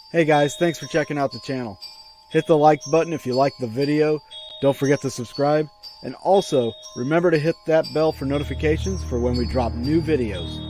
Hey guys, thanks for checking out the channel. Hit the like button if you like the video. Don't forget to subscribe. And also, remember to hit that bell for notifications for when we drop new videos.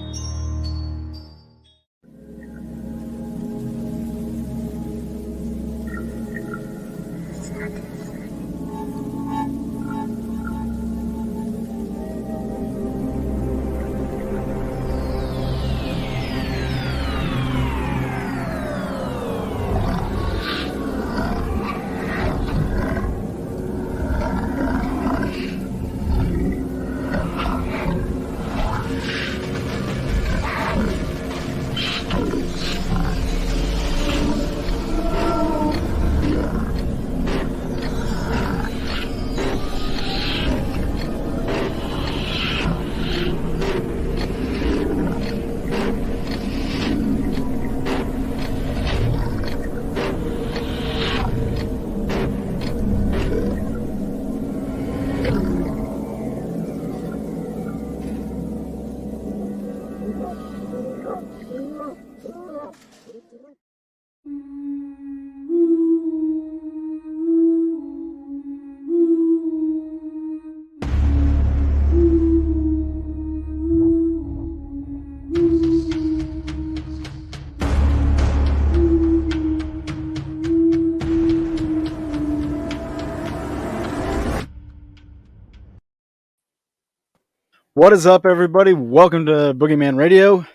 What is up, everybody? Welcome to Boogeyman Radio.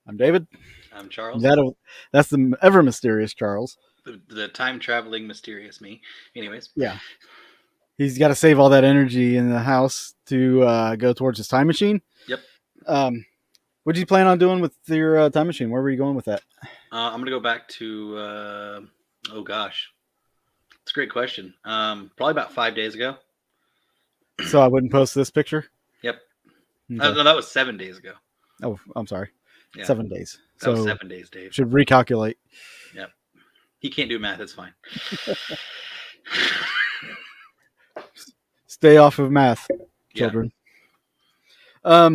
I'm David. I'm Charles. That's the ever mysterious Charles. The time traveling mysterious me. Anyways. Yeah. He's got to save all that energy in the house to go towards his time machine. Yep. What did you plan on doing with your time machine? Where were you going with that? I'm gonna go back to. Oh gosh, it's a great question. Probably about 5 days ago. So I wouldn't post this picture. Yep. Okay. No, that was 7 days ago. Oh, I'm sorry. Yeah. 7 days. That was 7 days, Dave. Should recalculate. Yep. He can't do math. It's fine. Stay off of math, children. Yeah.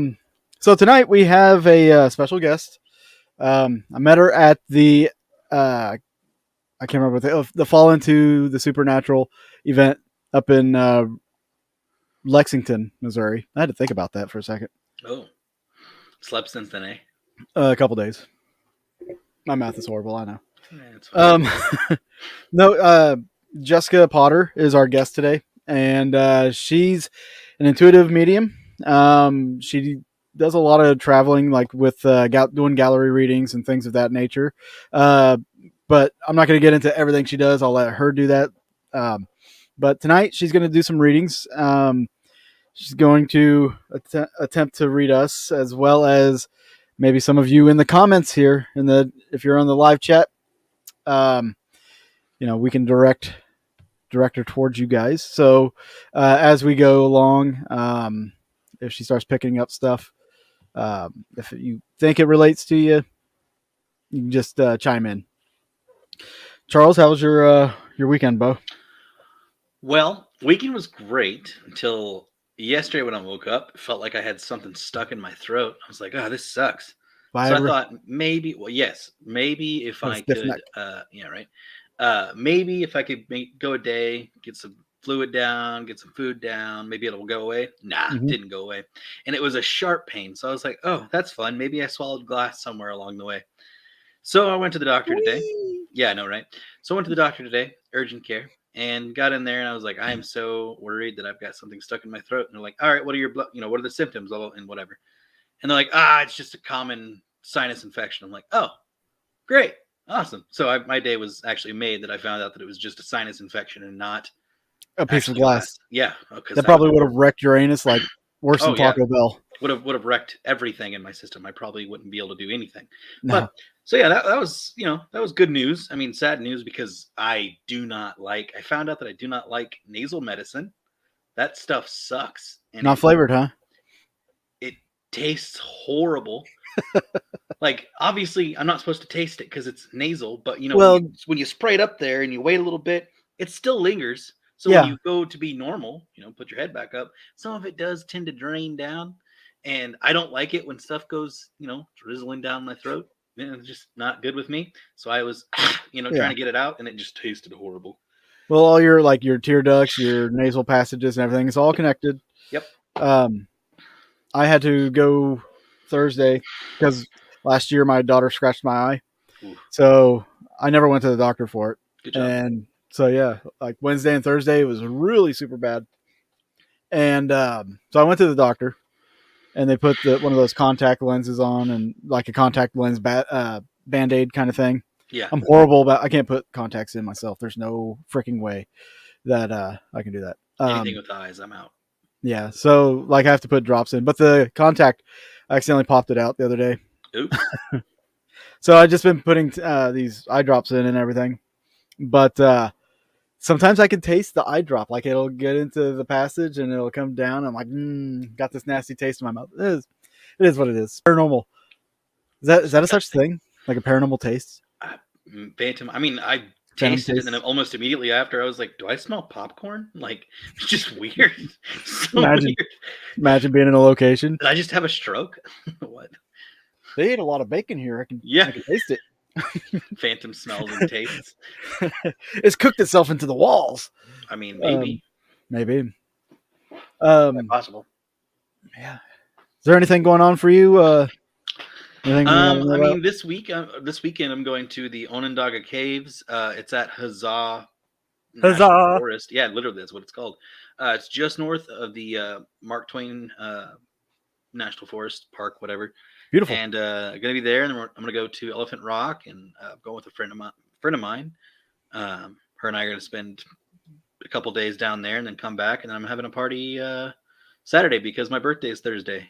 So tonight we have a special guest. I met her at the I can't remember the Fall into the Supernatural event up in Lexington, Missouri. I had to think about that for a second. Oh, slept since then, eh? A couple days. My math is horrible, I know. Yeah, no, Jessica Potter is our guest today, and she's an intuitive medium. She does a lot of traveling, like with doing gallery readings and things of that nature. But I'm not going to get into everything she does. I'll let her do that. But tonight she's going to do some readings. She's going to attempt to read us, as well as maybe some of you in the comments here. If you're on the live chat, we can direct her towards you guys. So as we go along, if she starts picking up stuff, if you think it relates to you, you can just chime in. Charles, how was your weekend, Bo? Well, weekend was great until yesterday when I woke up. It felt like I had something stuck in my throat. I was like, "Oh, this sucks." So I thought maybe, maybe if I could, maybe if I could go a day, get some fluid down, get some food down, maybe it'll go away. Nah, didn't go away. And it was a sharp pain. So I was like, oh, that's fun. Maybe I swallowed glass somewhere along the way. So I went to the doctor today. Yeah, I know, right? So I went to the doctor today, urgent care, and got in there and I was like, I am so worried that I've got something stuck in my throat. And they're like, all right, what are your what are the symptoms? And whatever. And they're like, it's just a common sinus infection. I'm like, oh, great. Awesome. So my day was actually made that I found out that it was just a sinus infection and not a piece of glass. Yeah. That probably would have wrecked your anus like worse than Taco Bell. Would have wrecked everything in my system. I probably wouldn't be able to do anything. No. But so yeah, that was, that was good news. I mean, sad news because I found out that I do not like nasal medicine. That stuff sucks. And not flavored, huh? It tastes horrible. Like, obviously, I'm not supposed to taste it because it's nasal, but when you spray it up there and you wait a little bit, it still lingers. So when you go to be normal, put your head back up, some of it does tend to drain down. And I don't like it when stuff goes, drizzling down my throat. just not good with me. So I was, Yeah. trying to get it out, and it just tasted horrible. Well, all your tear ducts, your nasal passages, and everything is all connected. Yep. I had to go Thursday because last year my daughter scratched my eye, so I never went to the doctor for it. Good job. And so yeah, like Wednesday and Thursday it was really super bad. And so I went to the doctor, and they put one of those contact lenses on, and like a contact lens band-aid kind of thing. Yeah. I'm horrible about. I can't put contacts in myself. There's no freaking way that I can do that. Anything with eyes, I'm out. Yeah, so like I have to put drops in, but the contact, I accidentally popped it out the other day. Oops. So I just been putting these eye drops in and everything, but sometimes I can taste the eye drop. Like it'll get into the passage and it'll come down. I'm like, got this nasty taste in my mouth. It is what it is. Paranormal. Is that a such thing? Like a paranormal taste? Phantom. I mean, I tasted it, and then almost immediately after, I was like, "Do I smell popcorn?" Like, it's just weird. So weird. Imagine being in a location. Did I just have a stroke? What? They ate a lot of bacon here. I can taste it. Phantom smells and tastes. It's cooked itself into the walls. I mean, maybe. Maybe. Possible. Yeah. Is there anything going on for you? I mean, this weekend I'm going to the Onondaga Caves. It's at Huzzah Forest. Yeah, literally that's what it's called. It's just north of the Mark Twain National Forest Park, whatever. Beautiful. And I'm gonna be there, and I'm gonna go to Elephant Rock, and going with a friend of mine. Her and I are gonna spend a couple days down there, and then come back, and then I'm having a party Saturday because my birthday is Thursday.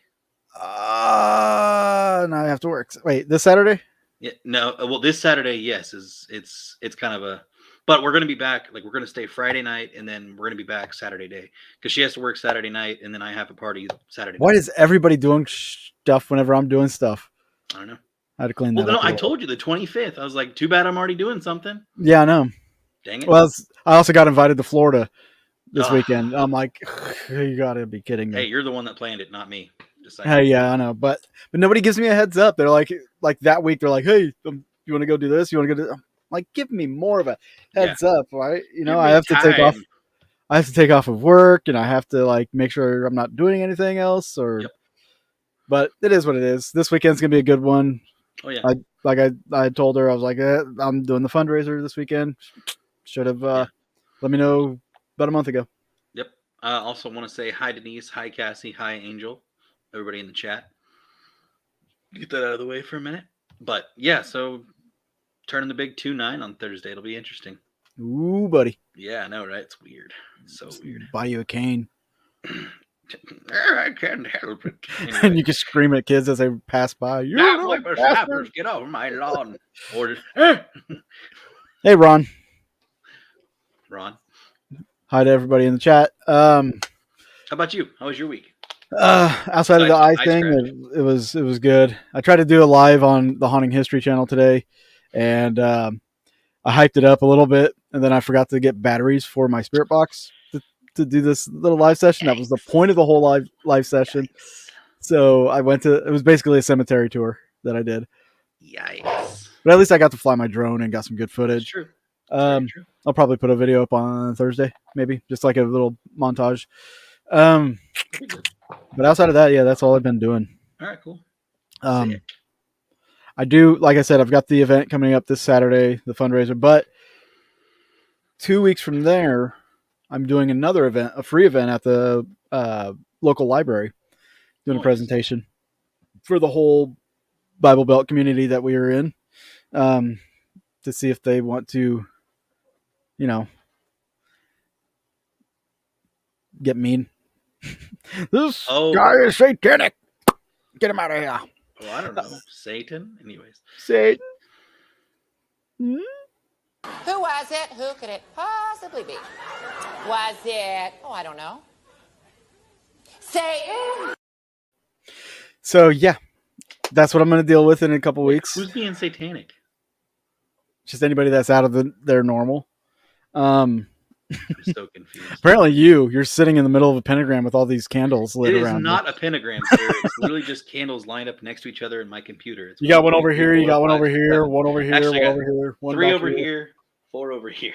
Now I have to work. Wait, this Saturday? Yeah, no. Well, this Saturday, yes, it's kind of a. But we're gonna be back. Like we're gonna stay Friday night, and then we're gonna be back Saturday day because she has to work Saturday night, and then I have a party Saturday. Why is everybody doing stuff whenever I'm doing stuff? I don't know. I had to clean that up. No, I told you the 25th. I was like, too bad I'm already doing something. Yeah, I know. Dang it. Well, I also got invited to Florida this weekend. I'm like, you gotta be kidding me. Hey, you're the one that planned it, not me. Hey, yeah, I know, but nobody gives me a heads up. They're like that week, they're like, hey, you want to go do this? You want to go do? I'm like, give me more of a heads up, right? I have to take off. I have to take off of work, and I have to like make sure I'm not doing anything else. But it is what it is. This weekend's gonna be a good one. Oh yeah. I told her, I was like, I'm doing the fundraiser this weekend. Should have let me know about a month ago. Yep. I also want to say hi, Denise. Hi, Cassie. Hi, Angel. Everybody in the chat. Get that out of the way for a minute. But yeah, so turning the big 2-9 on Thursday. It'll be interesting. Ooh, buddy. Yeah, I know, right? It's weird. It's so weird. Buy you a cane. I can't help it. Anyway. And you can scream at kids as they pass by. You whippersnappers, get off my lawn. Or just, Hey, Ron. Ron. Hi to everybody in the chat. How about you? How was your week? Outside of the eye thing, it was good. I tried to do a live on the Haunting History channel today, and I hyped it up a little bit, and then I forgot to get batteries for my spirit box to do this little live session. That was the point of the whole live session. So I went to, it was basically a cemetery tour that I did. Yikes. But at least I got to fly my drone and got some good footage. True. True. I'll probably put a video up on Thursday, maybe just like a little montage. But outside of that, yeah, that's all I've been doing. All right, cool. I do, like I said, I've got the event coming up this Saturday, the fundraiser, but 2 weeks from there, I'm doing another event, a free event at the local library, doing a presentation for the whole Bible Belt community that we are in, to see if they want to, get mean. This guy is satanic. Get him out of here. Well, I don't know. Satan? Anyways. Satan? Who was it? Who could it possibly be? Was it? Oh, I don't know. Satan? So, yeah. That's what I'm going to deal with in a couple weeks. Who's being satanic? Just anybody that's out of their normal. I'm so confused. Apparently, you're sitting in the middle of a pentagram with all these candles lit It is around. not a pentagram, sir. It's literally just candles lined up next to each other in my computer. It's You got one 2, over 3, here. You 4, got one 5, over here. 7. One over here. Actually, I One got over here. One 3 back over here. here, 4 over here.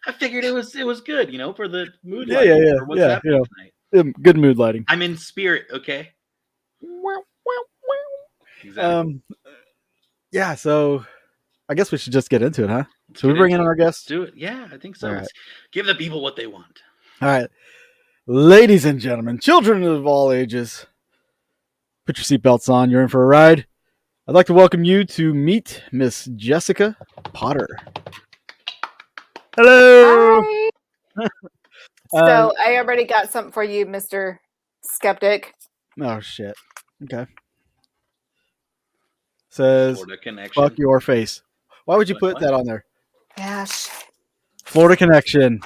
I figured it was good, for the mood lighting for what's happening tonight. Good mood lighting. I'm in spirit, okay? Exactly. Yeah. So, I guess we should just get into it, huh? Should we bring in our guests? Do it. Yeah, I think so. All Let's right. give the people what they want. All right. Ladies and gentlemen, children of all ages, put your seatbelts on. You're in for a ride. I'd like to welcome you to meet Miss Jessica Potter. Hello. Hi. So I already got something for you, Mr. Skeptic. Oh, shit. Okay. Says, Florida Connection. fuck your face. Why would you put What? that on there? Yeah, shit. Florida Connection.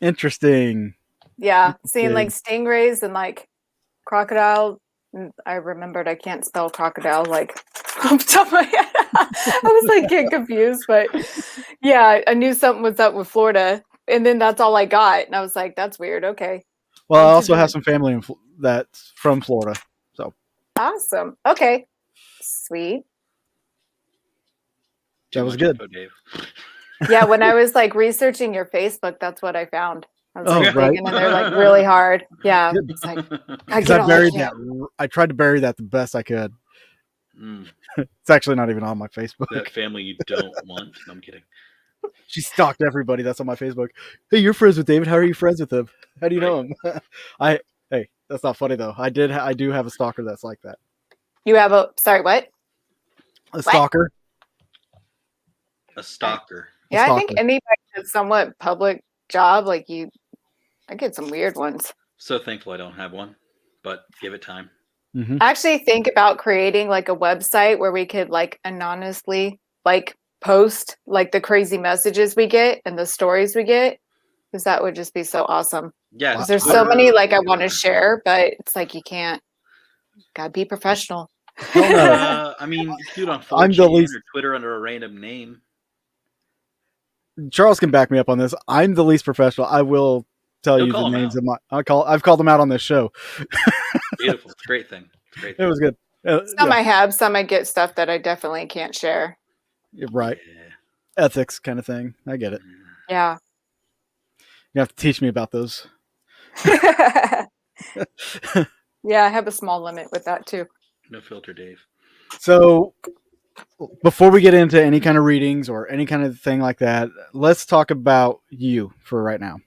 Interesting. Yeah, seeing Good. like stingrays and like crocodile. I remembered I can't spell crocodile like off the top of my head. I was like getting confused, but yeah, I knew something was up with Florida, and then that's all I got, and I was like, "That's weird." Okay, Well, I also have some family that's from Florida. So awesome. Okay, sweet. that was good. Info, Dave. Yeah, when I was like researching your Facebook, that's what I found. I was like right. digging in there like really hard. Yeah, Good. it's like Because I buried that. I tried to bury that the best I could. It's actually not even on my Facebook. That family you don't want. No, I'm kidding. She stalked everybody that's on my Facebook. Hey, you're friends with David. How are you friends with him? How do you know him? Hey, that's not funny though. I do have a stalker that's like that. You have a what? A stalker. A stalker. Yeah, stalker. I think anybody that's somewhat public job, like I get some weird ones. So thankful I don't have one, but give it time. Mm-hmm. I actually think about creating like a website where we could like anonymously like post like the crazy messages we get and the stories we get, because that would just be so awesome. Yeah, Because there's so many like I want to share, but it's like you can't. Gotta be professional. I mean, you can do it on 4chan or Twitter under a random name. Charles can back me up on this. I'm the least professional. I will tell you the names of my. I've called them out on this show. Beautiful. It's a great thing. It was good. Some I have, some I get stuff that I definitely can't share. You're right. Yeah. Ethics kind of thing. I get it. Yeah. You have to teach me about those. Yeah, I have a small limit with that too. No filter, Dave. So before we get into any kind of readings or any kind of thing like that, let's talk about you for right now.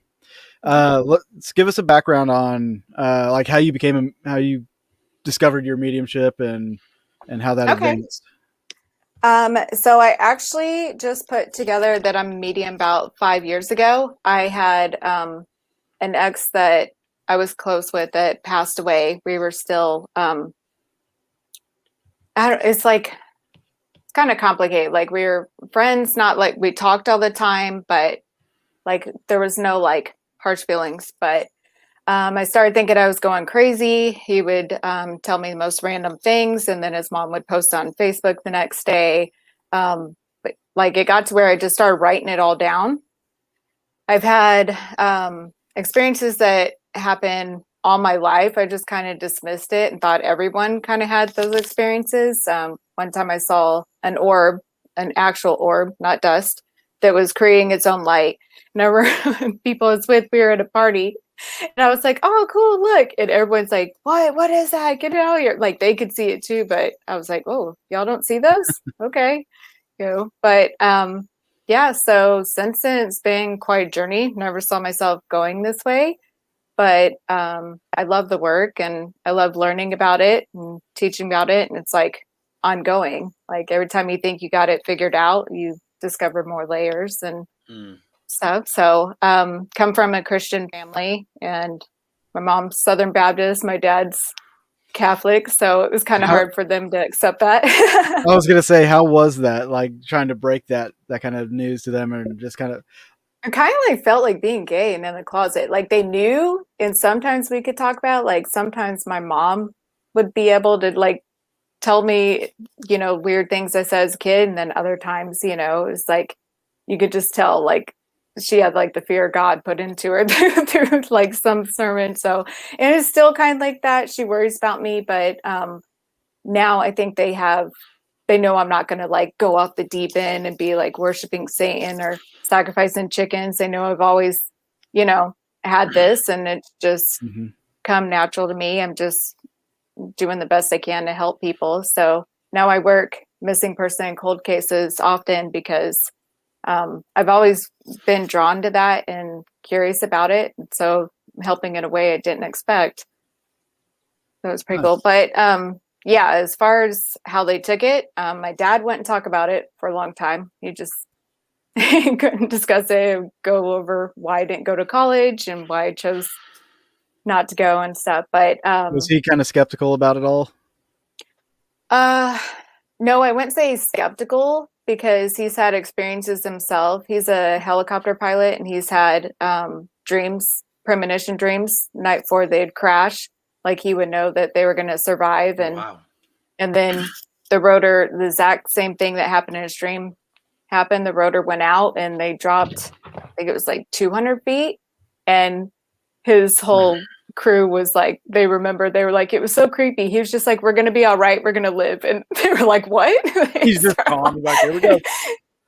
Let's give us a background on like how you discovered your mediumship and how that advanced. So I actually just put together that I'm a medium about 5 years ago. I had an ex that I was close with that passed away. We were still it's kind of complicated. Like we were friends, not like we talked all the time, but like there was no like harsh feelings. But I started thinking I was going crazy. He would tell me the most random things, and then his mom would post on Facebook the next day. But like it got to where I just started writing it all down. I've had experiences that happen all my life. I just kind of dismissed it and thought everyone kind of had those experiences. One time I saw an orb, an actual orb, not dust, that was creating its own light. And I remember people I was with, we were at a party, and I was like, "Oh, cool, look!" And everyone's like, "What is that? Get it out of here!" Like they could see it too, but I was like, "Oh, y'all don't see those? Okay, But yeah. So since then, it's been quite a journey. Never saw myself going this way. But I love the work and I love learning about it and teaching about it. And it's like ongoing. Like every time you think you got it figured out, you discover more layers and stuff. So come from a Christian family, and my mom's Southern Baptist, my dad's Catholic. So it was kind of hard for them to accept that. I was going to say, how was that? Like trying to break that kind of news to them and just kind of. I kind of like felt like being gay and in the closet. Like they knew, and sometimes we could talk about, like sometimes my mom would be able to like tell me, weird things I said as a kid. And then other times, it's like you could just tell like she had like the fear of God put into her through like some sermon. So, and it's still kind of like that. She worries about me, but now I think they know I'm not going to like go off the deep end and be like worshiping Satan or sacrificing chickens. They know I've always, had this, and it's just come natural to me. I'm just doing the best I can to help people. So now I work missing person and cold cases often because I've always been drawn to that and curious about it. So I'm helping in a way I didn't expect. So it's pretty cool. But yeah, as far as how they took it, my dad wouldn't talk about it for a long time. He just couldn't discuss it, go over why I didn't go to college and why I chose not to go and stuff. But was he kind of skeptical about it all? No, I wouldn't say he's skeptical because he's had experiences himself. He's a helicopter pilot, and he's had premonition dreams night before they'd crash. Like he would know that they were going to survive, and and then the exact same thing that happened in his dream happened. The rotor went out, and they dropped. I think it was like 200 feet, and his whole crew was like, they were like, it was so creepy. He was just like, we're gonna be all right, we're gonna live. And they were like, what? He's just calm, like, here we go.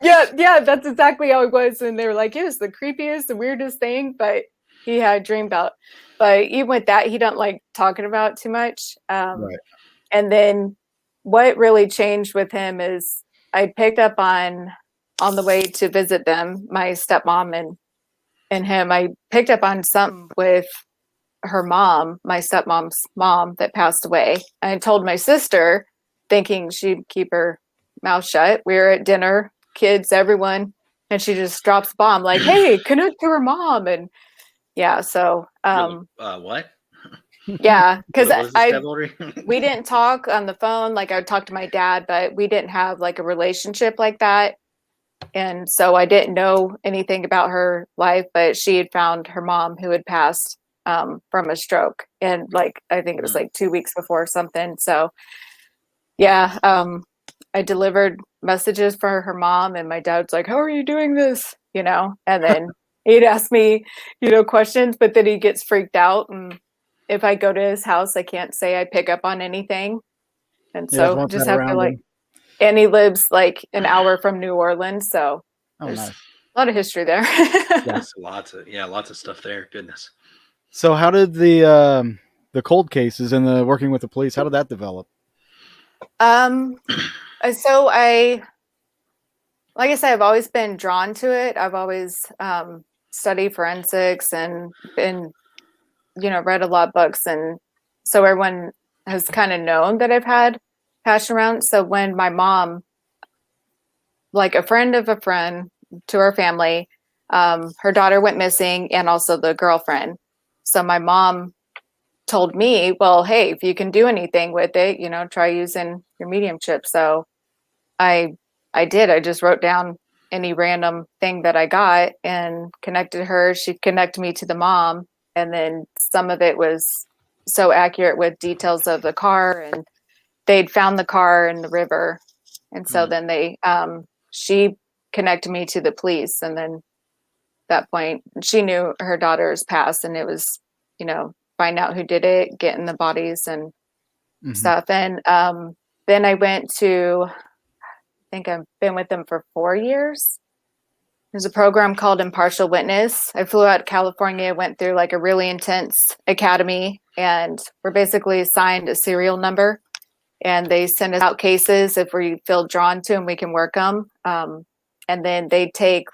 yeah, that's exactly how it was. And they were like, it was the creepiest, the weirdest thing, but he had a dream about. But even with that, he don't like talking about too much. Right. And then what really changed with him is I picked up on the way to visit them, my stepmom and him, I picked up on something with her mom, my stepmom's mom that passed away. And I told my sister, thinking she'd keep her mouth shut. We were at dinner, kids, everyone, and she just drops the bomb like, hey, connect to her mom. And yeah, so what? Yeah, because we didn't talk on the phone. Like I would talk to my dad, but we didn't have like a relationship like that. And so I didn't know anything about her life, but she had found her mom who had passed from a stroke. And like, I think it was like 2 weeks before or something. So yeah, I delivered messages for her mom, and my dad's like, how are you doing this? And then he'd ask me, questions, but then he gets freaked out. And if I go to his house, I can't say I pick up on anything. And so just have to like, and he lives like an hour from New Orleans. So there's a lot of history there. Yes, lots of stuff there. Goodness. So how did the cold cases and the working with the police, how did that develop? So like I said, I've always been drawn to it. I've always studied forensics and been, read a lot of books. And so everyone has kind of known that I've had passion around. So when my mom, like a friend of a friend to her family, her daughter went missing, and also the girlfriend. So my mom told me, well, hey, if you can do anything with it, try using your mediumship. So I did. I just wrote down any random thing that I got and connected her. She connected me to the mom. And then some of it was so accurate with details of the car, and they'd found the car in the river. And so then she connected me to the police. And then that point, she knew her daughter's passed, and it was, find out who did it, getting the bodies and stuff. And then I went to, I think I've been with them for 4 years. There's a program called Impartial Witness. I flew out to California, went through like a really intense academy, and we're basically assigned a serial number, and they send us out cases. If we feel drawn to them, we can work them. And then they take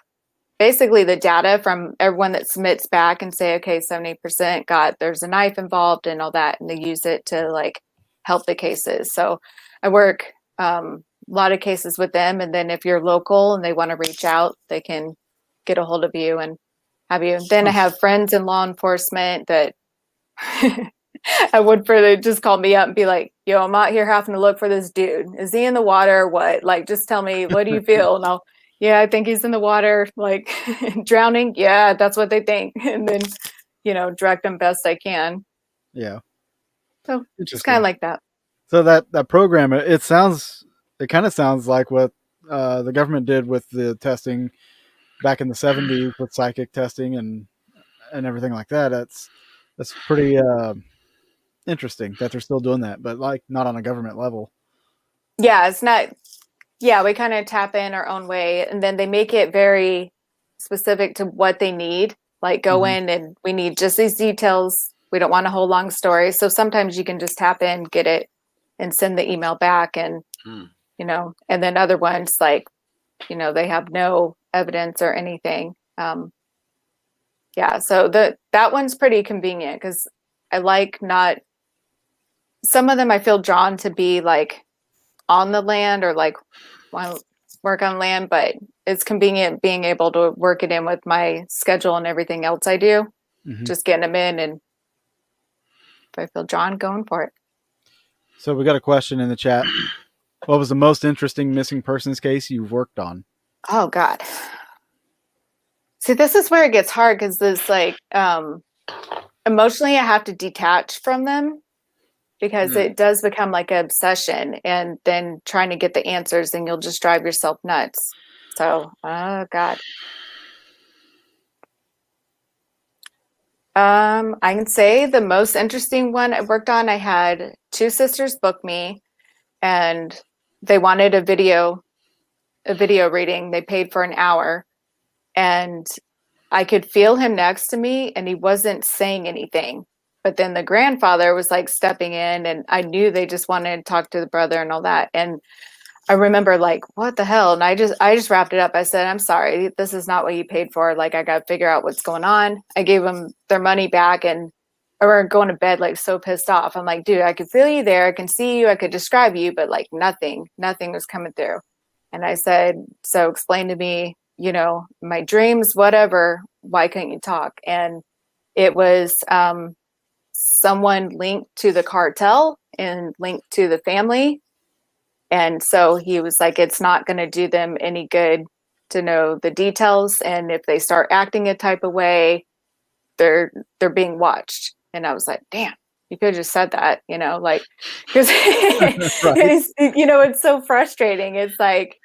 basically the data from everyone that submits back and say, okay, 70% there's a knife involved and all that. And they use it to like help the cases. So I work a lot of cases with them. And then if you're local and they want to reach out, they can get a hold of you and have you. Then I have friends in law enforcement that I would further just call me up and be like, yo, I'm out here having to look for this dude. Is he in the water or what? Like, just tell me, what do you feel? And yeah, I think he's in the water, like drowning. Yeah, that's what they think. And then, direct them best I can. Yeah. So it's kind of like that. So that program, it kind of sounds like what the government did with the testing back in the 70s with psychic testing and everything like that. That's pretty interesting that they're still doing that, but like not on a government level. Yeah, it's not. Yeah, we kind of tap in our own way, and then they make it very specific to what they need. Like go in and we need just these details. We don't want a whole long story. So sometimes you can just tap in, get it, and send the email back, and you know. And then other ones like, you know, they have no evidence or anything. Yeah, so that one's pretty convenient because I like not. Some of them I feel drawn to be like on the land or like want to work on land, but it's convenient being able to work it in with my schedule and everything else I do. Just getting them in, and if I feel drawn, going for it. So we got a question in the chat. What was the most interesting missing persons case you've worked on? Oh God. See, this is where it gets hard because it's like emotionally I have to detach from them because it does become like an obsession, and then trying to get the answers and you'll just drive yourself nuts. So, oh God. I can say the most interesting one I worked on, I had two sisters book me and they wanted a video reading. They paid for an hour and I could feel him next to me and he wasn't saying anything. But then the grandfather was like stepping in and I knew they just wanted to talk to the brother and all that. And I remember like, what the hell? And I just wrapped it up. I said, I'm sorry, this is not what you paid for. Like, I got to figure out what's going on. I gave them their money back and I were going to bed, like so pissed off. I'm like, dude, I could feel you there. I can see you. I could describe you, but like nothing was coming through. And I said, so explain to me, you know, my dreams, whatever, why couldn't you talk? And it was someone linked to the cartel and linked to the family. And so he was like, it's not going to do them any good to know the details. And if they start acting a type of way, they're being watched. And I was like, damn, you could have just said that, you know, like, because, Right. you know, it's so frustrating. It's like,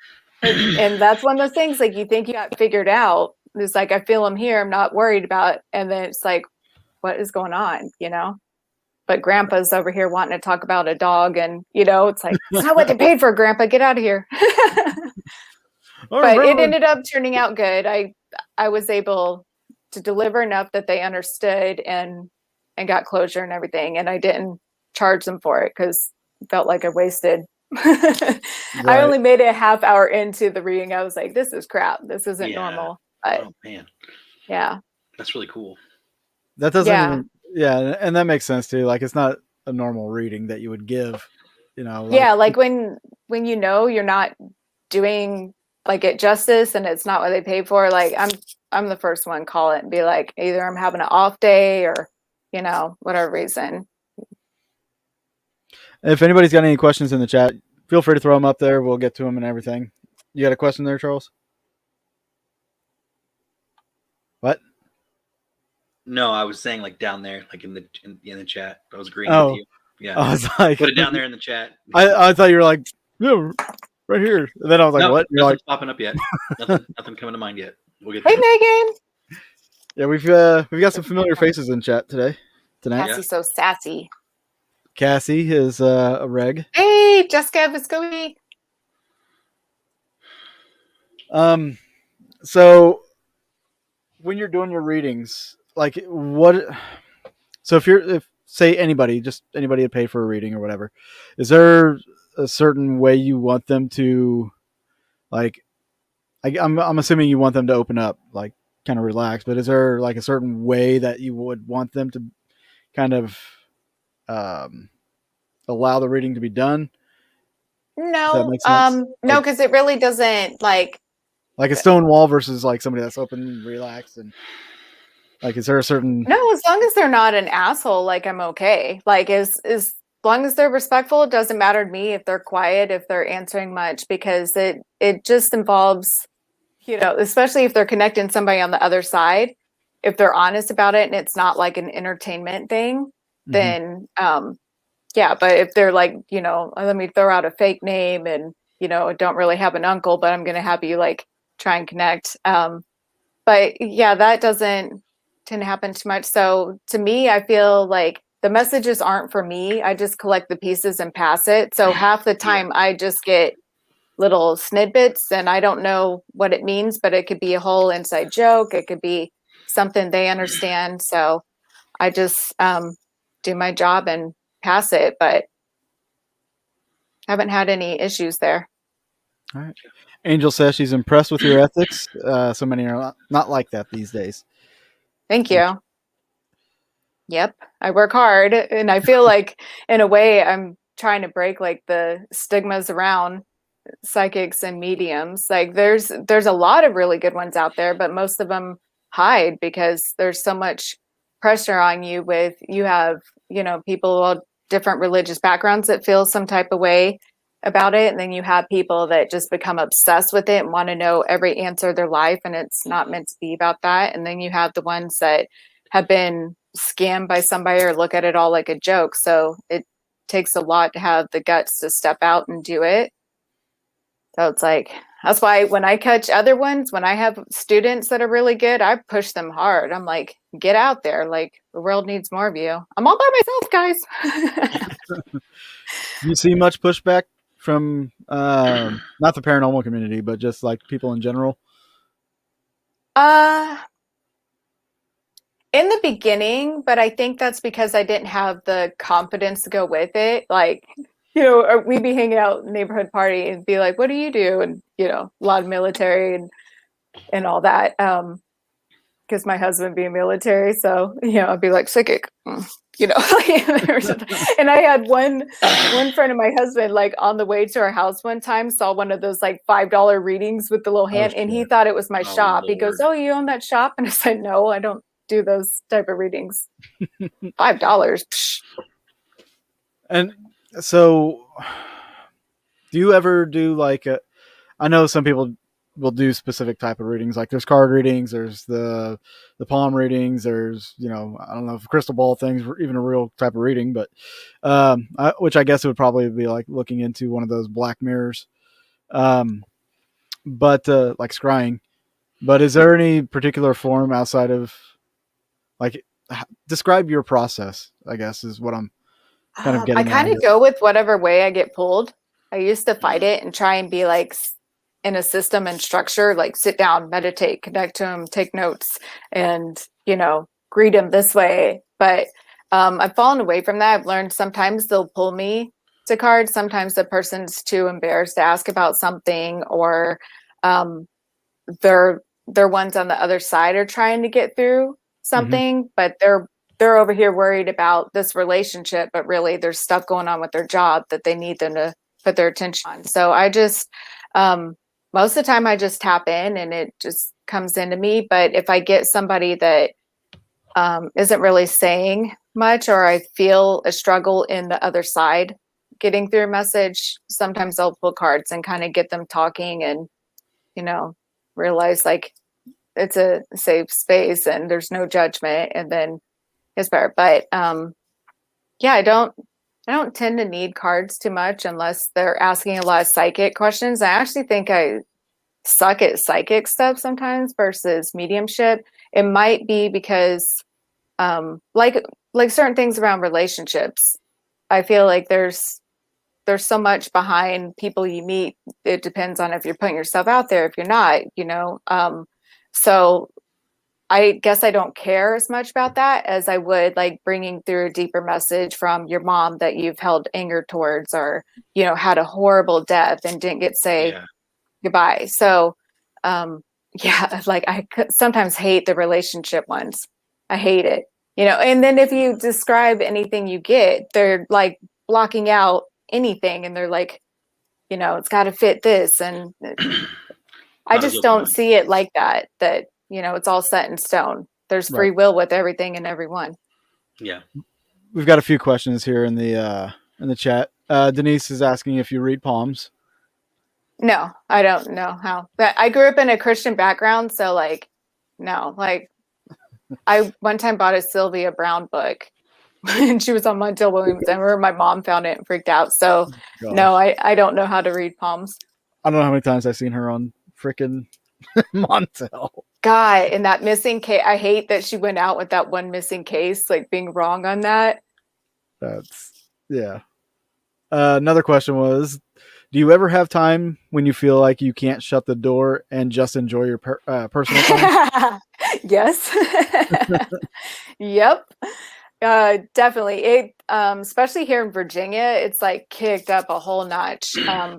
and that's one of those things, like, you think you got figured out. It's like, I feel him here. I'm not worried about it. And then it's like, what is going on, you know? But grandpa's over here wanting to talk about a dog and, you know, it's like, it's not what they paid for, grandpa, get out of here. But it ended up turning out good. I was able to deliver enough that they understood and got closure and everything. And I didn't charge them for it because it felt like I wasted. Right. I only made it a half hour into the reading. I was like, this is crap. This isn't normal. But, oh man. Yeah. That's really cool. That doesn't even, and that makes sense too. Like, it's not a normal reading that you would give, you know. Like, like when you know you're not doing like it justice and it's not what they paid for, like I'm the first one to call it and be like, either I'm having an off day or, you know, whatever reason. If anybody's got any questions in the chat, feel free to throw them up there. We'll get to them and everything. You got a question there, Charles? What? No, I was saying like down there, like in the chat. I was agreeing with you. Yeah. I was like, put it down there in the chat. I thought you were like, yeah, right here. And then I was like, what? You're nothing's like, popping up yet. nothing coming to mind yet. We'll get Hey, Megan. Yeah, we've got some familiar faces in chat tonight. Cassie's so sassy. Cassie is a reg. Hey, Jessica Viscovi. So when you're doing your readings, like what? So if say anybody would pay for a reading or whatever, is there a certain way you want them to, like? I'm assuming you want them to open up, like kind of relax, but is there like a certain way that you would want them to kind of allow the reading to be done? No, no, because it really doesn't like a stone wall versus like somebody that's open and relaxed, and like, is there a certain? No, as long as they're not an asshole, like I'm okay. Like as long as they're respectful, it doesn't matter to me if they're quiet, if they're answering much, because it just involves, you know, especially if they're connecting somebody on the other side, if they're honest about it and it's not like an entertainment thing, then yeah. But if they're like, you know, let me throw out a fake name and, you know, don't really have an uncle, but I'm going to have you like try and connect. But yeah, that doesn't tend to happen too much. So to me, I feel like the messages aren't for me. I just collect the pieces and pass it. So half the time I just get little snippets and I don't know what it means, but it could be a whole inside joke. It could be something they understand. So I just do my job and pass it, but haven't had any issues there. All right. Angel says she's impressed with your ethics. So many are not like that these days. Thank you. Yep. I work hard and I feel like in a way I'm trying to break like the stigmas around psychics and mediums. Like there's a lot of really good ones out there, but most of them hide because there's so much pressure on you with you have, people of different religious backgrounds that feel some type of way about it. And then you have people that just become obsessed with it and want to know every answer of their life. And it's not meant to be about that. And then you have the ones that have been scammed by somebody or look at it all like a joke. So it takes a lot to have the guts to step out and do it. So it's like, that's why when I catch other ones, when I have students that are really good, I push them hard. I'm like, get out there. Like the world needs more of you. I'm all by myself, guys. Do you see much pushback from not the paranormal community, but just like people in general? In the beginning, but I think that's because I didn't have the confidence to go with it. Like, we'd be hanging out neighborhood party and be like, what do you do? And, a lot of military and all that. Because my husband being military. So, I'd be like psychic, and I had one friend of my husband, like on the way to our house one time, saw one of those like $5 readings with the little hand. And he thought it was my shop. Lord. He goes, oh, you own that shop? And I said, no, I don't do those type of readings. $5. And so do you ever do like I know some people will do specific type of readings, like there's card readings, there's the palm readings, there's I don't know if crystal ball things even a real type of reading, but which I guess it would probably be like looking into one of those black mirrors, but like scrying. But is there any particular form outside of like describe your process, I guess is what I'm kind of getting I kind of go with whatever way I get pulled. I used to fight it and try and be like in a system and structure, like sit down, meditate, connect to them, take notes, and greet them this way. But I've fallen away from that. I've learned sometimes they'll pull me to cards. Sometimes the person's too embarrassed to ask about something, or their ones on the other side are trying to get through something, but they're over here worried about this relationship, but really there's stuff going on with their job that they need them to put their attention on. So I just most of the time I just tap in and it just comes into me. But if I get somebody that isn't really saying much, or I feel a struggle in the other side getting through a message, sometimes I'll pull cards and kind of get them talking and realize like it's a safe space and there's no judgment, and then it's better. But I don't tend to need cards too much unless they're asking a lot of psychic questions. I actually think I suck at psychic stuff sometimes versus mediumship. It might be because like certain things around relationships, I feel like there's so much behind people you meet. It depends on if you're putting yourself out there, if you're not, so I guess I don't care as much about that as I would like bringing through a deeper message from your mom that you've held anger towards, or, had a horrible death and didn't get to say goodbye. So, like I sometimes hate the relationship ones. I hate it, and then if you describe anything you get, they're like blocking out anything and they're like, it's got to fit this. And I just don't see it like that, it's all set in stone. There's free will with everything and everyone. Yeah. We've got a few questions here in the chat. Denise is asking if you read palms. No, I don't know how. But I grew up in a Christian background, so like, no, like I one time bought a Sylvia Brown book and she was on Montel Williams. I remember my mom found it and freaked out. So no, I don't know how to read palms. I don't know how many times I've seen her on frickin' Montel. God, and that missing case, I hate that she went out with that one missing case, like being wrong on that. Yeah. Another question was, do you ever have time when you feel like you can't shut the door and just enjoy your personal time? Yes. Yep. Definitely. It, especially here in Virginia, it's like kicked up a whole notch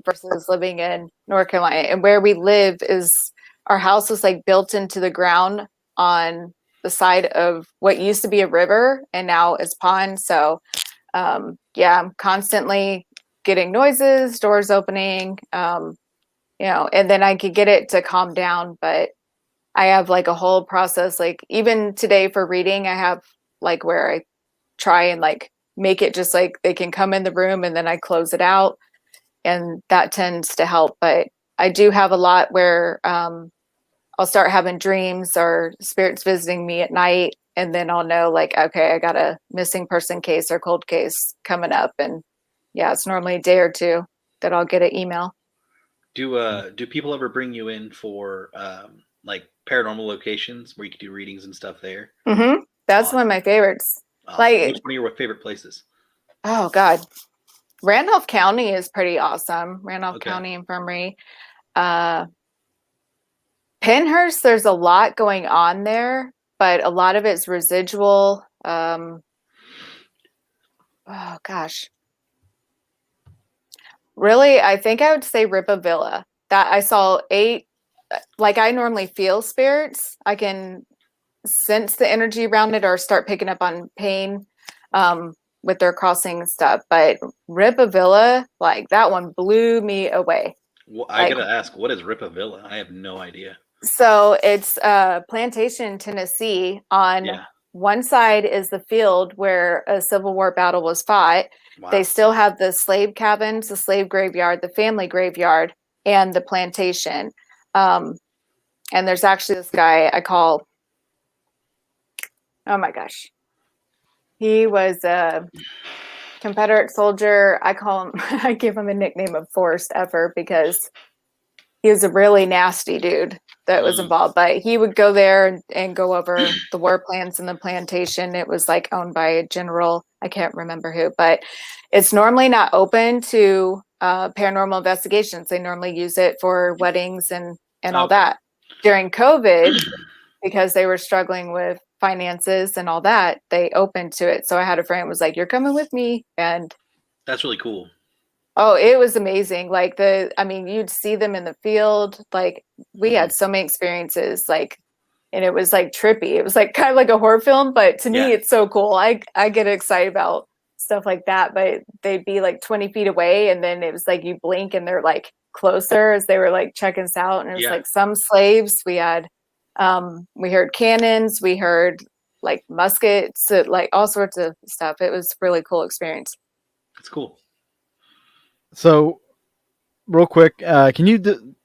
versus living in North Carolina. And where we live is our house was like built into the ground on the side of what used to be a river and now is pond. So yeah, I'm constantly getting noises, doors opening, and then I could get it to calm down. But I have like a whole process, like even today for reading, I have like where I try and like make it just like they can come in the room and then I close it out. And that tends to help. But I do have a lot where I'll start having dreams or spirits visiting me at night. And then I'll know like, okay, I got a missing person case or cold case coming up. And yeah, it's normally a day or two that I'll get an email. Do people ever bring you in for like paranormal locations where you can do readings and stuff there? Mm-hmm. That's one of my favorites. Awesome. Like, what's one of your favorite places? Oh God, Randolph County is pretty awesome. Randolph County Infirmary. Penhurst, there's a lot going on there, but a lot of it's residual. Oh gosh. Really, I think I would say Ripavilla. That I saw 8, like I normally feel spirits. I can sense the energy around it or start picking up on pain with their crossing stuff. But Ripavilla, like that one blew me away. Well, I gotta ask, what is Ripavilla? I have no idea. So it's a plantation in Tennessee. On one side is the field where a Civil War battle was fought. Wow. They still have the slave cabins, the slave graveyard, the family graveyard, and the plantation. And there's actually this guy I call, oh my gosh. He was a Confederate soldier. I call him, I give him a nickname of Forrest Effer because he was a really nasty dude that was involved. But he would go there and go over the war plans in the plantation. It was like owned by a general. I can't remember who, but it's normally not open to paranormal investigations. They normally use it for weddings and all that. During COVID, because they were struggling with finances and all that, they opened to it. So I had a friend who was like, "You're coming with me," and that's really cool. Oh, it was amazing. Like you'd see them in the field. Like we had so many experiences, and it was like trippy. It was like kind of like a horror film, but to me, it's so cool. I get excited about stuff like that, but they'd be like 20 feet away. And then it was like, you blink and they're like closer as they were like checking us out. And it was like some slaves we had, we heard cannons, we heard like muskets, like all sorts of stuff. It was a really cool experience. That's cool. So, real quick, can you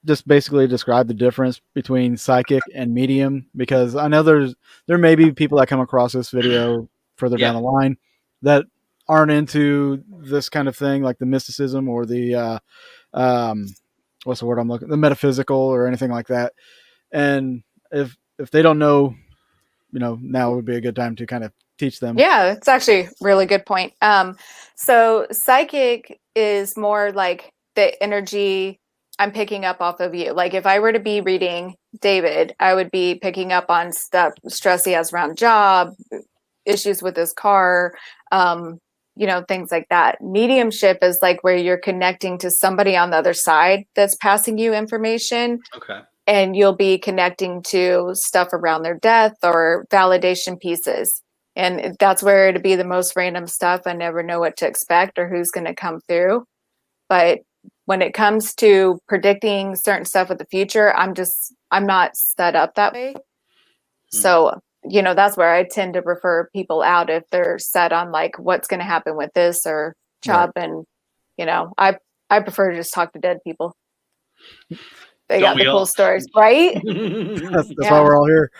just basically describe the difference between psychic and medium? Because I know there may be people that come across this video further down the line that aren't into this kind of thing, like the mysticism or the what's the word I'm looking, the metaphysical or anything like that. And if they don't know, now would be a good time to kind of teach them. Yeah, it's actually a really good point. So psychic is more like the energy I'm picking up off of you. Like if I were to be reading David, I would be picking up on stuff, stress he has around job, issues with his car, things like that. Mediumship is like where you're connecting to somebody on the other side that's passing you information. Okay. And you'll be connecting to stuff around their death or validation pieces. And that's where it'd be the most random stuff. I never know what to expect or who's going to come through. But when it comes to predicting certain stuff with the future, I'm not set up that way. So, that's where I tend to refer people out if they're set on like what's going to happen with this or job. Right. And, I prefer to just talk to dead people. They got the cool stories, right? That's why we're all here.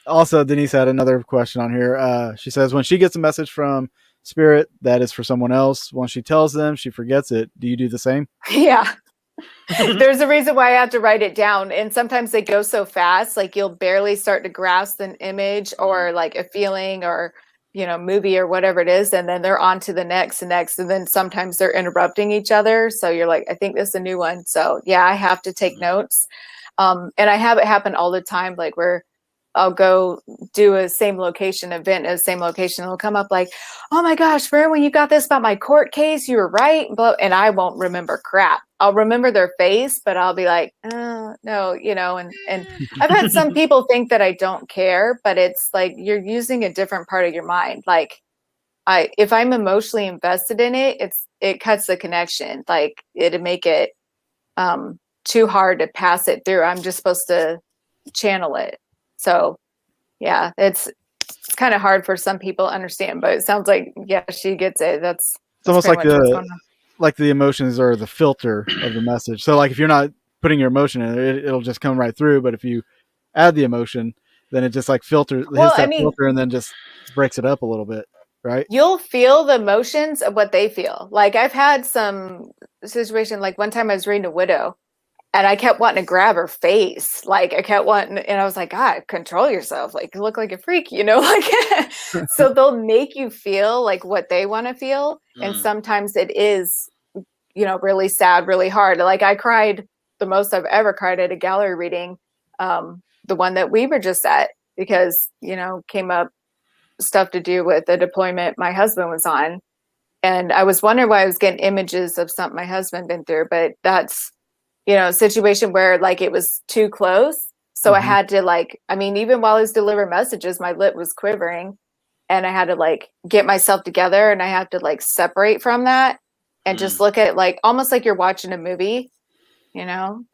Also, Denise had another question on here. She says, when she gets a message from spirit that is for someone else, once she tells them, she forgets it. Do you do the same? Yeah. There's a reason why I have to write it down. And sometimes they go so fast, like you'll barely start to grasp an image or like a feeling or, movie or whatever it is. And then they're on to the next and next. And then sometimes they're interrupting each other. So you're like, I think this is a new one. So yeah, I have to take notes. And I have it happen all the time, like where I'll go do a same location event at the same location. It'll come up like, oh my gosh, remember when you got this about my court case? You were right. And I won't remember crap. I'll remember their face, but I'll be like, oh, no, and I've had some people think that I don't care, but it's like you're using a different part of your mind. Like if I'm emotionally invested in it, it cuts the connection. Like it'd make it too hard to pass it through. I'm just supposed to channel it. So yeah, it's kind of hard for some people to understand, but it sounds like, yeah, she gets it. It's almost like the emotions are the filter of the message. So like if you're not putting your emotion in it, it'll just come right through. But if you add the emotion, then it just like filter and then just breaks it up a little bit. Right. You'll feel the emotions of what they feel. Like I've had some situation, like one time I was reading a widow and I kept wanting to grab her face. Like I kept wanting, and I was like, God, control yourself. Like you look like a freak, like, so they'll make you feel like what they want to feel. And sometimes it is, really sad, really hard. Like I cried the most I've ever cried at a gallery reading. The one that we were just at, because, came up stuff to do with the deployment my husband was on. And I was wondering why I was getting images of something my husband been through, but that's, a situation where like it was too close. So I had to even while I was delivering messages, my lip was quivering and I had to like get myself together and I had to like separate from that and just look at it like almost like you're watching a movie,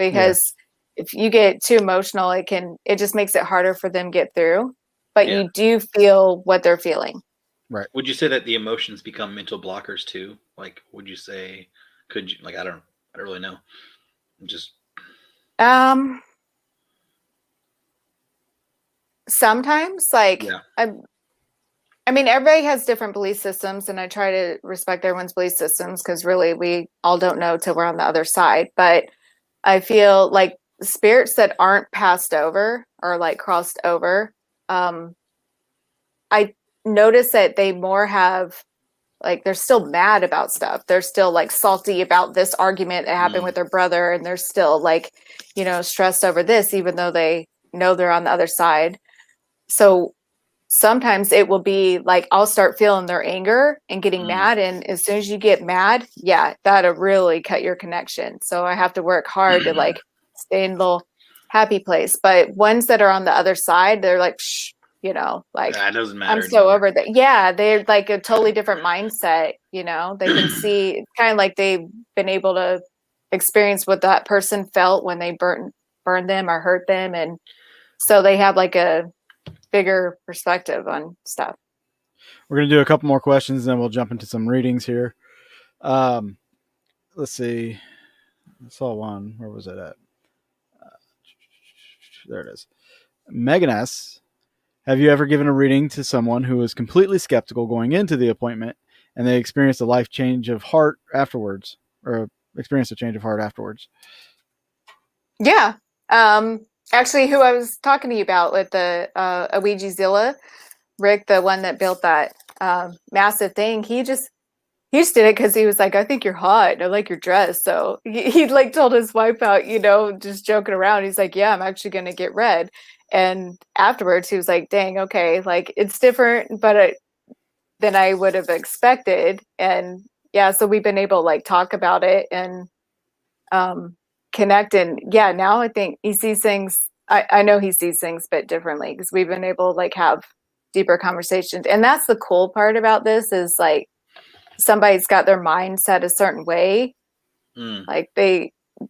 because if you get too emotional, it just makes it harder for them to get through, but you do feel what they're feeling. Right. Would you say that the emotions become mental blockers too? Like, would you say, could you, like, I don't really know. Just sometimes everybody has different belief systems and I try to respect everyone's belief systems because really we all don't know till we're on the other side. But I feel like spirits that aren't passed over or like crossed over, I notice that they more have like they're still mad about stuff. They're still like salty about this argument that happened with their brother. And they're still like, stressed over this, even though they know they're on the other side. So sometimes it will be like, I'll start feeling their anger and getting mad. And as soon as you get mad, that'll really cut your connection. So I have to work hard to like stay in a little happy place. But ones that are on the other side, they're like, shh. Like it doesn't matter. I'm so over that. Yeah, they're like a totally different mindset. They can see it's kind of like they've been able to experience what that person felt when they burned them or hurt them, and so they have like a bigger perspective on stuff. We're gonna do a couple more questions, and then we'll jump into some readings here. Let's see. I saw one. Where was it at? There it is. Megan asks, have you ever given a reading to someone who was completely skeptical going into the appointment and they experienced a change of heart afterwards? Yeah. Actually, who I was talking to you about with the Ouija Zilla, Rick, the one that built that massive thing, he just did it because he was like, I think you're hot. I like your dress. So he like told his wife out, just joking around. He's like, yeah, I'm actually going to get red. And afterwards he was like, dang, okay, like it's different, but than I would have expected. And yeah, so we've been able to like talk about it and connect. And yeah, now I think he sees things. I know he sees things a bit differently because we've been able to like have deeper conversations. And that's the cool part about this is like somebody's got their mind set a certain way. Like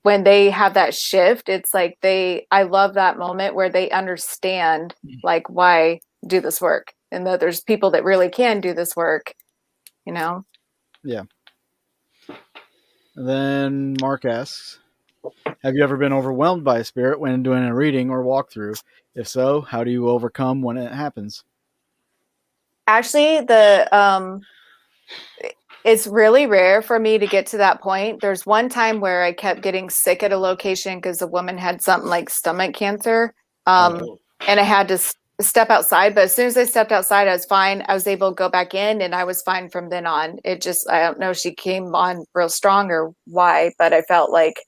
when they have that shift, it's like I love that moment where they understand like why do this work and that there's people that really can do this work, Yeah. And then Mark asks, have you ever been overwhelmed by a spirit when doing a reading or walkthrough? If so, how do you overcome when it happens? Actually, It's really rare for me to get to that point. There's one time where I kept getting sick at a location because the woman had something like stomach cancer. And I had to step outside. But as soon as I stepped outside, I was fine. I was able to go back in and I was fine from then on. It just, I don't know, she came on real strong or why, but I felt like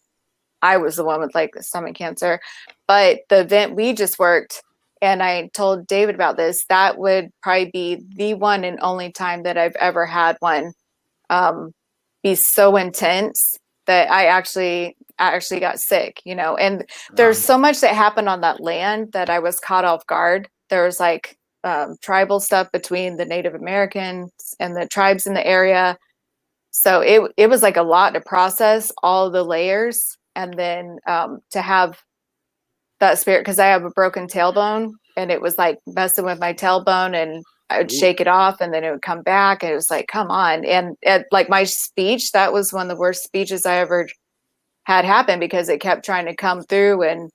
I was the one with like the stomach cancer. But the event we just worked, and I told David about this, that would probably be the one and only time that I've ever had one be so intense that I actually got sick, you know. And there's so much that happened on that land that I was caught off guard. There was like tribal stuff between the Native Americans and the tribes in the area. So it was like a lot to process, all the layers, and then to have that spirit, because I have a broken tailbone, and it was like messing with my tailbone, and I would shake it off and then it would come back. And it was like, come on. And like my speech, that was one of the worst speeches I ever had happen because it kept trying to come through. And,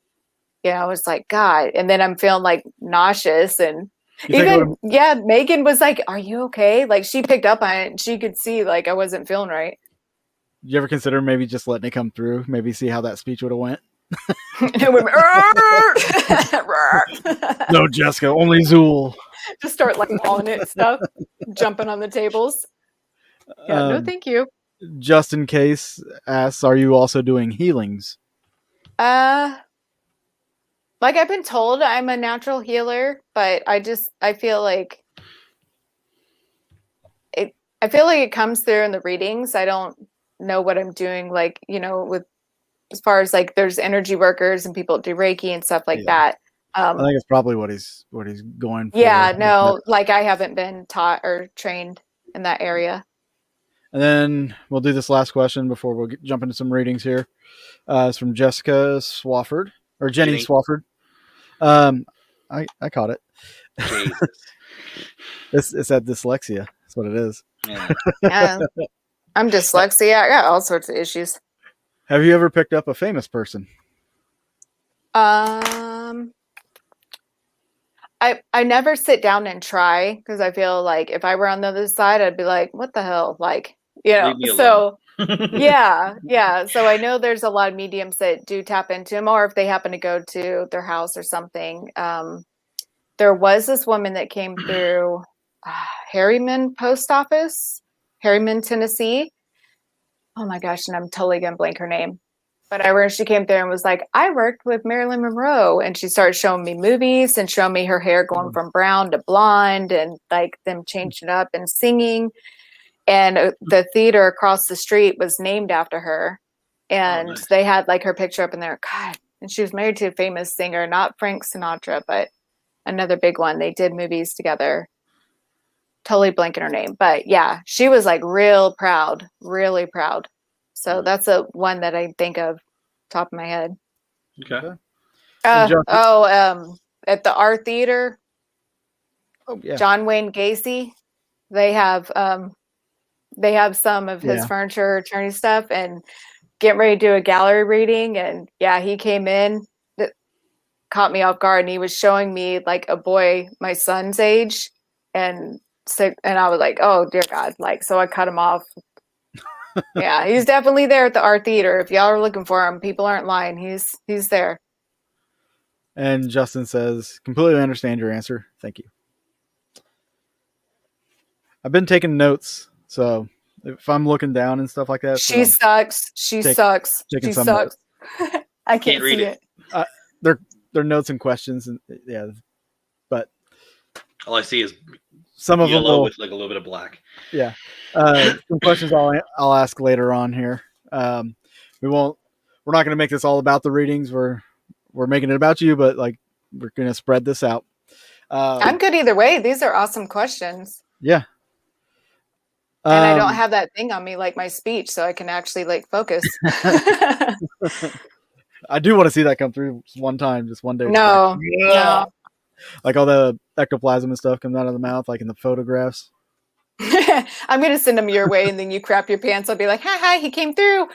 you know, I was like, God. And then I'm feeling like nauseous. And Megan was like, are you okay? Like she picked up on it and she could see like I wasn't feeling right. Did you ever consider maybe just letting it come through? Maybe see how that speech would have went? It would No, Jessica, only Zool. Just start like mauling it and stuff, jumping on the tables. Yeah, no, thank you. Just in case asks, are you also doing healings? Like I've been told I'm a natural healer, but I feel like it comes through in the readings. I don't know what I'm doing, like, you know, with as far as like there's energy workers and people do Reiki and stuff like that. I think it's probably what he's going for. Yeah, no, like I haven't been taught or trained in that area. And then we'll do this last question before we'll jump into some readings here. It's from Jessica Swafford, or Jenny Swafford. I caught it. It's that dyslexia. That's what it is. Yeah. I'm dyslexia. I got all sorts of issues. Have you ever picked up a famous person? I never sit down and try because I feel like if I were on the other side, I'd be like, what the hell? Like, you know, so yeah. So I know there's a lot of mediums that do tap into them, or if they happen to go to their house or something. There was this woman that came through Harriman Post Office, Harriman, Tennessee. Oh my gosh, and I'm totally gonna blank her name. But I remember she came there and was like, I worked with Marilyn Monroe. And she started showing me movies and showing me her hair going from brown to blonde and like them changing it up and singing. And the theater across the street was named after her. And they had like her picture up in there. God. And she was married to a famous singer, not Frank Sinatra, but another big one. They did movies together. Totally blanking her name. But yeah, she was like really proud. So that's a one that I think of top of my head. Okay. At the R Theater, John Wayne Gacy, they have some of his furniture attorney stuff and getting ready to do a gallery reading. And yeah, he came in, that caught me off guard, and he was showing me like a boy my son's age, and I was like, oh dear God, like, so I cut him off. Yeah, he's definitely there at the art theater. If y'all are looking for him, people aren't lying. He's there. And Justin says, completely understand your answer. Thank you. I've been taking notes, so if I'm looking down and stuff like that. She sucks. She sucks. I can't read it. They're notes and questions, and but all I see is some of yellow them with like a little bit of black. Yeah. Some questions I'll ask later on here. We're not going to make this all about the readings. We're making it about you, but like we're going to spread this out. I'm good either way. These are awesome questions. Yeah. And I don't have that thing on me like my speech, so I can actually like focus. I do want to see that come through one time, just one day. No. Like all the ectoplasm and stuff comes out of the mouth, like in the photographs. I'm going to send them your way, and then you crap your pants. I'll be like, hi, he came through.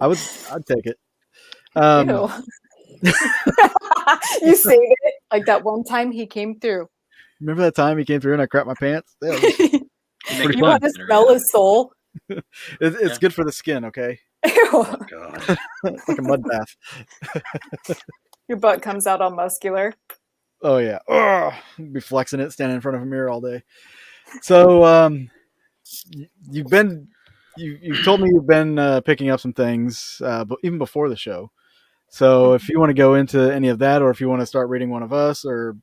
I'd take it. You saved it like that one time he came through. Remember that time he came through and I crapped my pants? Pretty You fun. want to smell his soul? It's good for the skin, okay? Oh God. Like a mud bath. Your butt comes out all muscular. Oh yeah. Ugh. Be flexing it, standing in front of a mirror all day. So you've been you've told me you've been picking up some things, but even before the show. So if you want to go into any of that, or if you want to start reading one of us, or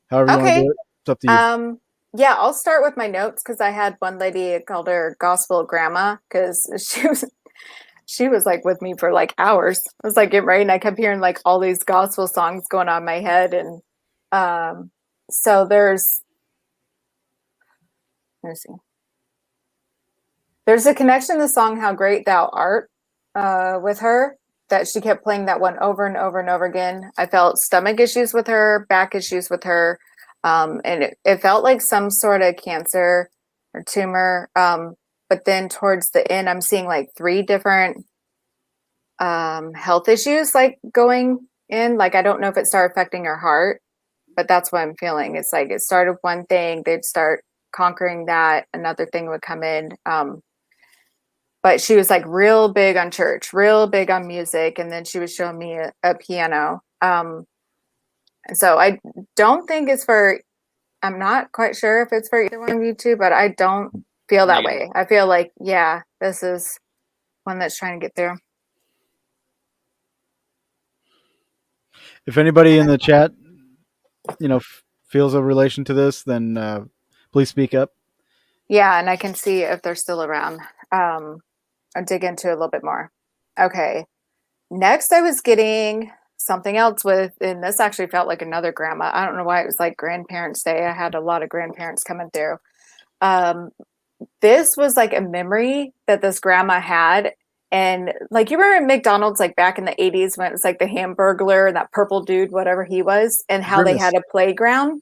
however you want to Okay. do it, it's up to you. Yeah, I'll start with my notes because I had one lady, I called her Gospel Grandma because she was like with me for like hours. I was like getting ready and I kept hearing like all these gospel songs going on in my head. And so let's see. There's a connection in the song How Great Thou Art with her that she kept playing that one over and over and over again. I felt stomach issues with her, back issues with her. And it felt like some sort of cancer or tumor. But then towards the end, I'm seeing like 3 different health issues like going in. Like, I don't know if it started affecting her heart, but that's what I'm feeling. It's like it started one thing, they'd start conquering that, another thing would come in. But she was like real big on church, real big on music. And then she was showing me a piano. So I don't think it's for, I'm not quite sure if it's for either one of you two, but I don't feel that way. I feel like, yeah, this is one that's trying to get through. If anybody in the chat, feels a relation to this, then please speak up. Yeah, and I can see if they're still around. I'll dig into it a little bit more. Okay. Next, I was getting something else and this actually felt like another grandma. I don't know why it was like Grandparents' Day. I had a lot of grandparents coming through. This was like a memory that this grandma had. And like, you remember McDonald's, like back in the 80s when it was like the Hamburglar and that purple dude, whatever he was, and how Grimace. they had a playground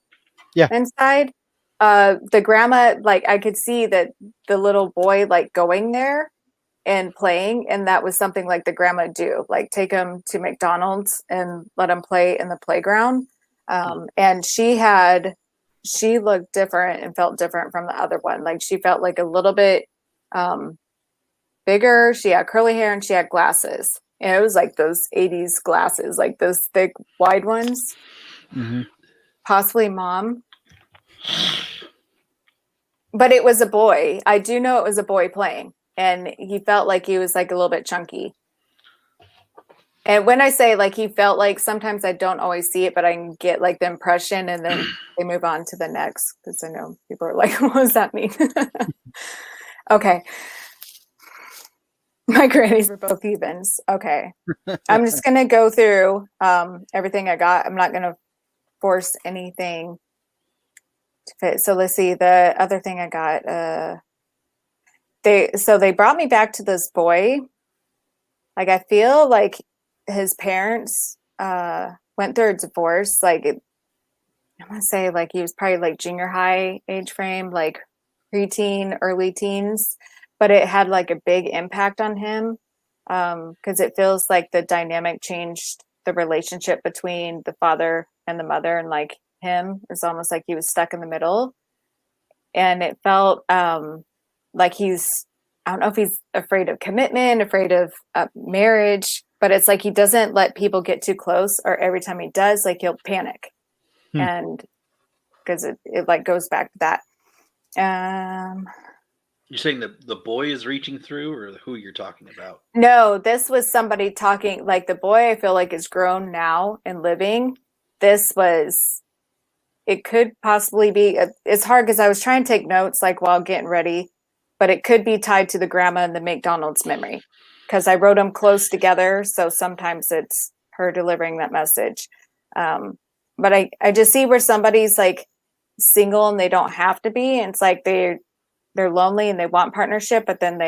Yeah. inside. The grandma, like I could see that the little boy like going there and playing, and that was something like the grandma do, like take him to McDonald's and let him play in the playground. And she looked different and felt different from the other one. Like she felt like a little bit bigger. She had curly hair and she had glasses. And it was like those 80s glasses, like those thick, wide ones. Mm-hmm. Possibly mom. But it was a boy. I do know it was a boy playing. And he felt like he was like a little bit chunky. And when I say like he felt like, sometimes I don't always see it, but I can get like the impression, and then they move on to the next, because I know people are like, what does that mean? Okay. My grannies were both heathens. Okay. I'm just going to go through everything I got. I'm not going to force anything to fit. So let's see. The other thing I got, they brought me back to this boy. Like, I feel like his parents went through a divorce. Like, I want to say like he was probably like junior high age frame, like preteen, early teens, but it had like a big impact on him because it feels like the dynamic changed the relationship between the father and the mother, and like him. It's almost like he was stuck in the middle, and it felt like I don't know if he's afraid of commitment, afraid of marriage, but it's like he doesn't let people get too close, or every time he does, like he'll panic. And because it like goes back to that. You're saying the boy is reaching through, or who you're talking about? No, this was somebody talking, like the boy I feel like is grown now and living. It could possibly be, it's hard because I was trying to take notes like while getting ready, but it could be tied to the grandma and the McDonald's memory because I wrote them close together. So sometimes it's her delivering that message. But I just see where somebody's like single and they don't have to be. And it's like they're lonely and they want partnership, but then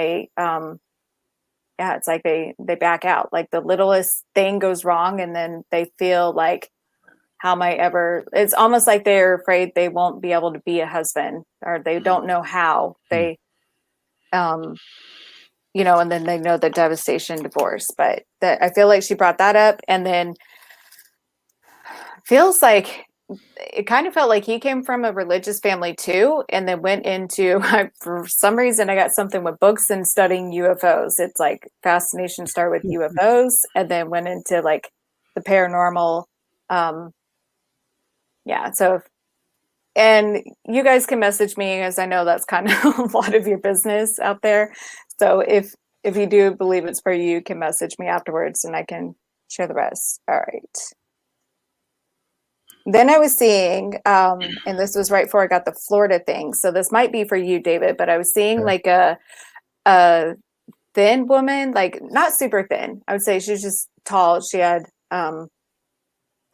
it's like they back out. Like the littlest thing goes wrong and then they feel like, how am I ever, it's almost like they're afraid they won't be able to be a husband, or they don't know how they, and then they know the devastation divorce. But I feel like she brought that up, and then feels like it kind of felt like he came from a religious family too, and then went into, for some reason, I got something with books and studying UFOs. It's like fascination started with UFOs and then went into like the paranormal. Yeah. So, and you guys can message me, as I know that's kind of a lot of your business out there. So if you do believe it's for you, you can message me afterwards and I can share the rest. All right. Then I was seeing, and this was right before I got the Florida thing. So this might be for you, David, but I was seeing like a thin woman, like not super thin. I would say she was just tall. She had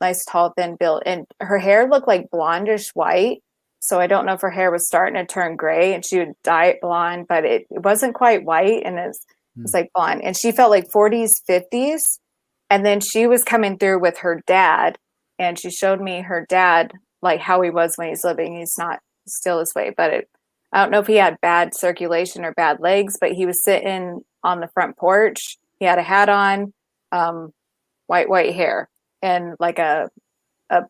nice, tall, thin build, and her hair looked like blondish white. So I don't know if her hair was starting to turn gray and she would dye it blonde, but it wasn't quite white, and it was like blonde. And she felt like 40s, 50s. And then she was coming through with her dad. And she showed me her dad, like how he was when he's living. He's not still this way, but I don't know if he had bad circulation or bad legs, but he was sitting on the front porch. He had a hat on, white hair, and like a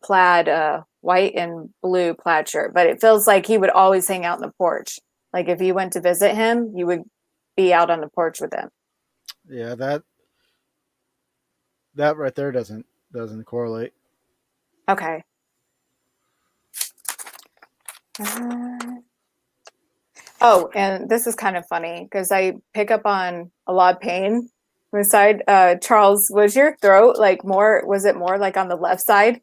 plaid, white and blue plaid shirt. But it feels like he would always hang out on the porch. Like if you went to visit him, you would be out on the porch with him. Yeah, that right there doesn't correlate. Okay. Oh, and this is kind of funny because I pick up on a lot of pain. Beside, Charles, was your throat like was it more like on the left side?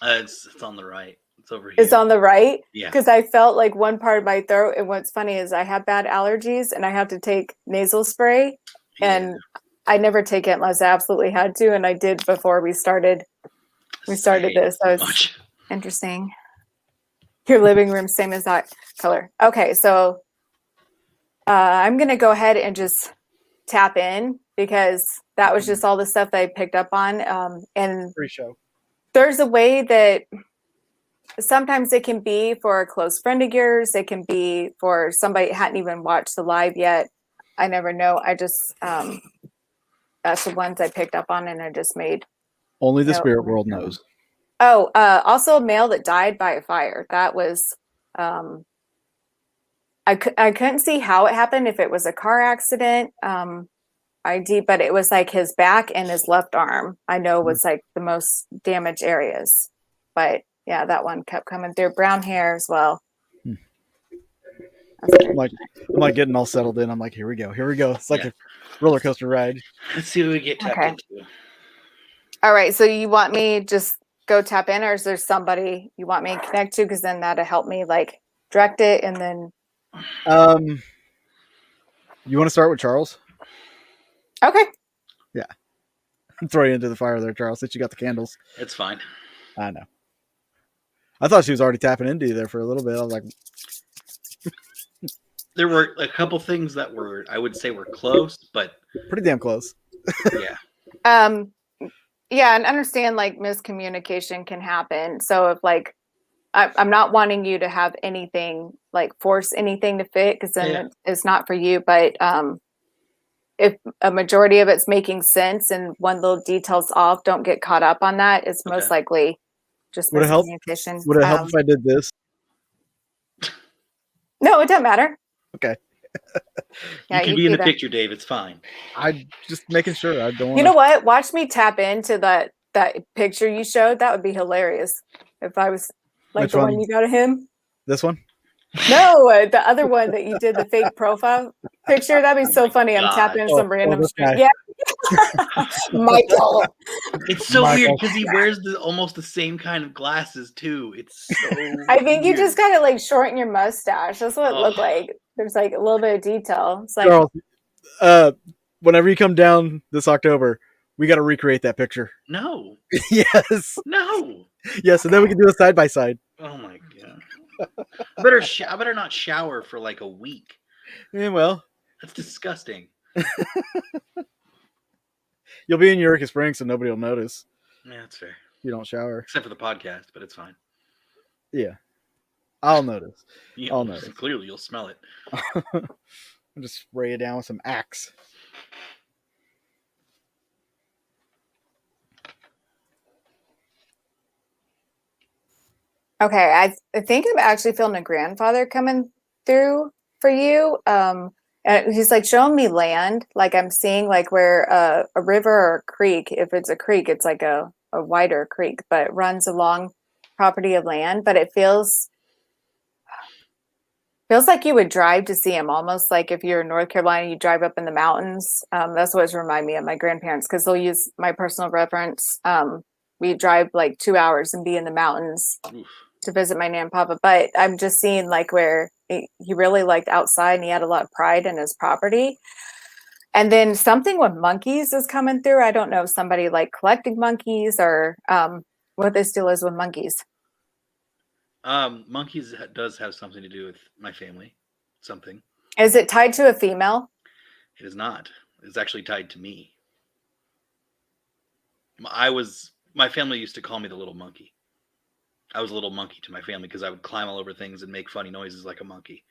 It's on the right. It's over here. It's on the right? Yeah. Because I felt like one part of my throat. And what's funny is I have bad allergies and I have to take nasal spray. And I never take it unless I absolutely had to. And I did before we started this. So it's interesting. Your living room, same as that color. Okay, so I'm going to go ahead and just tap in because that was just all the stuff that I picked up on. And Pre-show. There's a way that sometimes it can be for a close friend of yours. It can be for somebody who hadn't even watched the live yet. I never know. I just, that's the ones I picked up on and I just made. Only the spirit world knows. Oh, also a male that died by a fire. That was, I couldn't see how it happened, if it was a car accident, but it was like his back and his left arm, I know was like the most damaged areas. But yeah, that one kept coming through. Brown hair as well. I'm like getting all settled in. I'm like, here we go. It's like a roller coaster ride. Let's see what we get tapped into. All right. So you want me just go tap in, or is there somebody you want me to connect to? Because then that'll help me like direct it. And then you want to start with Charles? Okay. Yeah. Throw you into the fire there, Charles, since you got the candles. It's fine. I know. I thought she was already tapping into you there for a little bit. I was like, there were a couple things that were, I would say, were close, but pretty damn close. Yeah. Yeah, and understand like miscommunication can happen. So if like I'm not wanting you to have anything like force anything to fit, because then it's not for you. But if a majority of it's making sense and one little detail's off, don't get caught up on that. It's most likely just miscommunication. Would it help if I did this? No, it doesn't matter. Okay. You can be in the picture, Dave. It's fine. I'm just making sure. I don't want. You know what? Watch me tap into that picture you showed. That would be hilarious if I was like Which the one you got of him. This one? No, the other one that you did the fake profile picture. That'd be so funny. I'm tapping some random street. Yeah. Michael. It's so weird because he wears almost the same kind of glasses too. It's so I think you just gotta like shorten your mustache. That's what it looked like. There's like a little bit of detail. It's like Charles, whenever you come down this October, we gotta recreate that picture. No. Yes. No. Yes, and then we can do a side by side. Oh my god. I better not shower for like a week. Yeah, well. That's disgusting. You'll be in Eureka Springs, so nobody will notice. Yeah, that's fair. You don't shower. Except for the podcast, but it's fine. Yeah. I'll notice. I'll notice. Clearly, you'll smell it. I'll just spray it down with some Axe. Okay, I think I'm actually feeling a grandfather coming through for you. And he's like showing me land, like I'm seeing like where a river or a creek, if it's a creek, it's like a wider creek, but it runs along property of land. But it feels like you would drive to see him, almost like if you're in North Carolina, you drive up in the mountains. That's what remind me of my grandparents because they'll use my personal reference. We drive like 2 hours and be in the mountains Oof. to visit my nan and papa, but I'm just seeing like where he really liked outside and he had a lot of pride in his property. And then something with monkeys is coming through. I don't know if somebody like collecting monkeys or what this deal is with monkeys. Monkeys does have something to do with my family. Something. Is it tied to a female? It is not. It's actually tied to me. My family used to call me the little monkey. I was a little monkey to my family because I would climb all over things and make funny noises like a monkey.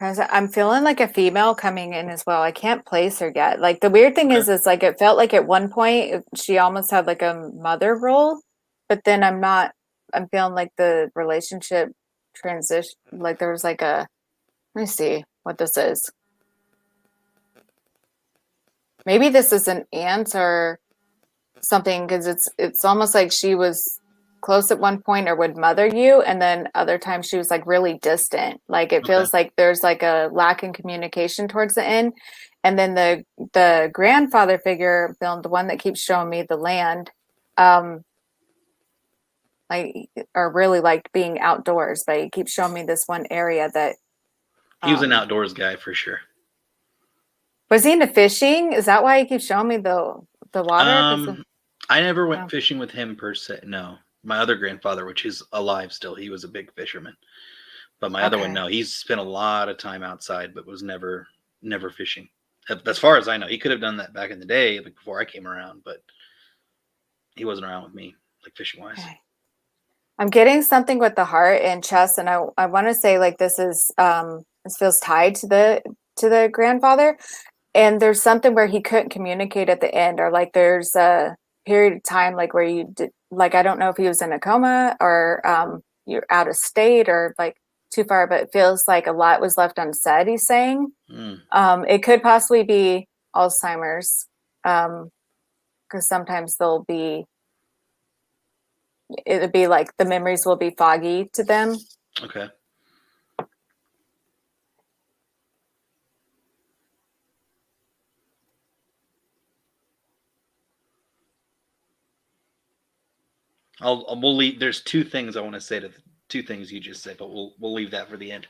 I'm feeling like a female coming in as well. I can't place her yet. Like the weird thing is like it felt like at one point she almost had like a mother role, but then I'm feeling like the relationship transition, like there was like let me see what this is. Maybe this is an aunt or something because it's almost like she was close at one point or would mother you, and then other times she was like really distant. Like it feels like there's like a lack in communication towards the end. And then the grandfather figure, the one that keeps showing me the land, like or really liked being outdoors, but he keeps showing me this one area that he was an outdoors guy for sure. Was he into fishing? Is that why he keeps showing me the water? I never went fishing with him per se. No, my other grandfather, which is alive still, he was a big fisherman. But my other one, no, he's spent a lot of time outside, but was never fishing. As far as I know, he could have done that back in the day, like before I came around, but he wasn't around with me, like fishing wise. Okay. I'm getting something with the heart and chest, and I want to say like this feels tied to the grandfather, and there's something where he couldn't communicate at the end, or like there's a period of time like where you did, like I don't know if he was in a coma or you're out of state or like too far, but it feels like a lot was left unsaid. He's saying it could possibly be Alzheimer's, because sometimes it'll be like the memories will be foggy to them. Okay. We'll leave. There's two things I want to say to the two things you just said, but we'll leave that for the end.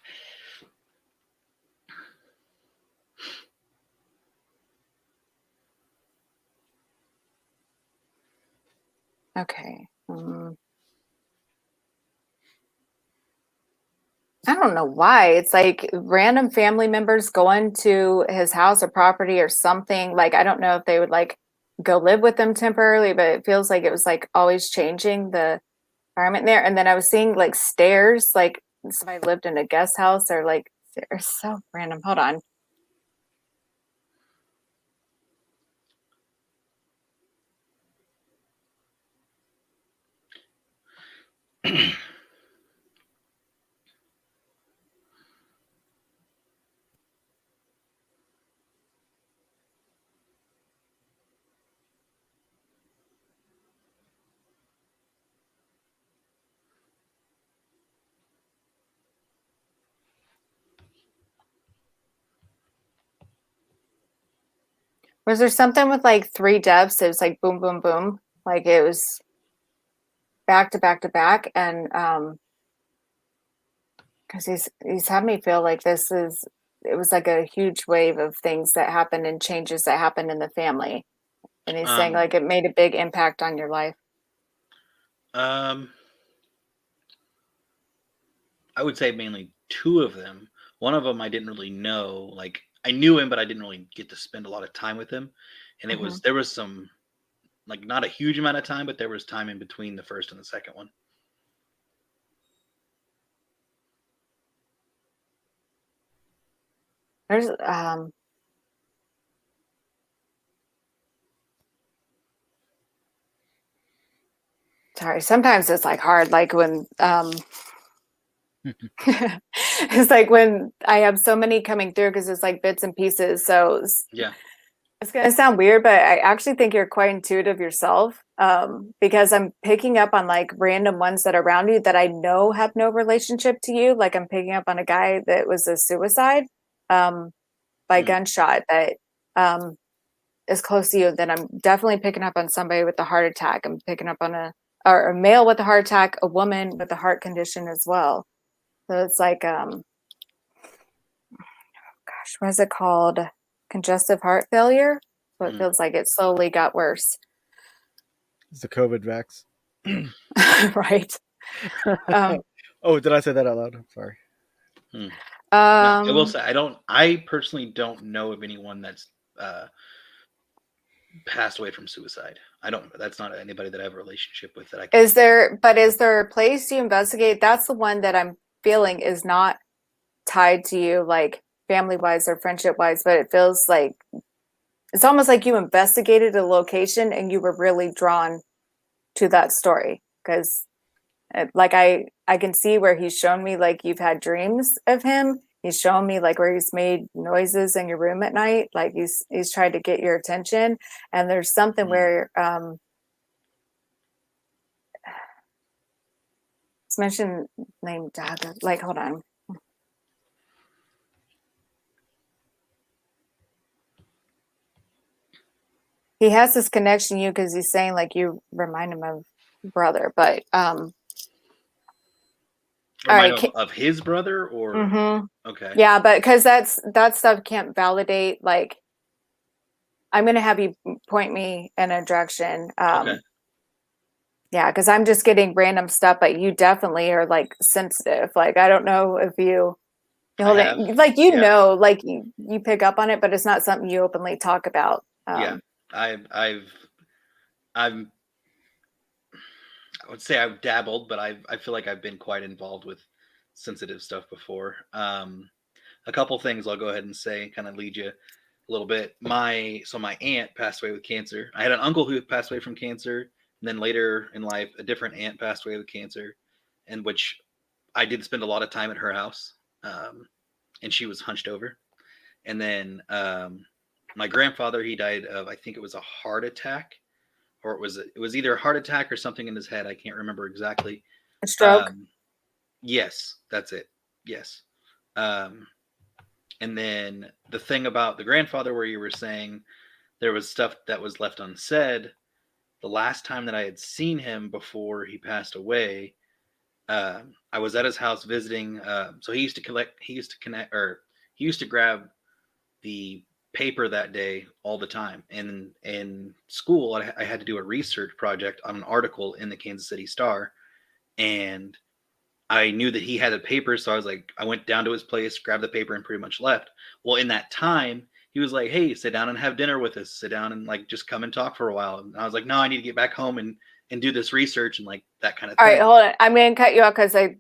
Okay. I don't know why. It's like random family members going to his house or property or something. Like, I don't know if they would like go live with them temporarily, but it feels like it was like always changing the environment there. And then I was seeing like stairs, like somebody lived in a guest house or like they're so random. Hold on. Was there something with like three deaths? It was like boom, boom, boom. Like it was back to back to back. And because he's had me feel like it was like a huge wave of things that happened and changes that happened in the family. And he's saying like it made a big impact on your life. I would say mainly two of them. One of them I didn't really know. Like I knew him, but I didn't really get to spend a lot of time with him. And there was some, like not a huge amount of time, but there was time in between the first and the second one. There's sorry, sometimes it's like hard, like when it's like when I have so many coming through because it's like bits and pieces. So Yeah. it's going to sound weird, but I actually think you're quite intuitive yourself, because I'm picking up on like random ones that are around you that I know have no relationship to you. Like I'm picking up on a guy that was a suicide by gunshot that is close to you. Then I'm definitely picking up on somebody with a heart attack. I'm picking up on a male with a heart attack, a woman with a heart condition as well. So it's like, gosh, what is it called? Congestive heart failure. So it feels like it slowly got worse. It's the COVID vax. Right. Oh, did I say that out loud? I'm sorry. No, I will say I personally don't know of anyone that's passed away from suicide. That's not anybody that I have a relationship with that I can. Is there a place you investigate? That's the one that I'm feeling is not tied to you, like family wise or friendship wise, but it feels like it's almost like you investigated a location and you were really drawn to that story. Because like I can see where he's shown me, like you've had dreams of him. He's shown me like where he's made noises in your room at night. Like he's tried to get your attention. And there's something where it's mentioned named Dad. Like, hold on. He has this connection to you because he's saying like you remind him of brother, but all right, of his brother or okay, yeah, but because that stuff can't validate. Like, I'm gonna have you point me in a direction. Okay. Yeah, because I'm just getting random stuff, but you definitely are like sensitive. Like, I don't know if you hold it, like know, like you pick up on it, but it's not something you openly talk about. Yeah, I would say I've dabbled, but I feel like I've been quite involved with sensitive stuff before. A couple things I'll go ahead and say, kind of lead you a little bit. My aunt passed away with cancer. I had an uncle who passed away from cancer, and then later in life, a different aunt passed away with cancer, and which I did spend a lot of time at her house, and she was hunched over. And then my grandfather, he died of, I think it was a heart attack, or it was either a heart attack or something in his head. I can't remember exactly. A stroke. Yes, that's it. Yes. And then the thing about the grandfather, where you were saying there was stuff that was left unsaid, the last time that I had seen him before he passed away, I was at his house visiting. So he used to grab the paper that day all the time. And in school, I had to do a research project on an article in the Kansas City Star, and I knew that he had a paper, so I went down to his place, grabbed the paper, and pretty much left. Well, in that time, he was like, "Hey, sit down and have dinner with us. Sit down and like just come and talk for a while." And I was like, "No, I need to get back home and do this research and like that kind of thing." All right, hold on. I'm going to cut you off because I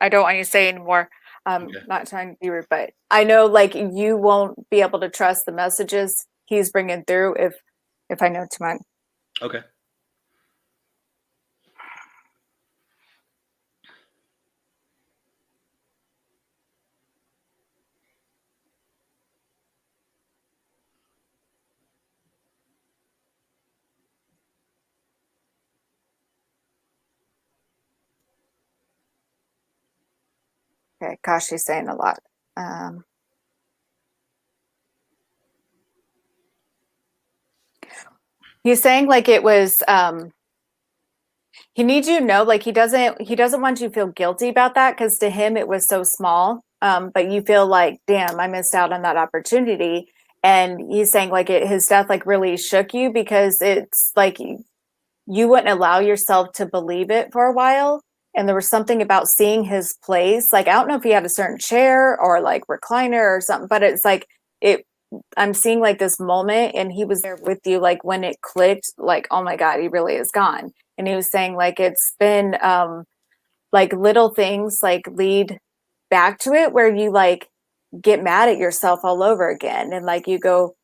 don't want you to say anymore. Okay. Not trying to be rude, but I know like you won't be able to trust the messages he's bringing through if I know too much. Okay. Okay, gosh, she's saying a lot. He's saying like it was he needs you to know, like he doesn't want you to feel guilty about that because to him it was so small. But you feel like, damn, I missed out on that opportunity. And he's saying like his death like really shook you because it's like you wouldn't allow yourself to believe it for a while. And there was something about seeing his place. Like, I don't know if he had a certain chair or like recliner or something, but it's like I'm seeing like this moment and he was there with you. Like when it clicked, like, oh my God, he really is gone. And he was saying like, it's been like little things like lead back to it where you like get mad at yourself all over again. And like you go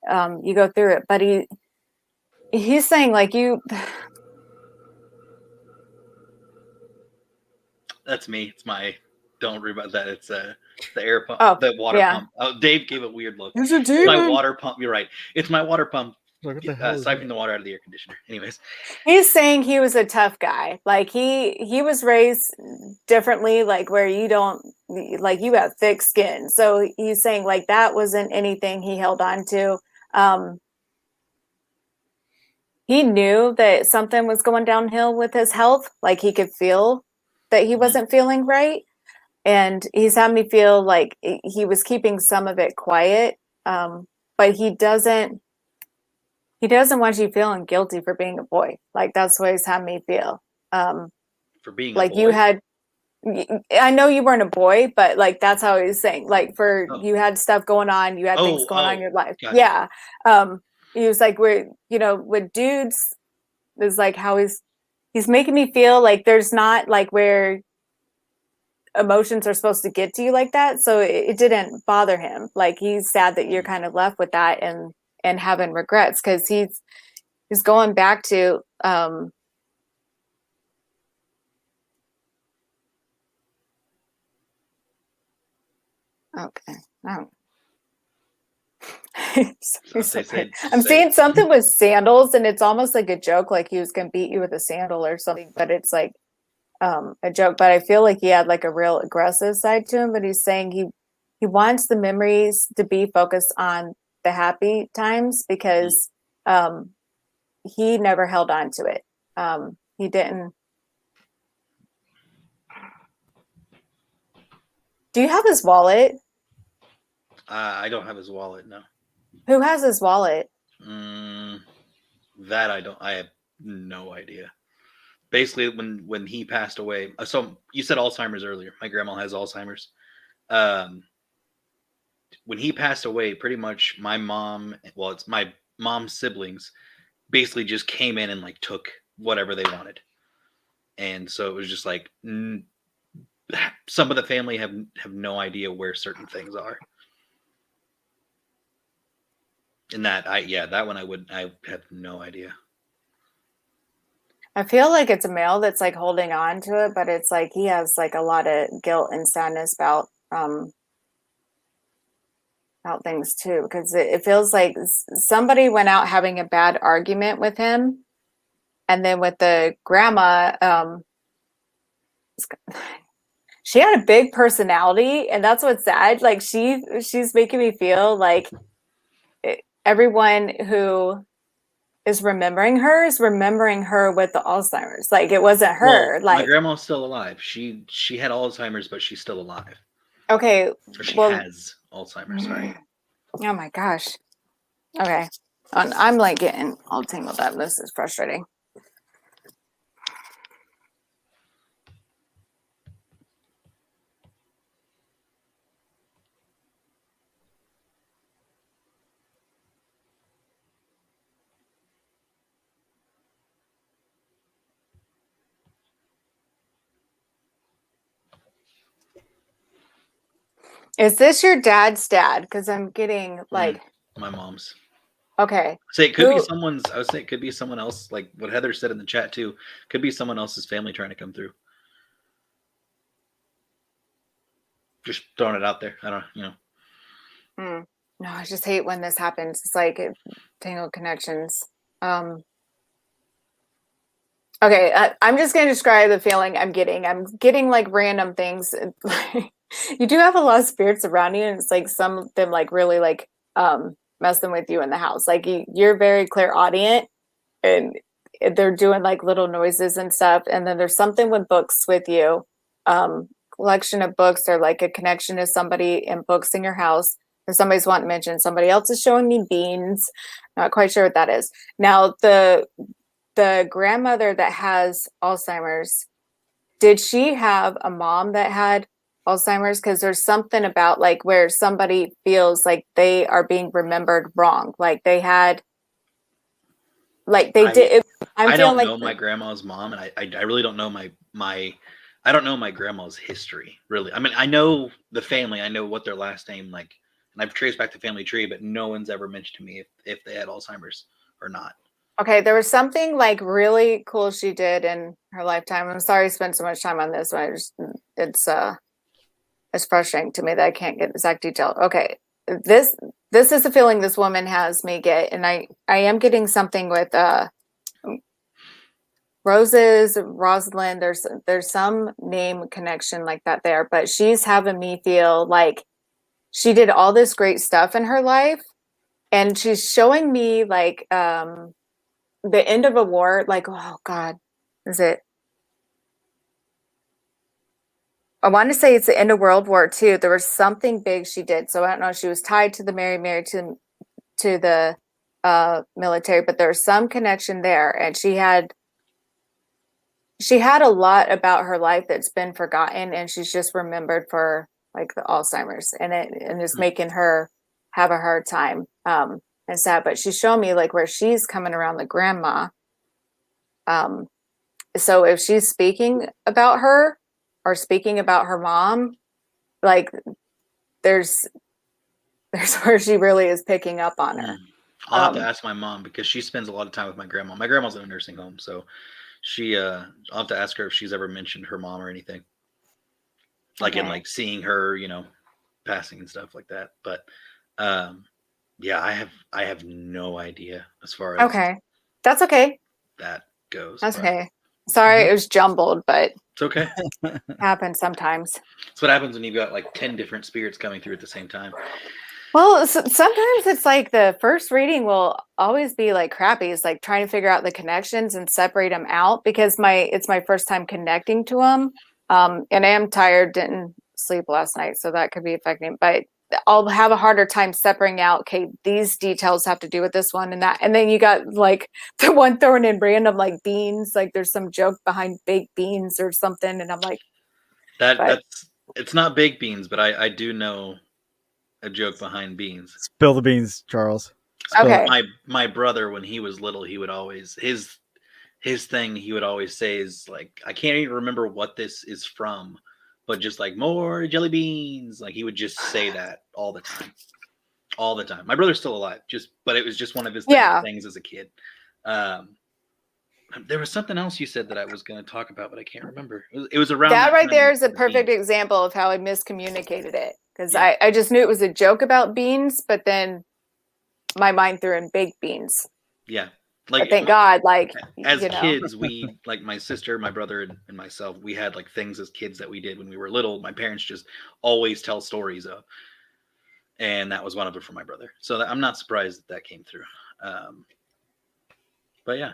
through it, but he's saying like That's me. It's my. Don't worry about that. It's the air pump, Oh, the water yeah. pump. Oh, Dave gave a weird look. It's a It's my demon. water pump. You're right. It's my water pump. Like, what the hell is Siphoning the water out of the air conditioner. Anyways, He's saying he was a tough guy. Like he was raised differently, like where you don't like you have thick skin. So he's saying like that wasn't anything he held on to. He knew that something was going downhill with his health. Like he could feel that he wasn't feeling right. And he's had me feel like he was keeping some of it quiet. But he doesn't want you feeling guilty for being a boy. Like that's what he's had me feel. for being Like a boy. you had, I know you weren't a boy, but like that's how he's saying. Like for you had stuff going on, you had things going on in your life. Gotcha. Yeah. He was like, we're with dudes is like how he's making me feel like there's not like where emotions are supposed to get to you like that. So it didn't bother him. Like he's sad that you're kind of left with that and having regrets because he's going back to okay. Oh. I'm seeing something with sandals and it's almost like a joke, like he was gonna beat you with a sandal or something, but it's like a joke. But I feel like he had like a real aggressive side to him, but he's saying he wants the memories to be focused on the happy times because he never held on to it. He didn't. Do you have his wallet? I don't have his wallet. No. Who has his wallet? That I don't. I have no idea. Basically, when he passed away, so you said Alzheimer's earlier. My grandma has Alzheimer's. When he passed away, pretty much my mom, well, it's my mom's siblings, basically just came in and like took whatever they wanted, and so it was just like some of the family have no idea where certain things are. And that one I have no idea. I feel like it's a male that's like holding on to it, but it's like he has like a lot of guilt and sadness about things too, because it feels like somebody went out having a bad argument with him, and then with the grandma, she had a big personality, and that's what's sad. Like she's making me feel like everyone who is remembering her with the Alzheimer's. Like it wasn't her. Well, like my grandma's still alive. She had Alzheimer's, but she's still alive. Okay. Or she has Alzheimer's, sorry. Oh my gosh. Okay. I'm like getting all tangled up. This is frustrating. Is this your dad's dad? Because I'm getting like my mom's. Okay. Say it could be someone's. I would say it could be someone else. Like what Heather said in the chat too. Could be someone else's family trying to come through. Just throwing it out there. I don't. No, I just hate when this happens. It's like tangled connections. Okay, I'm just going to describe the feeling I'm getting. I'm getting like random things. You do have a lot of spirits around you, and it's like some of them like really like messing with you in the house. Like you're very clairaudient, and they're doing like little noises and stuff. And then there's something with books with you, collection of books, or like a connection to somebody in books in your house. Or somebody's wanting to mention somebody else is showing me beans. Not quite sure what that is. Now the grandmother that has Alzheimer's, did she have a mom that had Alzheimer's? Because there's something about like where somebody feels like they are being remembered wrong. Like they had, like they did. I don't know my grandma's mom, and I really don't know I don't know my grandma's history really. I mean, I know the family. I know what their last name like, and I've traced back the family tree, but no one's ever mentioned to me if they had Alzheimer's or not. Okay, there was something like really cool she did in her lifetime. I'm sorry I spent so much time on this one. It's frustrating to me that I can't get exact detail. Okay. This is the feeling this woman has me get, and I am getting something with Rosalind. There's some name connection like that there, but she's having me feel like she did all this great stuff in her life, and she's showing me like the end of a war, like, oh God, is it? I want to say it's the end of World War II. There was something big she did. So I don't know if she was tied to the Mary to the military, but there's some connection there. And she had a lot about her life that's been forgotten, and she's just remembered for like the Alzheimer's, and it's making her have a hard time. And sad, but she's showing me like where she's coming around the grandma. So if she's speaking about her or speaking about her mom, like there's where she really is picking up on her. I'll have to ask my mom because she spends a lot of time with my grandma. My grandma's in a nursing home, so I'll have to ask her if she's ever mentioned her mom or anything. Like in like seeing her, passing and stuff like that. But yeah, I have no idea as far as that's okay. That goes. That's okay. Sorry, it was jumbled, but it's okay. Happens sometimes. That's what happens when you've got like 10 different spirits coming through at the same time. Well, sometimes it's like the first reading will always be like crappy. It's like trying to figure out the connections and separate them out because it's my first time connecting to them. And I am tired, didn't sleep last night, so that could be affecting. But I'll have a harder time separating out, okay, these details have to do with this one and that. And then you got like the one thrown in random, like beans, like there's some joke behind baked beans or something. And I'm like, it's not baked beans, but I do know a joke behind beans. Spill the beans, Charles. Okay. My brother, when he was little, he would always, his thing he would always say is like, I can't even remember what this is from, but just like more jelly beans. Like he would just say that all the time. My brother's still alive, but it was just one of his things as a kid. There was something else you said that I was going to talk about, but I can't remember. It was around that right there is a perfect example of how I miscommunicated it. Because I just knew it was a joke about beans, but then my mind threw in baked beans. Yeah. Like, thank God, like as kids, we like my sister, my brother, and myself, we had like things as kids that we did when we were little. My parents just always tell stories of, and that was one of it for my brother. So I'm not surprised that came through. But yeah,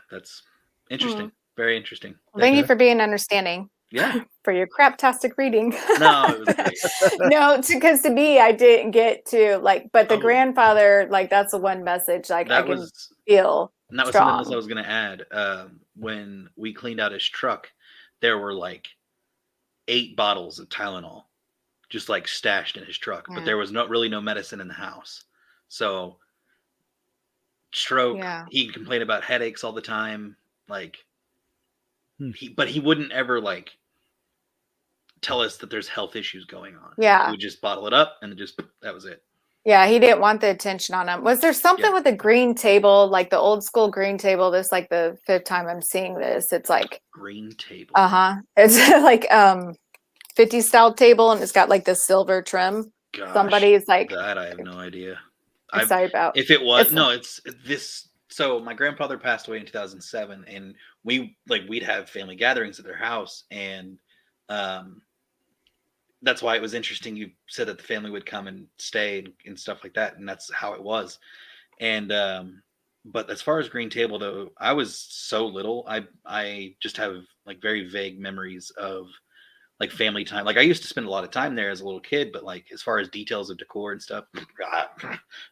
that's interesting. Very interesting. Thank you for being understanding. Yeah. For your craptastic reading. No, it was great. No, because to me, I didn't get to like, but the grandfather, like that's the one message like I can feel. And that was something else I was going to add. When we cleaned out his truck, there were like 8 bottles of Tylenol just like stashed in his truck, but there was really no medicine in the house. So stroke, he'd complain about headaches all the time. Like but he wouldn't ever like tell us that there's health issues going on. Yeah. He would just bottle it up and that was it. Yeah, he didn't want the attention on him. Was there something with a green table, like the old school green table? This like the 5th time I'm seeing this. It's like green table. It's like 50s style table, and it's got like the silver trim. Gosh, somebody's like that I have no idea. I'm sorry about if it was it's this. So my grandfather passed away in 2007, and we'd have family gatherings at their house, and that's why it was interesting. You said that the family would come and stay and stuff like that. And that's how it was. And, but as far as green table though, I was so little, I just have like very vague memories of like family time. Like I used to spend a lot of time there as a little kid, but like, as far as details of decor and stuff,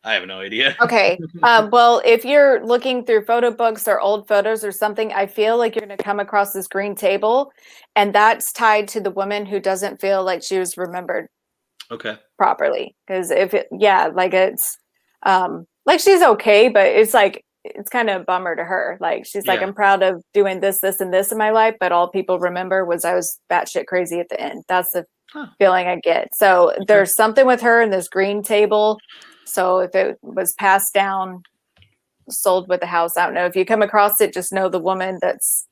I have no idea. Okay. Well, if you're looking through photo books or old photos or something, I feel like you're going to come across this green table, and that's tied to the woman who doesn't feel like she was remembered properly. Because it's like she's okay, but it's like, it's kind of a bummer to her. Like she's like, I'm proud of doing this, this, and this in my life, but all people remember was I was batshit crazy at the end. That's the feeling I get. So there's something with her in this green table. So if it was passed down, sold with the house. I don't know if you come across it, just know the woman that's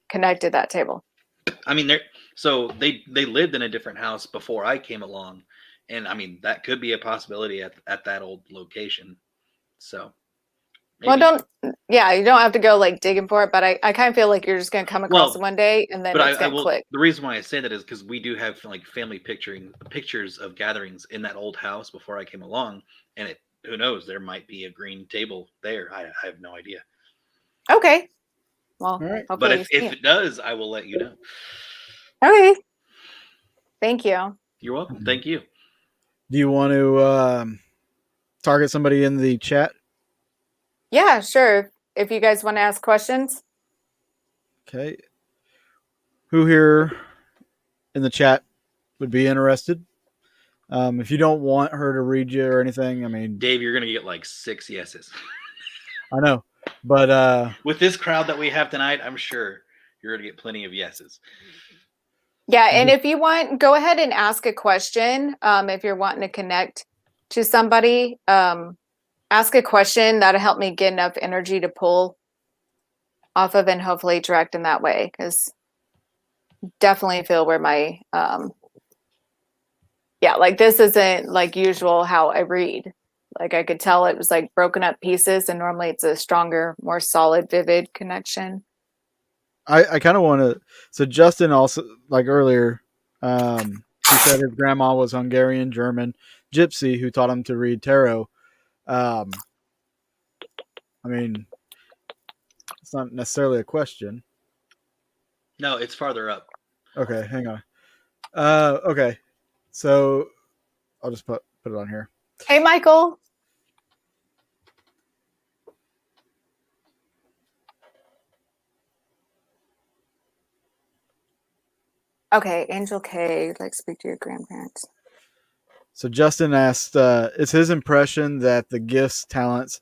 connected that table. I mean, they lived in a different house before I came along, and I mean that could be a possibility at that old location. So, maybe. Well, you don't have to go like digging for it, but I kind of feel like you're just gonna come across it one day and then it's gonna click. The reason why I say that is because we do have like family pictures of gatherings in that old house before I came along, and who knows, there might be a green table there. I have no idea. Okay. Well, right. But if it does, I will let you know. Okay. Thank you. You're welcome. Thank you. Do you want to target somebody in the chat? Yeah, sure. If you guys want to ask questions. Okay. Who here in the chat would be interested? If you don't want her to read you or anything, I mean, Dave, you're going to get like 6 yeses. I know, but with this crowd that we have tonight, I'm sure you're going to get plenty of yeses. Yeah, and if you want, go ahead and ask a question. If you're wanting to connect to somebody, ask a question. That'll help me get enough energy to pull off of and hopefully direct in that way. Because definitely feel where my, like this isn't like usual how I read. Like I could tell it was like broken up pieces, and normally it's a stronger, more solid, vivid connection. I kind of want to. So Justin also, like earlier, he said his grandma was Hungarian German gypsy who taught him to read tarot. I mean, it's not necessarily a question. No, it's farther up. Okay, hang on. Okay, so I'll just put it on here. Hey, Michael. Okay, Angel K, like speak to your grandparents. So Justin asked, it's his impression that the gifts, talents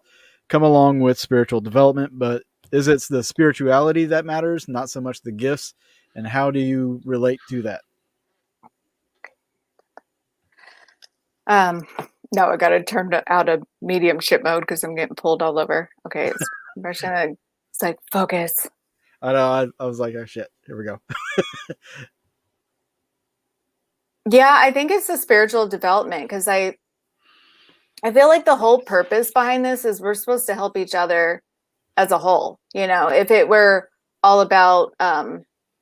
come along with spiritual development, but is it the spirituality that matters, not so much the gifts? And how do you relate to that? No, I got to turn out of mediumship mode because I'm getting pulled all over. Okay, it's impression. It's like focus. I know. I was like, oh shit, here we go. Yeah, I think it's the spiritual development because I feel like the whole purpose behind this is we're supposed to help each other as a whole. You know, if it were all about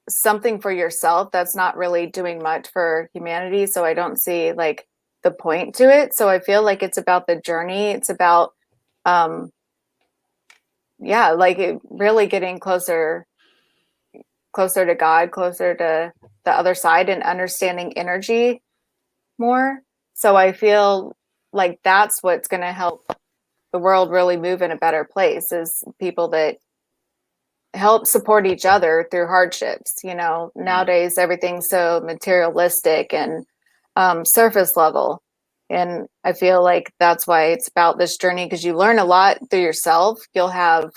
something for yourself, that's not really doing much for humanity. So I don't see like the point to it. So I feel like it's about the journey. It's about, like it really getting closer to God, closer to the other side and understanding energy more. So I feel like that's what's going to help the world really move in a better place is people that help support each other through hardships. You know, nowadays everything's so materialistic and surface level. And I feel like that's why it's about this journey, because you learn a lot through yourself. You'll have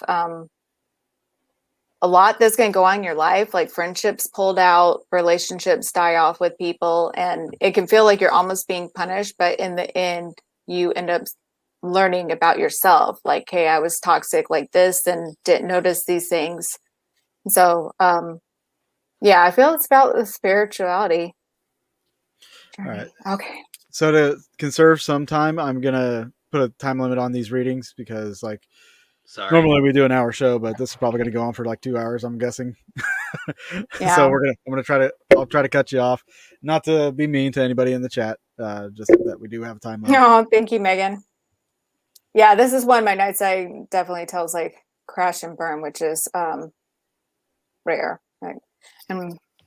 a lot that's going to go on in your life, like friendships pulled out, relationships die off with people, and it can feel like you're almost being punished. But in the end, you end up learning about yourself. Like, hey, I was toxic like this and didn't notice these things. So, I feel it's about the spirituality. All right. Okay. So to conserve some time, I'm going to put a time limit on these readings because normally we do an hour show, but this is probably going to go on for like 2 hours, I'm guessing. Yeah. So I'll try to cut you off, not to be mean to anybody in the chat, just that we do have a time limit. No, thank you, Megan. Yeah, this is one of my nights I definitely tells like crash and burn, which is rare. Right?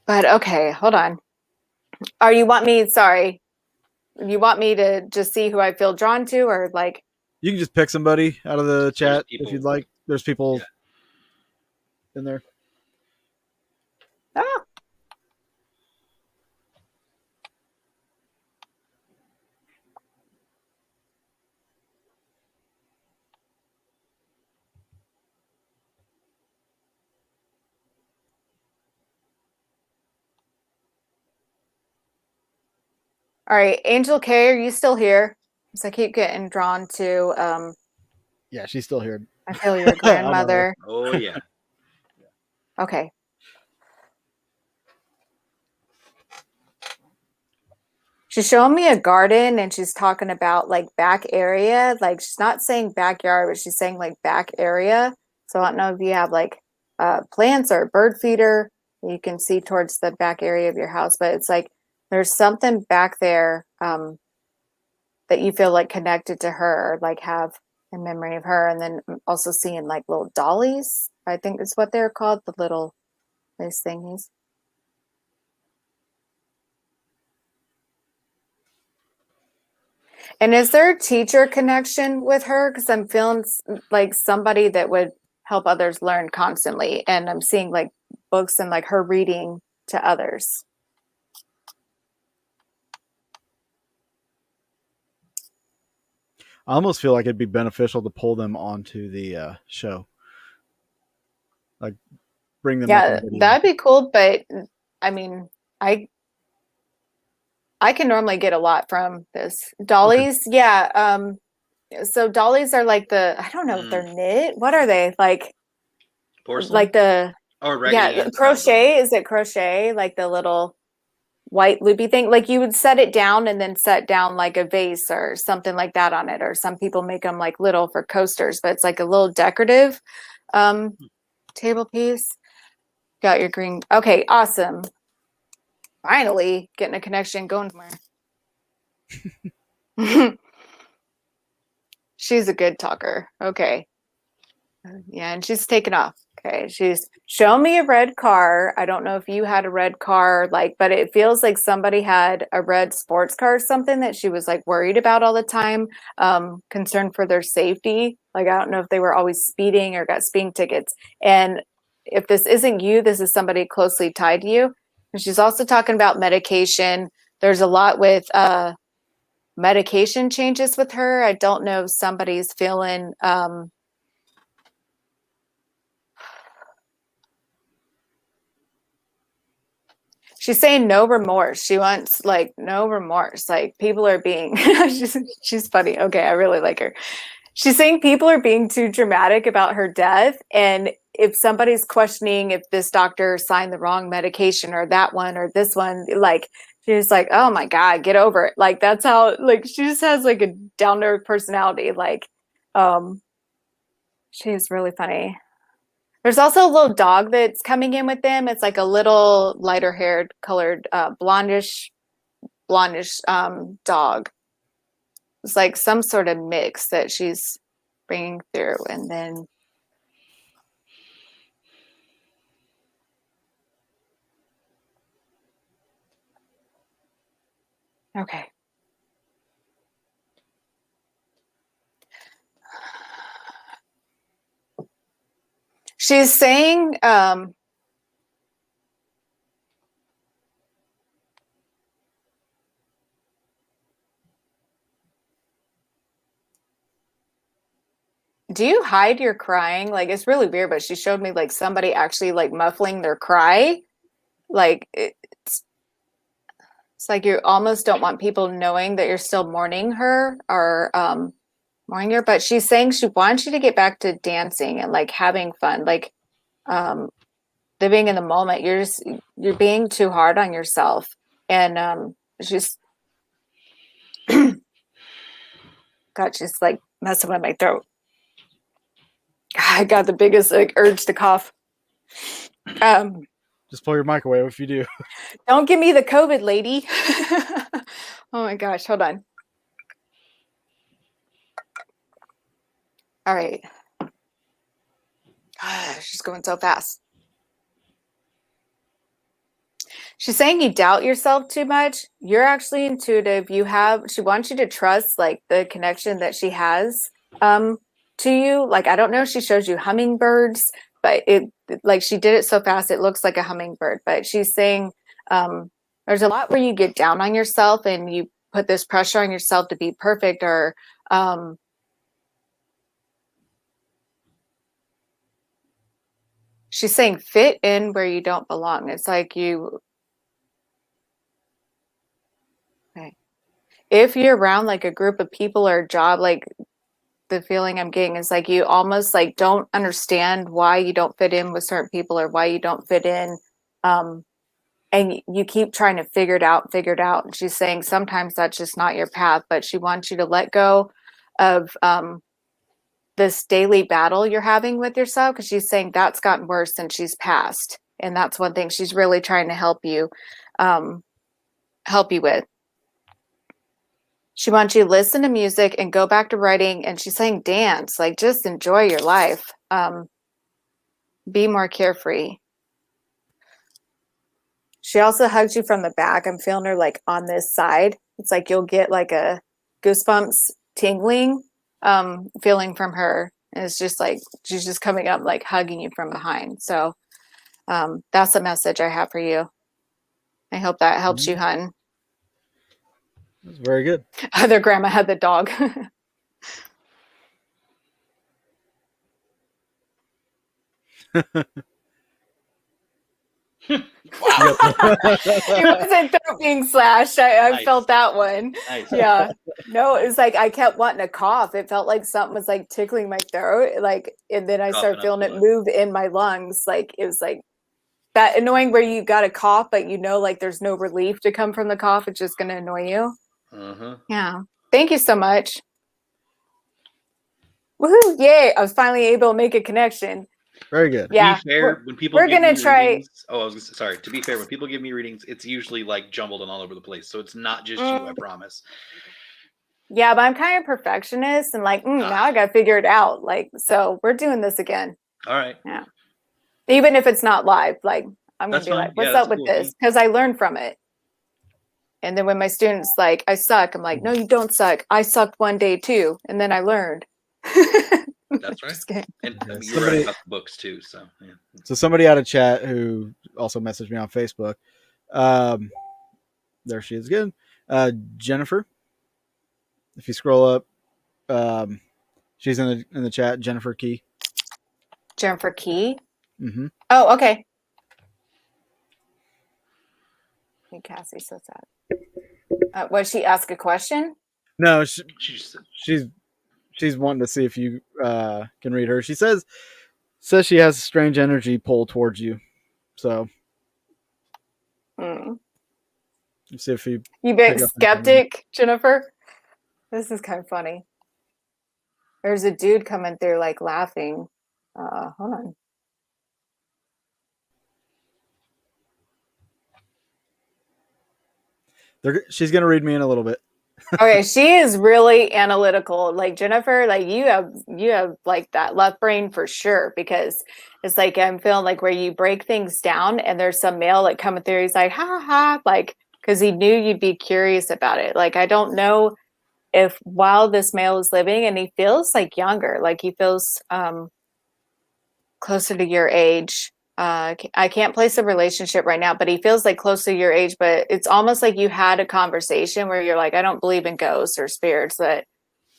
But okay, hold on. You want me to just see who I feel drawn to, or like you can just pick somebody out of the chat if you'd like. There's people in there. Ah. All right, Angel K, are you still here? Because I keep getting drawn to Yeah, she's still here. I feel your grandmother. Oh yeah. Okay. She's showing me a garden and she's talking about like back area. Like she's not saying backyard, but she's saying like back area. So I don't know if you have like plants or a bird feeder you can see towards the back area of your house, but it's like there's something back there that you feel like connected to her, or like have a memory of her. And then I'm also seeing like little dollies, I think is what they're called, the little nice thingies. And is there a teacher connection with her? Because I'm feeling like somebody that would help others learn constantly. And I'm seeing like books and like her reading to others. I almost feel like it'd be beneficial to pull them onto the show. Like bring them up Yeah, on video. that'd be cool. But I mean, I can normally get a lot from this. Dollies, Okay. yeah. So dollies are like I don't know if they're knit. What are they? Like Porcelain? like the or Raggedy Ann crochet. Is it crochet? Like the little white loopy thing? Like you would set it down and then set down like a vase or something like that on it. Or some people make them like little for coasters, but it's like a little decorative table piece. Got your green. Okay, awesome. Finally getting a connection going somewhere. She's a good talker. Okay. Yeah, and she's taken off. Okay. She's shown me a red car. I don't know if you had a red car, like, but it feels like somebody had a red sports car or something that she was like worried about all the time, concerned for their safety. Like, I don't know if they were always speeding or got speeding tickets. And if this isn't you, this is somebody closely tied to you. And she's also talking about medication. There's a lot with medication changes with her. I don't know if somebody's feeling she's saying no remorse. She wants like no remorse. Like people are being she's funny. Okay, I really like her. She's saying people are being too dramatic about her death. And if somebody's questioning if this doctor signed the wrong medication or that one or this one, like she's like, oh my God, get over it. Like that's how like she just has like a down-to-earth personality. Like she's really funny. There's also a little dog that's coming in with them. It's like a little lighter haired colored blondish dog. It's like some sort of mix that she's bringing through. And then okay. She's saying do you hide your crying? Like it's really weird, but she showed me like somebody actually like muffling their cry. Like it's like you almost don't want people knowing that you're still mourning her or mourning her. But she's saying she wants you to get back to dancing and like having fun, like living in the moment. You're being too hard on yourself. And she's God, she's like messing with my throat. I got the biggest like urge to cough. Just pull your mic away if you do. Don't give me the COVID, lady. Oh my gosh, hold on. All right. She's going so fast. She's saying you doubt yourself too much. You're actually intuitive. She wants you to trust like the connection that she has to you. Like, I don't know if she shows you hummingbirds, but it like she did it so fast it looks like a hummingbird. But she's saying there's a lot where you get down on yourself and you put this pressure on yourself to be perfect or she's saying fit in where you don't belong. It's like okay. If you're around like a group of people or a job, like the feeling I'm getting is like you almost like don't understand why you don't fit in with certain people or why you don't fit in. And you keep trying to figure it out. And she's saying sometimes that's just not your path, but she wants you to let go of this daily battle you're having with yourself, because she's saying that's gotten worse since she's passed. And that's one thing she's really trying to help you with. She wants you to listen to music and go back to writing. And she's saying dance, like just enjoy your life. Be more carefree. She also hugs you from the back. I'm feeling her like on this side. It's like you'll get like a goosebumps tingling feeling from her. And it's just like she's just coming up like hugging you from behind. So that's the message I have for you. I hope that helps you, hun. That's very good. Their grandma had the dog. Wow. It wasn't throat being slashed. I Nice. felt that one. Nice. Yeah. No, it was like I kept wanting to cough. It felt like something was like tickling my throat. Like, and then I started Coughing up feeling it blood. move in my lungs. Like it was like that annoying where you got a cough, but you know, like there's no relief to come from the cough. It's just gonna annoy you. Uh-huh. Yeah. Thank you so much. Woohoo! Yay! I was finally able to make a connection. Very good. Yeah. To be fair, when people we're give gonna me try- readings, sorry. To be fair, when people give me readings, it's usually like jumbled and all over the place. So it's not just you, I promise. Yeah, but I'm kind of perfectionist and like, now I got to figure it out. Like, so we're doing this again. All right. Yeah. Even if it's not live, like I'm going That's to be fine. like, what's Yeah, up that's with cool. this? Because I learned from it. And then when my students like, I suck, I'm like, no, you don't suck. I sucked one day too. And then I learned. That's right. Just kidding. And I mean, you're Somebody- right about the books too. So yeah. So somebody out of chat who also messaged me on Facebook. There she is again. Jennifer. If you scroll up, she's in the chat. Jennifer Key. Jennifer Key. Mm-hmm. Oh, okay. Hey, Cassie says that. Was she ask a question? No, She's she's wanting to see if you can read her. She says she has a strange energy pull towards you. So let's see if you big pick up skeptic, Jennifer. This is kind of funny. There's a dude coming through like laughing. Hold on. she's gonna read me in a little bit. Okay, she is really analytical. Like Jennifer, like you have like that left brain for sure, because it's like I'm feeling like where you break things down and there's some male like coming through, he's like, ha ha, like because he knew you'd be curious about it. Like I don't know if while this male is living and he feels like younger, like he feels closer to your age. I can't place a relationship right now, but he feels like close to your age, but it's almost like you had a conversation where you're like, I don't believe in ghosts or spirits, that,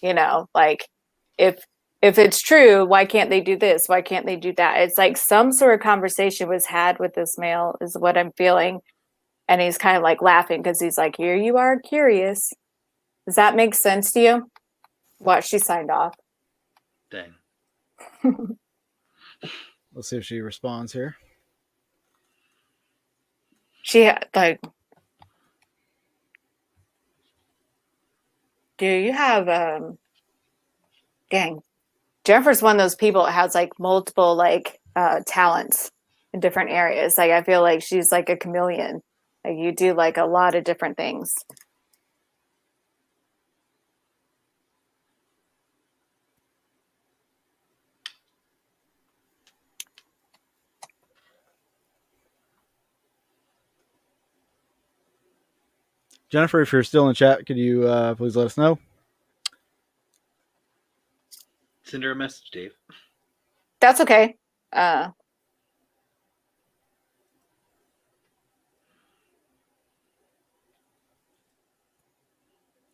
you know, like if it's true, why can't they do this? Why can't they do that? It's like some sort of conversation was had with this male is what I'm feeling. And he's kind of like laughing because he's like, here you are curious. Does that make sense to you? What? She signed off. dang. Let's see if she responds here. She like, do you have dang, Jennifer's one of those people that has like multiple like talents in different areas. Like I feel like she's like a chameleon. Like you do like a lot of different things. Jennifer, if you're still in chat, could you please let us know? Send her a message, Dave. That's okay.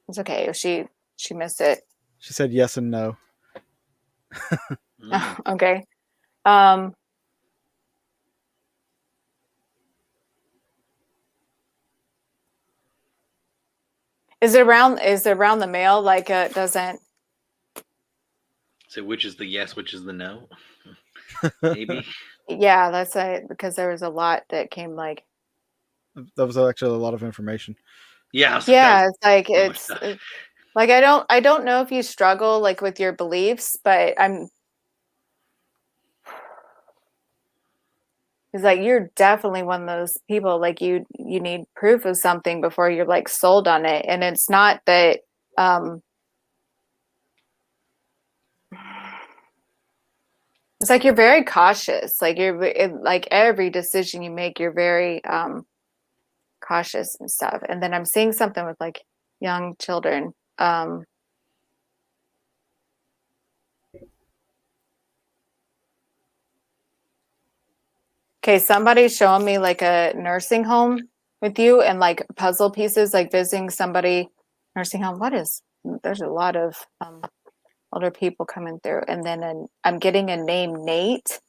It's okay if she missed it. She said yes and no. Okay. Is it around the male? Like doesn't So which is the yes, which is the no? Maybe. Yeah, that's it, because there was a lot that came like. That was actually a lot of information. Yeah. Yeah, it's like so much stuff. like I don't know if you struggle like with your beliefs, but it's like you're definitely one of those people, like you need proof of something before you're like sold on it. And it's not that it's like you're very cautious. Like like every decision you make, you're very cautious and stuff. And then I'm seeing something with like young children. Okay, somebody's showing me like a nursing home with you and like puzzle pieces, like visiting somebody nursing home. There's a lot of older people coming through. And then I'm getting a name, Nate.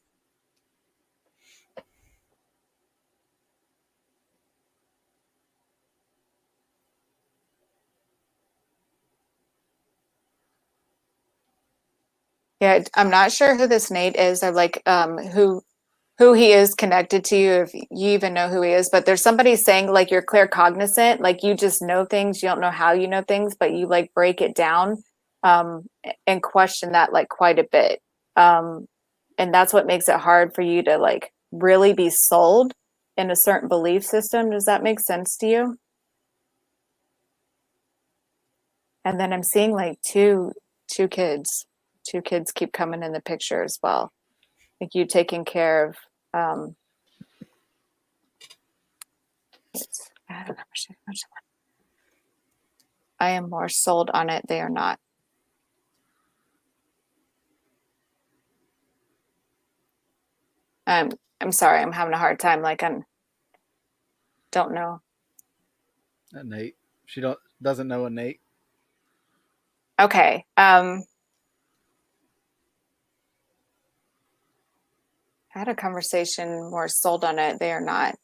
Yeah, I'm not sure who this Nate is, or like who he is connected to, if you even know who he is. But there's somebody saying like you're claircognizant, like you just know things, you don't know how you know things, but you like break it down and question that like quite a bit. And that's what makes it hard for you to like really be sold in a certain belief system. Does that make sense to you? And then I'm seeing like two kids keep coming in the picture as well. Like you taking care of I am more sold on it. They are not. I'm sorry. I'm having a hard time. Like don't know. Nate. She doesn't know a Nate. Okay. I had a conversation more sold on it. They are not.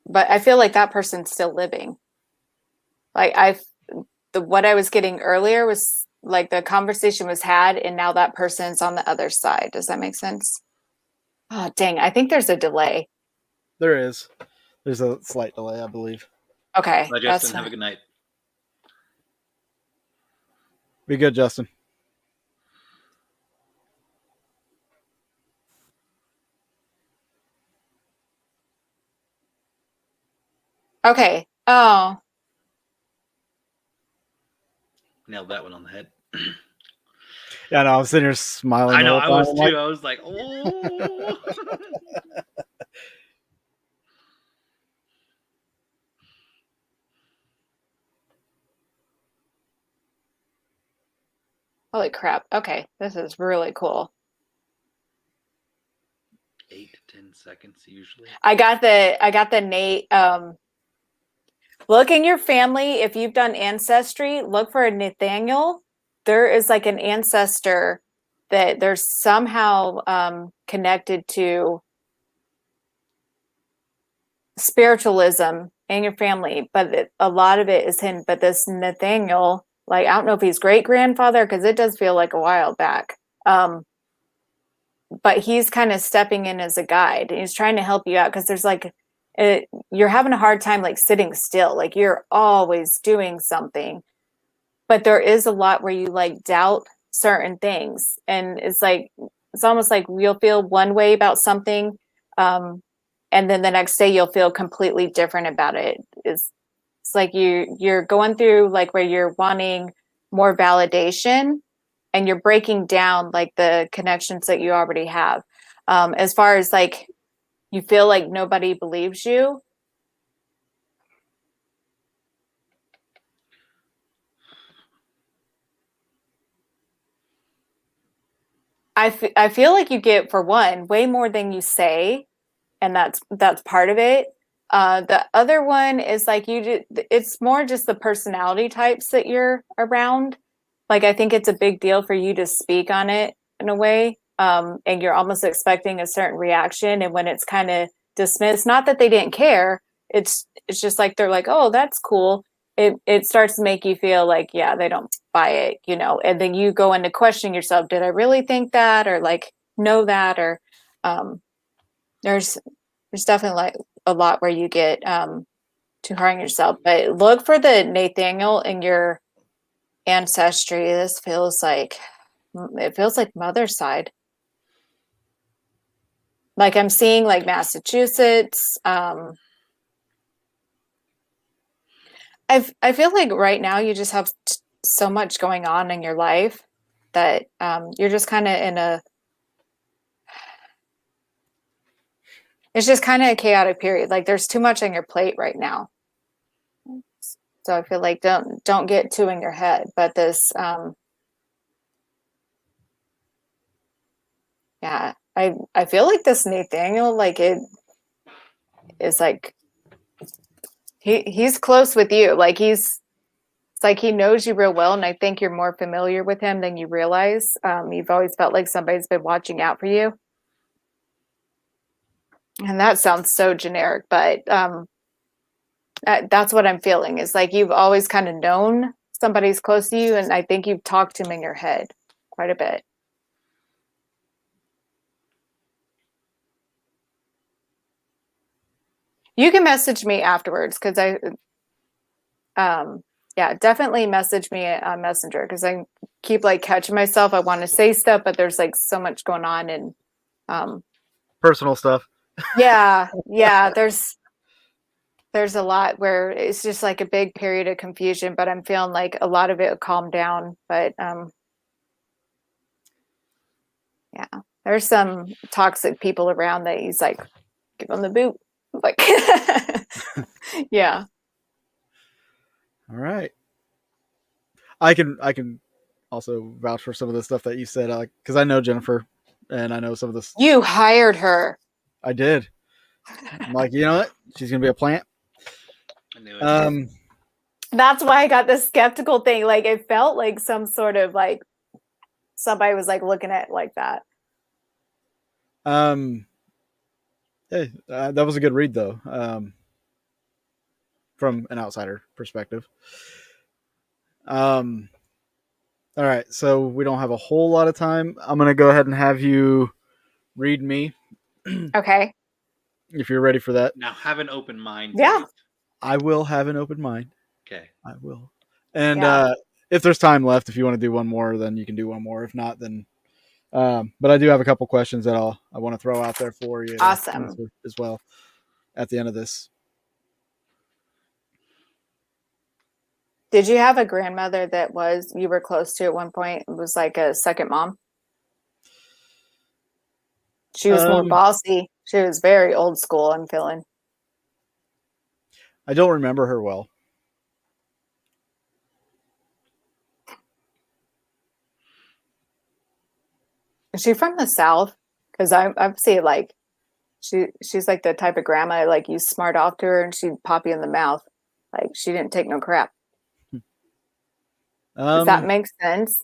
But I feel like that person's still living. Like what I was getting earlier was like the conversation was had and now that person's on the other side. Does that make sense? Oh, dang. I think there's a delay. There is. There's a slight delay, I believe. Okay. Bye, Justin. Have a good night. Be good, Justin. Okay. Oh. Nailed that one on the head. Yeah, no, I was sitting here smiling. I know, I was too. I was like, oh. Holy crap. Okay. This is really cool. 8 to 10 seconds usually. I got the Nate. Look in your family. If you've done ancestry, look for a Nathaniel. There is like an ancestor that there's somehow connected to spiritualism in your family, but a lot of it is hidden. But this Nathaniel, like, I don't know if he's great grandfather, because it does feel like a while back. But he's kind of stepping in as a guide, and he's trying to help you out, because there's like, you're having a hard time like sitting still, like you're always doing something, but there is a lot where you like doubt certain things, and it's almost like you'll feel one way about something, and then the next day you'll feel completely different about it. It's like you're going through like where you're wanting more validation, and you're breaking down like the connections that you already have. As far as like you feel like nobody believes you. I feel like you get, for one, way more than you say, and that's part of it. The other one is like it's more just the personality types that you're around. Like, I think it's a big deal for you to speak on it in a way, and you're almost expecting a certain reaction, and when it's kind of dismissed, not that they didn't care, it's just like they're like, oh, that's cool. It starts to make you feel like, yeah, they don't by it, and then you go into questioning yourself. Did I really think that, or like know that, or there's definitely like a lot where you get too hard on yourself. But look for the Nathaniel in your ancestry. This feels like mother's side. Like I'm seeing like Massachusetts. I feel like right now you just have so much going on in your life that you're just kind of it's just kind of a chaotic period. Like there's too much on your plate right now. So I feel like don't get too in your head. But this, yeah, I feel like this Nathaniel, like it is like he's close with you. Like it's like he knows you real well, and I think you're more familiar with him than you realize. You've always felt like somebody's been watching out for you. And that sounds so generic, but that's what I'm feeling. Is like you've always kind of known somebody's close to you, and I think you've talked to him in your head quite a bit. You can message me afterwards because yeah, definitely message me on Messenger because I keep like catching myself. I want to say stuff, but there's like so much going on and Personal stuff. Yeah. There's a lot where it's just like a big period of confusion, but I'm feeling like a lot of it will calm down. But yeah, there's some toxic people around that he's like, give them the boot. Like, yeah. All right. I can also vouch for some of the stuff that you said, because I know Jennifer, and I know some of this. You hired her. I did. I'm like, you know what? She's gonna be a plant. I knew it. That's why I got this skeptical thing. Like it felt like some sort of like somebody was like looking at it like that. Hey, that was a good read though. From an outsider perspective. All right, so we don't have a whole lot of time. I'm gonna go ahead and have you read me. Okay. If you're ready for that. Now have an open mind. Yeah. I will have an open mind. Okay. I will. And if there's time left, if you want to do one more, then you can do one more. If not, then. But I do have a couple questions that I want to throw out there for you. Awesome. As well at the end of this. Did you have a grandmother that you were close to at one point? It was like a second mom. She was more bossy. She was very old school, I'm feeling. I don't remember her well. Is she from the South? Because I see like she's like the type of grandma like you smart off to her and she'd pop you in the mouth. Like she didn't take no crap. Does that make sense?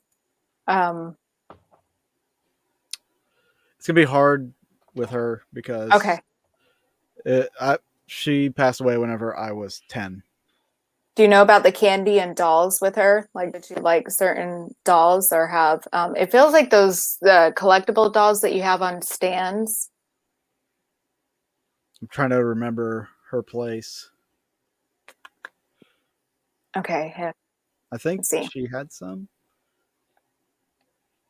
It's gonna be hard with her because she passed away whenever I was 10. Do you know about the candy and dolls with her? Like, did you like certain dolls or have? It feels like those collectible dolls that you have on stands. I'm trying to remember her place. Okay. Yeah. I think she had some.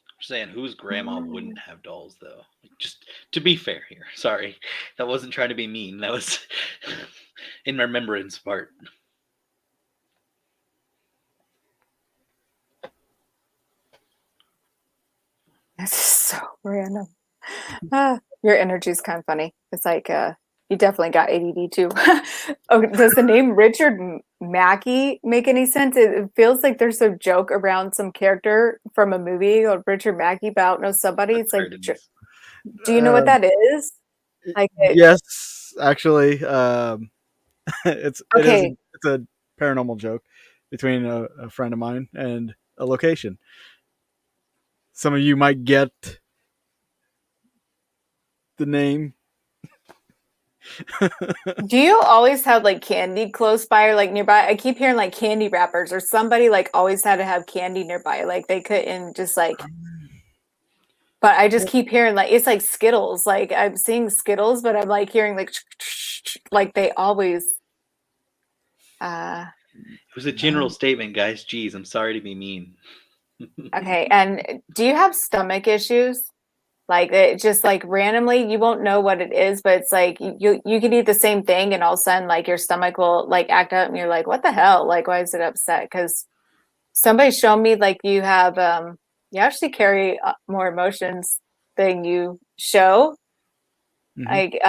I'm saying whose grandma wouldn't have dolls though? Like, just to be fair here. Sorry. That wasn't trying to be mean. That was in remembrance part. This is so random. Your energy is kind of funny. It's like you definitely got ADD too. Oh, does the name Richard Mackey make any sense? It feels like there's a joke around some character from a movie called Richard Mackey, but I don't know somebody. It's like, do you know what that is? Like, yes, actually, it's okay. It's a paranormal joke between a friend of mine and a location. Some of you might get the name. Do you always have like candy close by or like nearby? I keep hearing like candy wrappers or somebody like always had to have candy nearby. Like they couldn't just like, but I just keep hearing like it's like Skittles. Like I'm seeing Skittles, but I'm like hearing like they always. It was a general statement, guys. Geez, I'm sorry to be mean. Okay, and do you have stomach issues? Like it just like randomly, you won't know what it is, but it's like you can eat the same thing, and all of a sudden, like your stomach will like act up, and you're like, "What the hell? Like, why is it upset?" Because somebody showed me like you have you actually carry more emotions than you show. Mhm. Like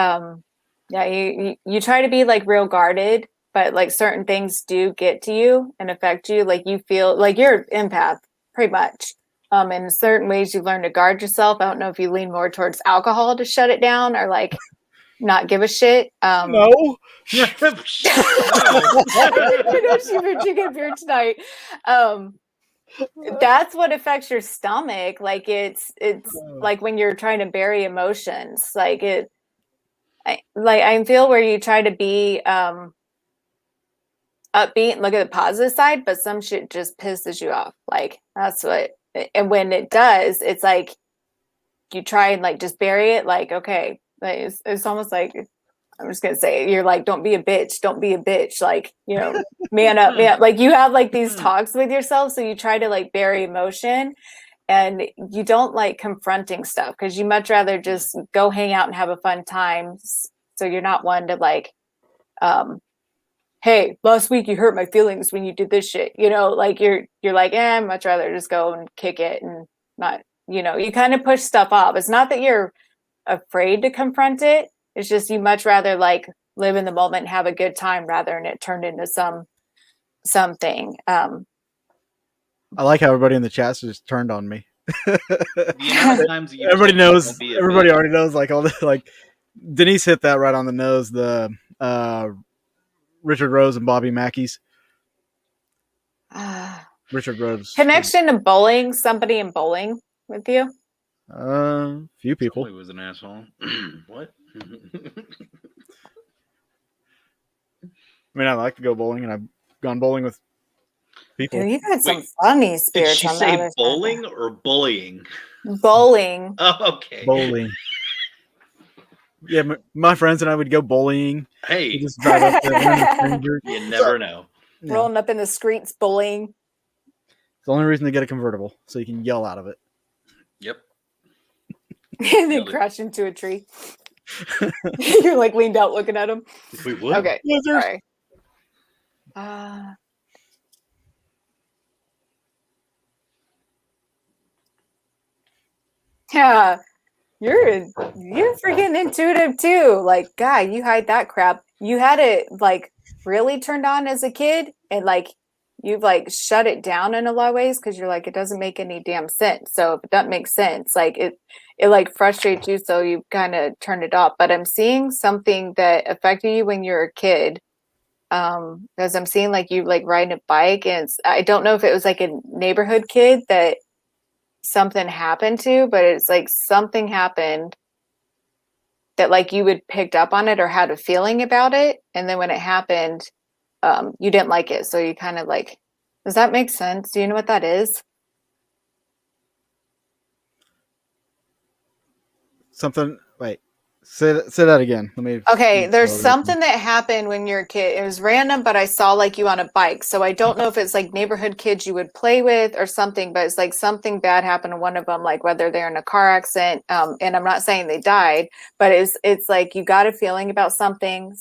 yeah, you try to be like real guarded, but like certain things do get to you and affect you. Like you feel like you're an empath pretty much. In certain ways you learn to guard yourself. I don't know if you lean more towards alcohol to shut it down or like not give a shit. No. I know she would drink a beer tonight. That's what affects your stomach. Like it's like when you're trying to bury emotions. Like I feel where you try to be upbeat and look at the positive side, but some shit just pisses you off. Like that's what, and when it does, it's like you try and like just bury it. Like okay, like, it's almost like I'm just gonna say you're like don't be a bitch, don't be a bitch. Like you know, man up, man. Like you have like these talks with yourself, so you try to like bury emotion. And you don't like confronting stuff because you much rather just go hang out and have a fun time. So you're not one to like, hey, last week you hurt my feelings when you did this shit. You know, like you're like, I'd much rather just go and kick it and not, you know, you kind of push stuff off. It's not that you're afraid to confront it. It's just you much rather like live in the moment and have a good time rather than it turned into something. I like how everybody in the chat just turned on me. Everybody knows. Everybody already knows. Like all the like, Denise hit that right on the nose. The Richard Rose and Bobby Mackey's. Richard Rose connection to bowling. Somebody in bowling with you. Few people. Somebody was an asshole. What? I mean, I like to go bowling, and I've gone bowling with people. Dude, you got some funny spirits. Did she say bowling or bullying? Bowling. Oh, okay. Bowling. Yeah, my friends and I would go bowling. Hey, we'd just drive up there. You never know. Rolling up in the streets, bowling. It's the only reason to get a convertible, so you can yell out of it. Yep. And then crash into a tree. You're like leaned out looking at him. Wait, what? Okay. Sorry. Yeah, you're freaking intuitive too. Like, God, you hide that crap. You had it like really turned on as a kid, and like you've like shut it down in a lot of ways because you're like it doesn't make any damn sense. So if it doesn't make sense, like it like frustrates you, so you kind of turn it off. But I'm seeing something that affected you when you were a kid. Because I'm seeing like you like riding a bike, and I don't know if it was like a neighborhood kid that something happened to, but it's like something happened that like you would picked up on it or had a feeling about it, and then when it happened you didn't like it, so you kind of like, does that make sense? Do you know what that is? Something. Wait, say that again. Let me. Okay, there's something that happened when you're a kid. It was random, but I saw like you on a bike. So I don't know if it's like neighborhood kids you would play with or something, but it's like something bad happened to one of them, like whether they're in a car accident. And I'm not saying they died, but it's like you got a feeling about something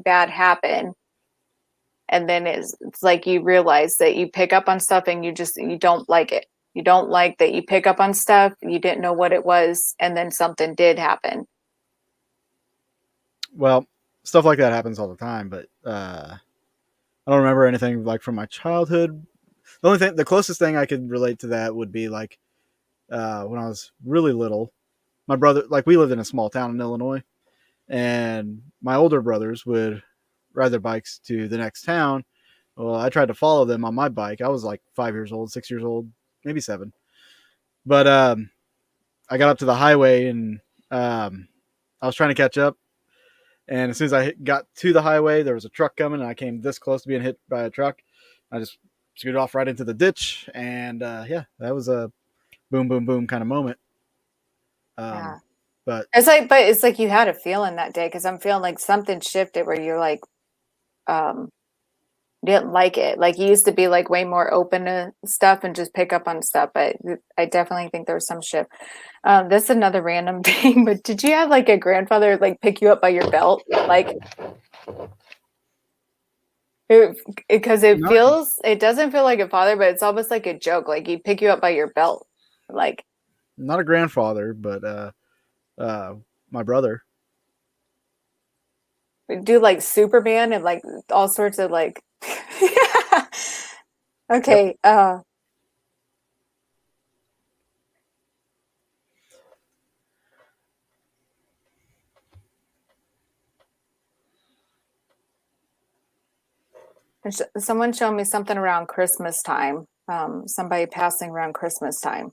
bad happened. And then it's like you realize that you pick up on stuff and you don't like it. You don't like that you pick up on stuff. You didn't know what it was. And then something did happen. Well, stuff like that happens all the time, but I don't remember anything like from my childhood. The closest thing I could relate to that would be like when I was really little. My brother, like we lived in a small town in Illinois, and my older brothers would ride their bikes to the next town. Well, I tried to follow them on my bike. I was like 5 years old, 6 years old, maybe 7. But I got up to the highway and I was trying to catch up. And as soon as I got to the highway, there was a truck coming, and I came this close to being hit by a truck. I just scooted off right into the ditch, and yeah, that was a boom, boom, boom kind of moment. Yeah. But it's like you had a feeling that day, because I'm feeling like something shifted where you're like, didn't like it. Like you used to be like way more open to stuff and just pick up on stuff, but I definitely think there was some shift. This is another random thing, but did you have like a grandfather like pick you up by your belt? Like, because it doesn't feel like a father, but it's almost like a joke. Like he'd pick you up by your belt. Like, not a grandfather, but my brother. Do like Superman and like all sorts of like okay. Yep. Someone showed me something around Christmas time. Somebody passing around Christmas time.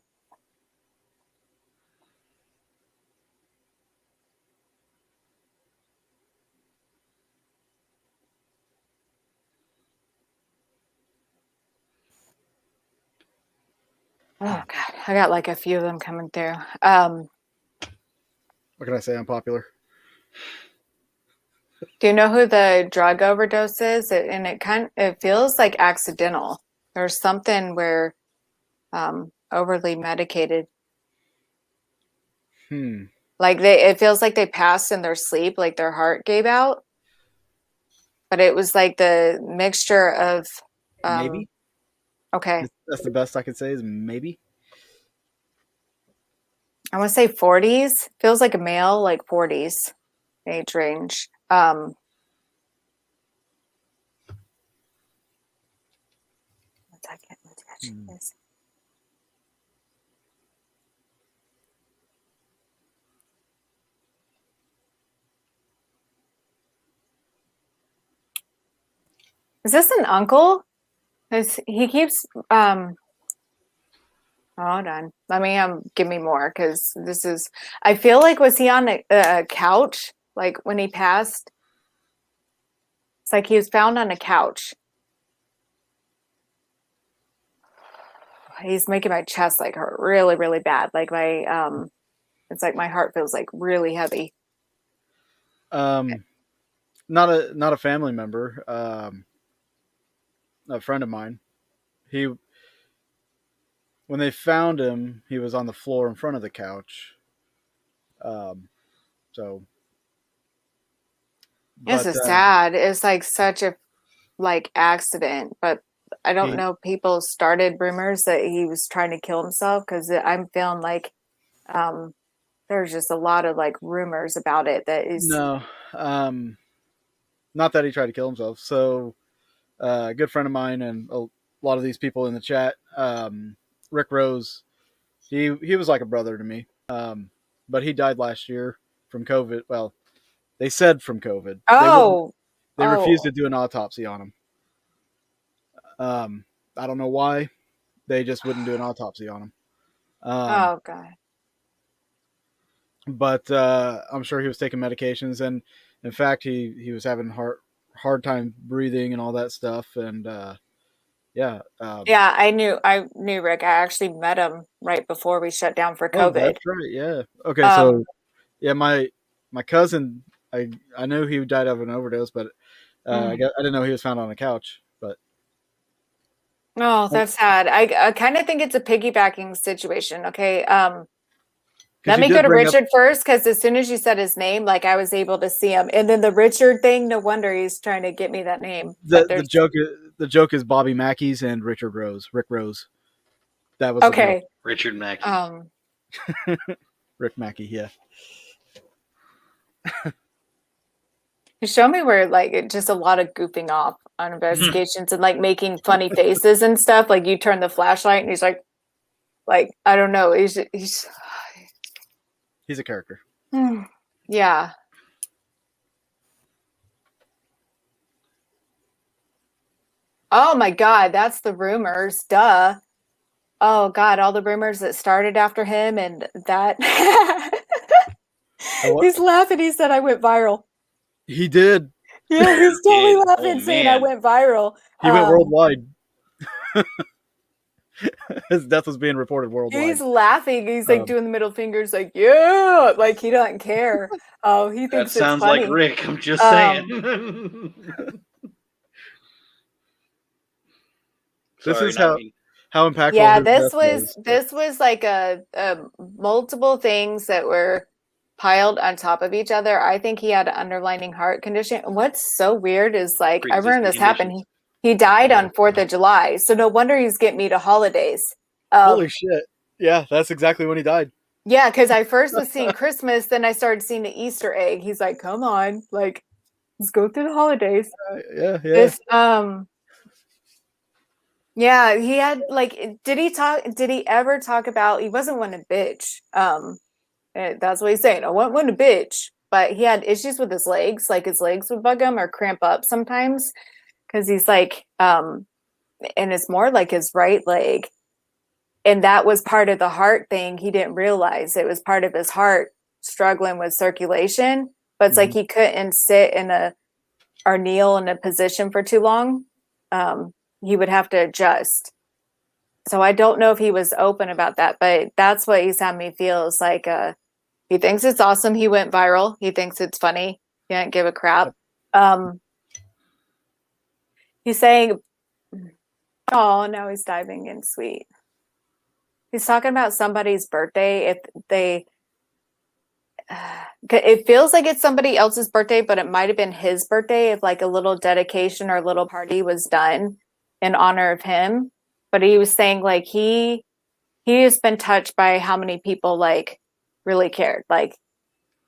Oh God, I got like a few of them coming through. What can I say? I'm popular. Do you know who the drug overdose is? And it feels like accidental. There's something where overly medicated. Like it feels like they passed in their sleep, like their heart gave out. But it was like the mixture of maybe. Okay. That's the best I could say is maybe. I want to say 40s. Feels like a male, like 40s age range. One second. Let's catch this. Is this an uncle? Because he keeps hold on. Let me give me more, because this is. I feel like, was he on a couch like when he passed? It's like he was found on a couch. He's making my chest like hurt really, really bad. Like my it's like my heart feels like really heavy. Not a family member. A friend of mine. When they found him, he was on the floor in front of the couch. So This is sad. It's like such a accident, but I don't know. People started rumors that he was trying to kill himself, because I'm feeling like there's just a lot of like rumors about it. That is no, not that he tried to kill himself. So a good friend of mine and a lot of these people in the chat, Rick Rose, he was like a brother to me. But he died last year from COVID. Well, they said from COVID. Oh, they refused to do an autopsy on him. I don't know why. They just wouldn't do an autopsy on him. Oh God. But I'm sure he was taking medications, and in fact, he was having hard time breathing and all that stuff. And yeah, I knew Rick. I actually met him right before we shut down for COVID. Oh, that's right. Yeah. Okay. So yeah, my cousin, I knew he died of an overdose, but I didn't know he was found on a couch. But oh, that's sad. I kind of think it's a piggybacking situation. Okay. Let me go to Richard first, because as soon as you said his name, like I was able to see him, and then the Richard thing. No wonder he's trying to get me that name. The joke is Bobby Mackey's and Rick Rose. That was okay. Richard Mackey. Rick Mackey, yeah. You show me where like just a lot of goofing off on investigations and like making funny faces and stuff. Like you turn the flashlight and he's like I don't know. He's a character. Yeah. Oh my God, that's the rumors. Duh. Oh God, all the rumors that started after him, and that he's laughing. He said I went viral. He did. Yeah, he's totally did. laughing, Oh, saying I man. went viral. He went worldwide. His death was being reported worldwide. He's laughing. He's like doing the middle fingers, like, yeah, like he doesn't care. Oh, he That thinks it's sounds funny. like Rick. I'm just saying. This Sorry, is not me. how impactful. Yeah, his death this was like a multiple things that were piled on top of each other. I think he had an underlying heart condition. What's so weird is like I remember this happened. He died on 4th of July, so no wonder he's getting me to holidays. Holy shit! Yeah, that's exactly when he died. Yeah, because I first was seeing Christmas, then I started seeing the Easter egg. He's like, "Come on, like, let's go through the holidays." Yeah. This, yeah, he had like, did he ever talk about? He wasn't one to bitch. That's what he's saying. I want one to bitch, but he had issues with his legs. Like his legs would bug him or cramp up sometimes because he's like, and it's more like his right leg. And that was part of the heart thing. He didn't realize it was part of his heart struggling with circulation, but it's like he couldn't sit or kneel in a position for too long. He would have to adjust. So I don't know if he was open about that, but that's what he's had me feel is like, he thinks it's awesome. He went viral. He thinks it's funny. He didn't give a crap. He's saying, oh, now he's diving in sweet. He's talking about somebody's birthday. If they, it feels like it's somebody else's birthday, but it might have been his birthday if like a little dedication or a little party was done in honor of him. But he was saying like he has been touched by how many people like really cared. Like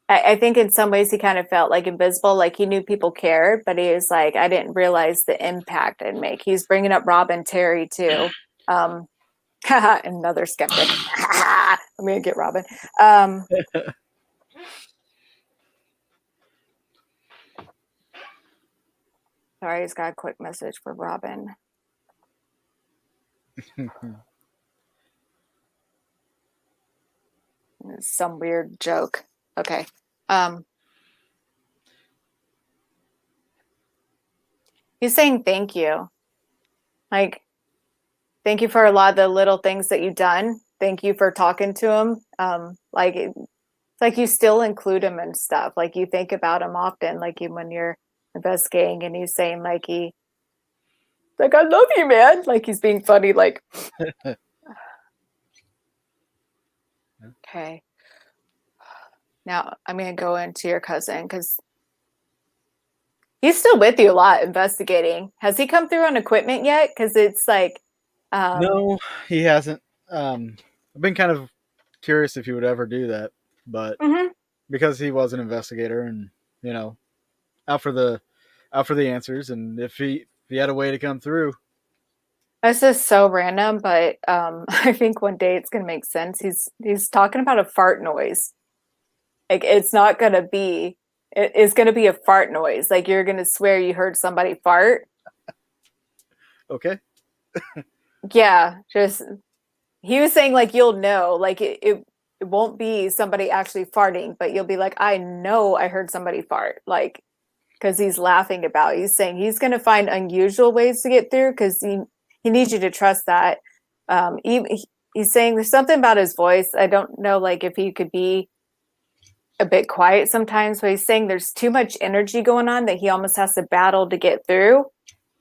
I think in some ways he kind of felt like invisible, like he knew people cared, but he was like, I didn't realize the impact I'd make. He's bringing up Robin Terry too. Another skeptic. I'm gonna get Robin. Sorry, he's got a quick message for Robin. Some weird joke. Okay. He's saying thank you. Like, thank you for a lot of the little things that you've done. Thank you for talking to him. Like, it's like you still include him and stuff. Like, you think about him often, like when you're investigating and he's saying, like, like, I love you, man. Like, he's being funny, like. Okay. Now, I'm going to go into your cousin because he's still with you a lot investigating. Has he come through on equipment yet? Because it's like... no, he hasn't. I've been kind of curious if he would ever do that, but because he was an investigator and, you know, out for the answers, and if he had a way to come through. This is so random, but I think one day it's going to make sense. He's talking about a fart noise. Like it's not going to be, it's going to be a fart noise. Like you're going to swear you heard somebody fart. Okay. Yeah, just he was saying like you'll know, like it won't be somebody actually farting, but you'll be like, I know I heard somebody fart, like because he's laughing about it. He's saying he's going to find unusual ways to get through because he needs you to trust that. He's saying there's something about his voice. I don't know, like if he could be a bit quiet sometimes, but he's saying there's too much energy going on that he almost has to battle to get through.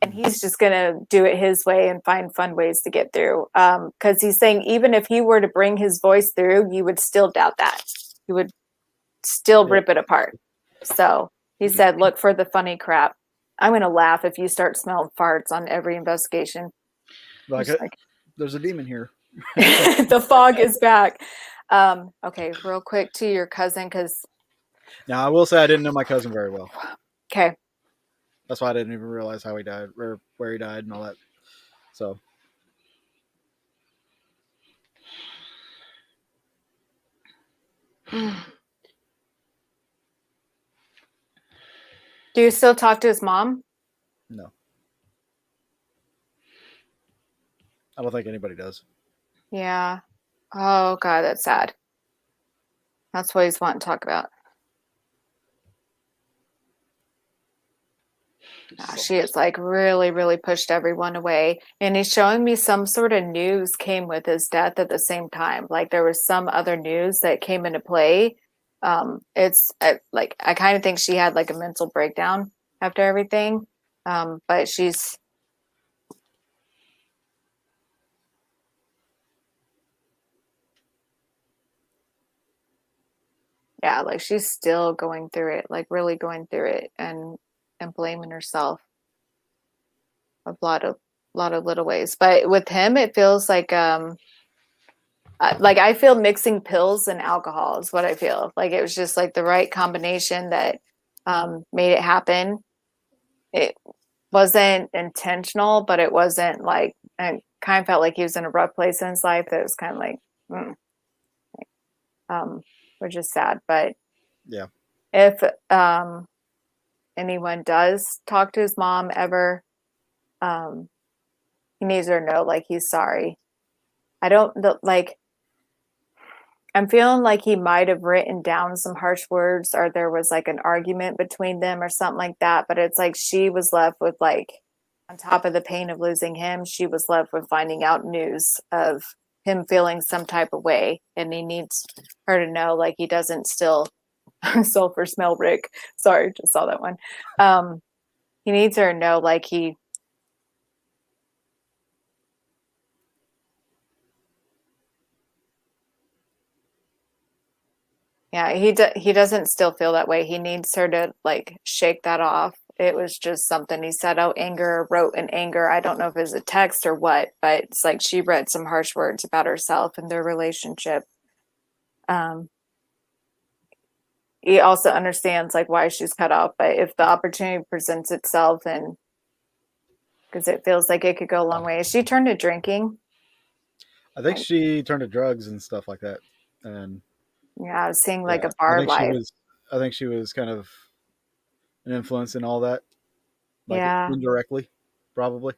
And he's just going to do it his way and find fun ways to get through. Because he's saying even if he were to bring his voice through, you would still doubt that. You would still rip it apart. So he said, look for the funny crap. I'm going to laugh if you start smelling farts on every investigation. Like there's a demon here. The fog is back. Okay, real quick to your cousin, because... Now, I will say I didn't know my cousin very well. Okay. That's why I didn't even realize how he died, or where he died and all that. So. Do you still talk to his mom? No. I don't think anybody does. Yeah. Oh, God, that's sad. That's what he's wanting to talk about. She is like really, really pushed everyone away. And he's showing me some sort of news came with his death at the same time. Like there was some other news that came into play. It's like I kind of think she had like a mental breakdown after everything. But she's like she's still going through it, like really going through it and blaming herself a lot of little ways. But with him it feels like I feel mixing pills and alcohol is what I feel. Like it was just like the right combination that made it happen. It wasn't intentional, but it wasn't like, I kind of felt like he was in a rough place in his life. That was kind of like, which is sad. But Yeah. if anyone does talk to his mom ever, he needs her to know like he's sorry. I'm feeling like he might have written down some harsh words or there was like an argument between them or something like that. But it's like she was left with like, on top of the pain of losing him, she was left with finding out news of him feeling some type of way. And he needs her to know like he doesn't still sulfur smell Rick. Sorry, just saw that one. He needs her to know like he he doesn't still feel that way. He needs her to like shake that off. It was just something he said out wrote in anger. I don't know if it was a text or what, but it's like she read some harsh words about herself and their relationship. He also understands like why she's cut off, but if the opportunity presents itself, and because it feels like it could go a long way. Is she turned to drinking? I think she turned to drugs and stuff like that. And I was seeing like a bar life. I think she was kind of an influence in all that. Like indirectly, probably.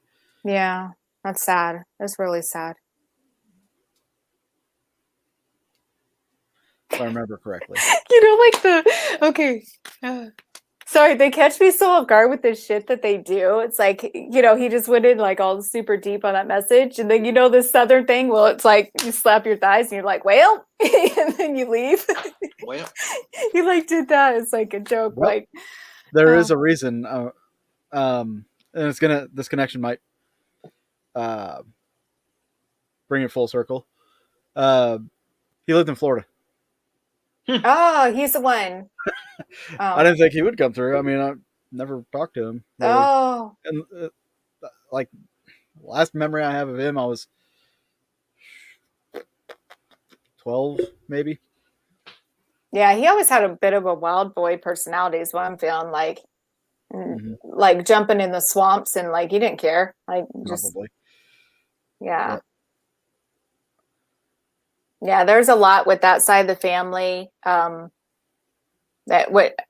Yeah. That's sad. That's really sad. If I remember correctly. Sorry, they catch me so off guard with this shit that they do. It's like, he just went in like all super deep on that message. And then, this Southern thing, well, it's like you slap your thighs and you're like, well, and then you leave. Well, you like did that. It's like a joke. Well, like there is a reason. And this connection might bring it full circle. He lived in Florida. Oh, he's the one. I didn't think he would come through. I mean, I never talked to him. Really. Oh. And like last memory I have of him, I was 12, maybe. Yeah, he always had a bit of a wild boy personality is what I'm feeling like. Like jumping in the swamps and like he didn't care. Like just probably. Yeah. Yeah, there's a lot with that side of the family.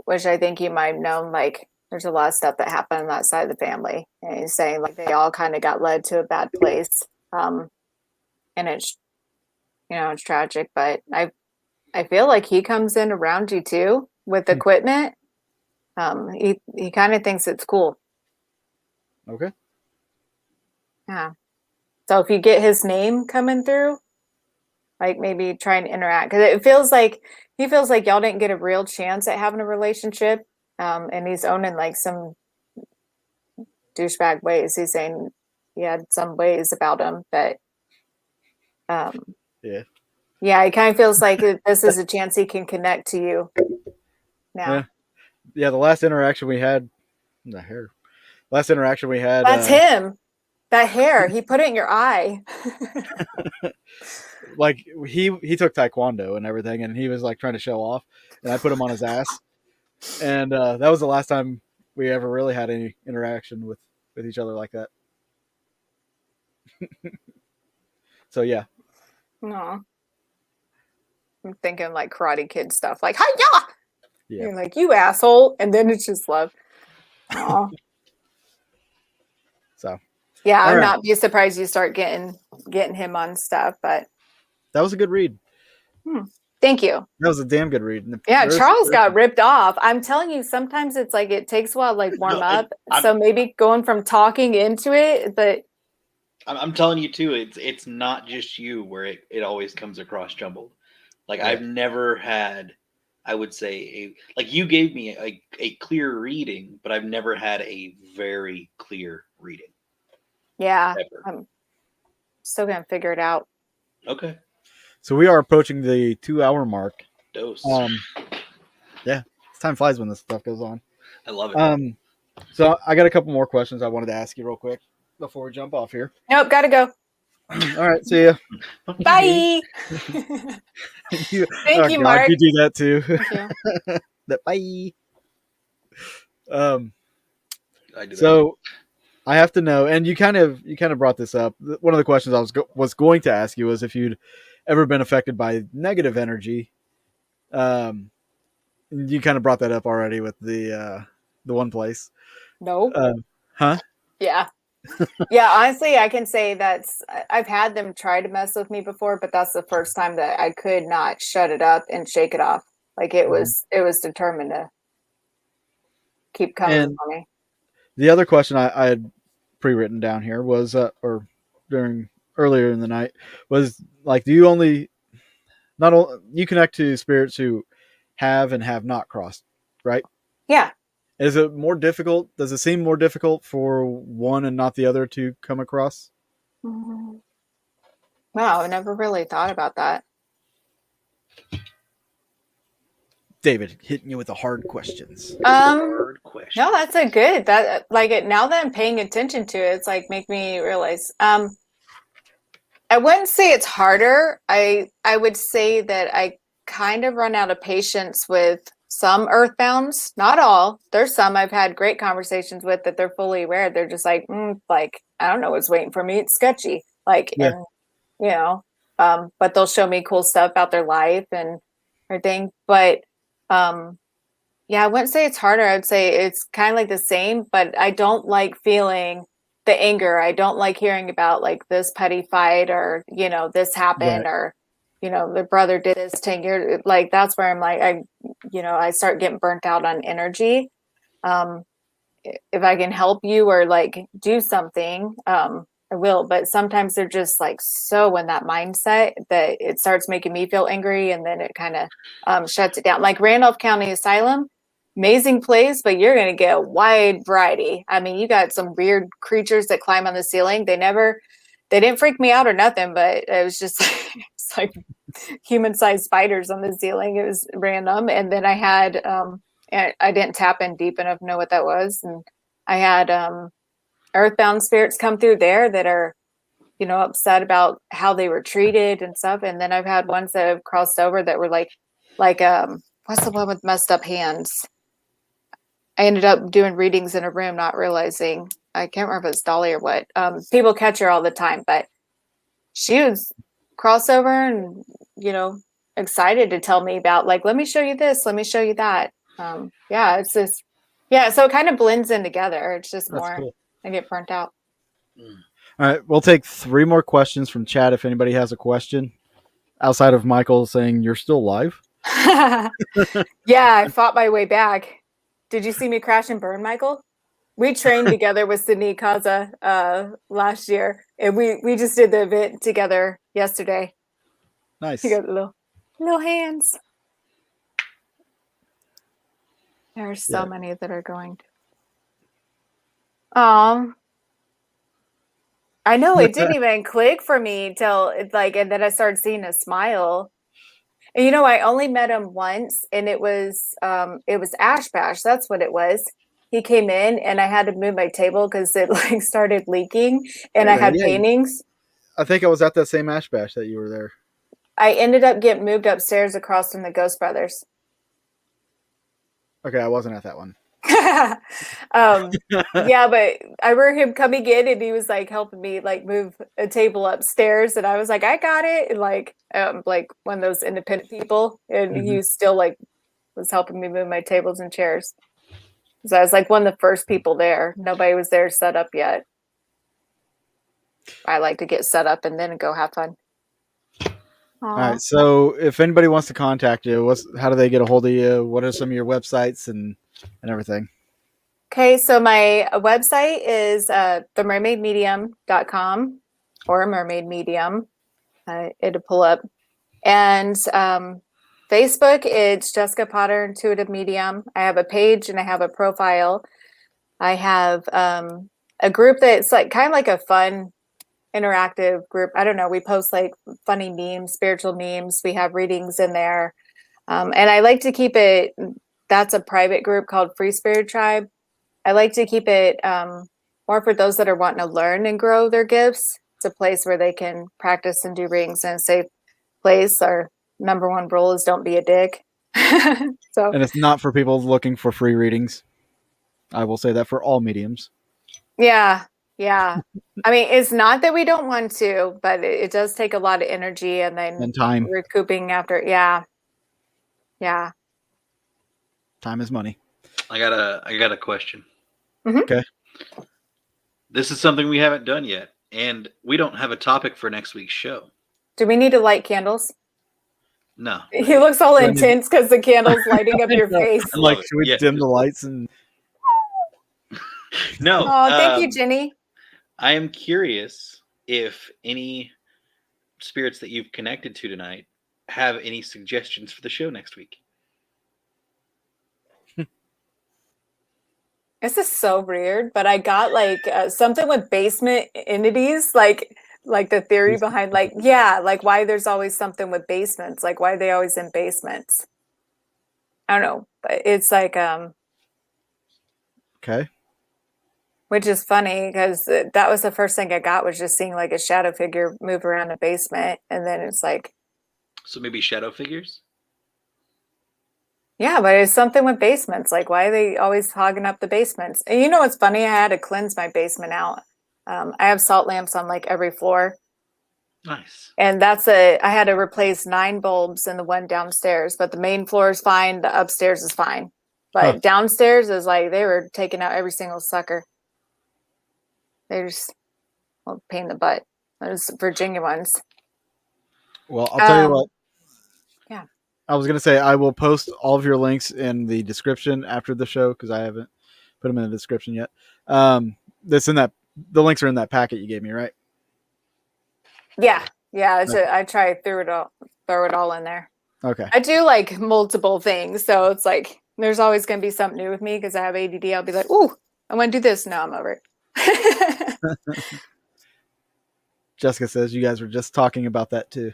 Which I think you might have known, like there's a lot of stuff that happened on that side of the family. And he's saying like they all kind of got led to a bad place. And it's it's tragic, but I feel like he comes in around you too with equipment. He kind of thinks it's cool. Okay. Yeah. So if you get his name coming through, like maybe try and interact, because he feels like y'all didn't get a real chance at having a relationship. And he's owning like some douchebag ways. He's saying he had some ways about him, but yeah, it kind of feels like this is a chance he can connect to you now. Yeah, the last interaction we had, that's him. That hair, he put it in your eye. Like he took taekwondo and everything, and he was like trying to show off, and I put him on his ass, and that was the last time we ever really had any interaction with each other like that. So yeah. No, I'm thinking like Karate Kid stuff, like hi-ya! Yeah, you're like you asshole, and then it's just love. Aww. So yeah, I'm not be surprised you start getting him on stuff, but that was a good read. Thank you. That was a damn good read. Yeah, Charles got ripped off. I'm telling you, sometimes it's like it takes a while to like warm up. So maybe going from talking into it, but I'm telling you too, it's not just you where it always comes across jumbled. Like I've never had, I would say like you gave me a clear reading, but I've never had a very clear reading. Yeah, ever. I'm still gonna figure it out. Okay. So we are approaching the 2-hour mark. Dose. Yeah, time flies when this stuff goes on. I love it. So I got a couple more questions I wanted to ask you real quick before we jump off here. Nope, gotta go. All right, see ya. Bye. Thank you, Mark. You do that too. Thank you. Bye. I do so I have to know, and you kind of brought this up. One of the questions I was going to ask you was if you'd ever been affected by negative energy. You kind of brought that up already with the one place. No. Huh? Yeah. Yeah, honestly, I can say I've had them try to mess with me before, but that's the first time that I could not shut it up and shake it off. Like it was determined to keep coming for me. The other question I had pre-written down here was, or during earlier in the night, was like, do you you connect to spirits who have and have not crossed, right? Yeah. Is it more difficult? Does it seem more difficult for one and not the other to come across? Mm-hmm. Wow, I never really thought about that. David, hitting you with the hard questions. Hard questions. No, that's a good. That now that I'm paying attention to it, it's like make me realize. I wouldn't say it's harder. I would say that I kind of run out of patience with some earthbounds, not all. There's some I've had great conversations with that they're fully aware. They're just like, like, I don't know what's waiting for me. It's sketchy. Like, yeah. And, you know, but they'll show me cool stuff about their life and everything. But, yeah, I wouldn't say it's harder. I would say it's kind of like the same, but I don't like feeling the anger. I don't like hearing about like this petty fight or, you know, this happened or, you know, the brother did this 10 years. Like, that's where I'm like, I start getting burnt out on energy. If I can help you or like do something, I will. But sometimes they're just like so in that mindset that it starts making me feel angry, and then it kind of shuts it down. Like Randolph County Asylum, amazing place, but you're going to get a wide variety. I mean, you got some weird creatures that climb on the ceiling. They didn't freak me out or nothing, but it was just it's like human-sized spiders on the ceiling. It was random. And then I had I didn't tap in deep enough to know what that was, and I had earthbound spirits come through there that are, you know, upset about how they were treated and stuff. And then I've had ones that have crossed over that were like what's the one with messed up hands? I ended up doing readings in a room, not realizing, I can't remember if it's Dolly or what. People catch her all the time, but she was crossover and, you know, excited to tell me about like, let me show you this, let me show you that. Yeah, it's just, yeah. So it kind of blends in together. It's just more, cool. I get burnt out. All right. We'll take 3 more questions from chat. If anybody has a question outside of Michael saying you're still alive. Yeah. I fought my way back. Did you see me crash and burn, Michael? We trained together with Sydney Kaza last year, and we just did the event together yesterday. Nice. You got little hands. There are so many that are going to. I know it didn't even click for me till it's like, and then I started seeing a smile. And you know, I only met him once, and it was Ash Bash. That's what it was. He came in, and I had to move my table because it like started leaking, and I had paintings. I think I was at that same Ash Bash that you were there. I ended up getting moved upstairs across from the Ghost Brothers. Okay, I wasn't at that one. Yeah, but I remember him coming in, and he was like helping me like move a table upstairs, and I was like, I got it, and like one of those independent people, and he was still like was helping me move my tables and chairs. So I was like one of the first people there. Nobody was there set up yet. I like to get set up and then go have fun. All right. So if anybody wants to contact you, how do they get a hold of you? What are some of your websites and everything? Okay, so my website is themermaidmedium.com or Mermaid Medium. It'll pull up. And Facebook, it's Jessica Potter Intuitive Medium. I have a page and I have a profile. I have a group that's like kind of like a fun, interactive group. I don't know. We post like funny memes, spiritual memes. We have readings in there. And I like to keep it, that's a private group called Free Spirit Tribe. I like to keep it more for those that are wanting to learn and grow their gifts. It's a place where they can practice and do readings in a safe place. Our number one rule is don't be a dick. And it's not for people looking for free readings. I will say that for all mediums. Yeah. I mean, it's not that we don't want to, but it does take a lot of energy and then time recouping after. Yeah. Time is money. I got a question. Mm-hmm. Okay. This is something we haven't done yet, and we don't have a topic for next week's show. Do we need to light candles? No. He looks all intense because the candle's lighting up your face. I'm like, should we dim the lights and? No. Oh, thank you, Jenny. I am curious if any spirits that you've connected to tonight have any suggestions for the show next week. This is so weird, but I got like something with basement entities, like the theory behind like why there's always something with basements, like why are they always in basements? I don't know, but it's like okay, which is funny because that was the first thing I got was just seeing like a shadow figure move around a basement, and then it's like, so maybe shadow figures. Yeah, but it's something with basements. Like, why are they always hogging up the basements? And you know what's funny? I had to cleanse my basement out. I have salt lamps on like every floor. Nice. And I had to replace 9 bulbs in the one downstairs, but the main floor is fine. The upstairs is fine. But downstairs is like, they were taking out every single sucker. They're just pain in the butt. Those Virginia ones. Well, I'll tell you what. Yeah. I was going to say, I will post all of your links in the description after the show because I haven't put them in the description yet. That's in that. The links are in that packet you gave me, right? Yeah. I try throw it all in there. Okay. I do like multiple things, so it's like there's always going to be something new with me because I have ADD. I'll be like, "Ooh, I want to do this." No, I'm over it. Jessica says you guys were just talking about that too.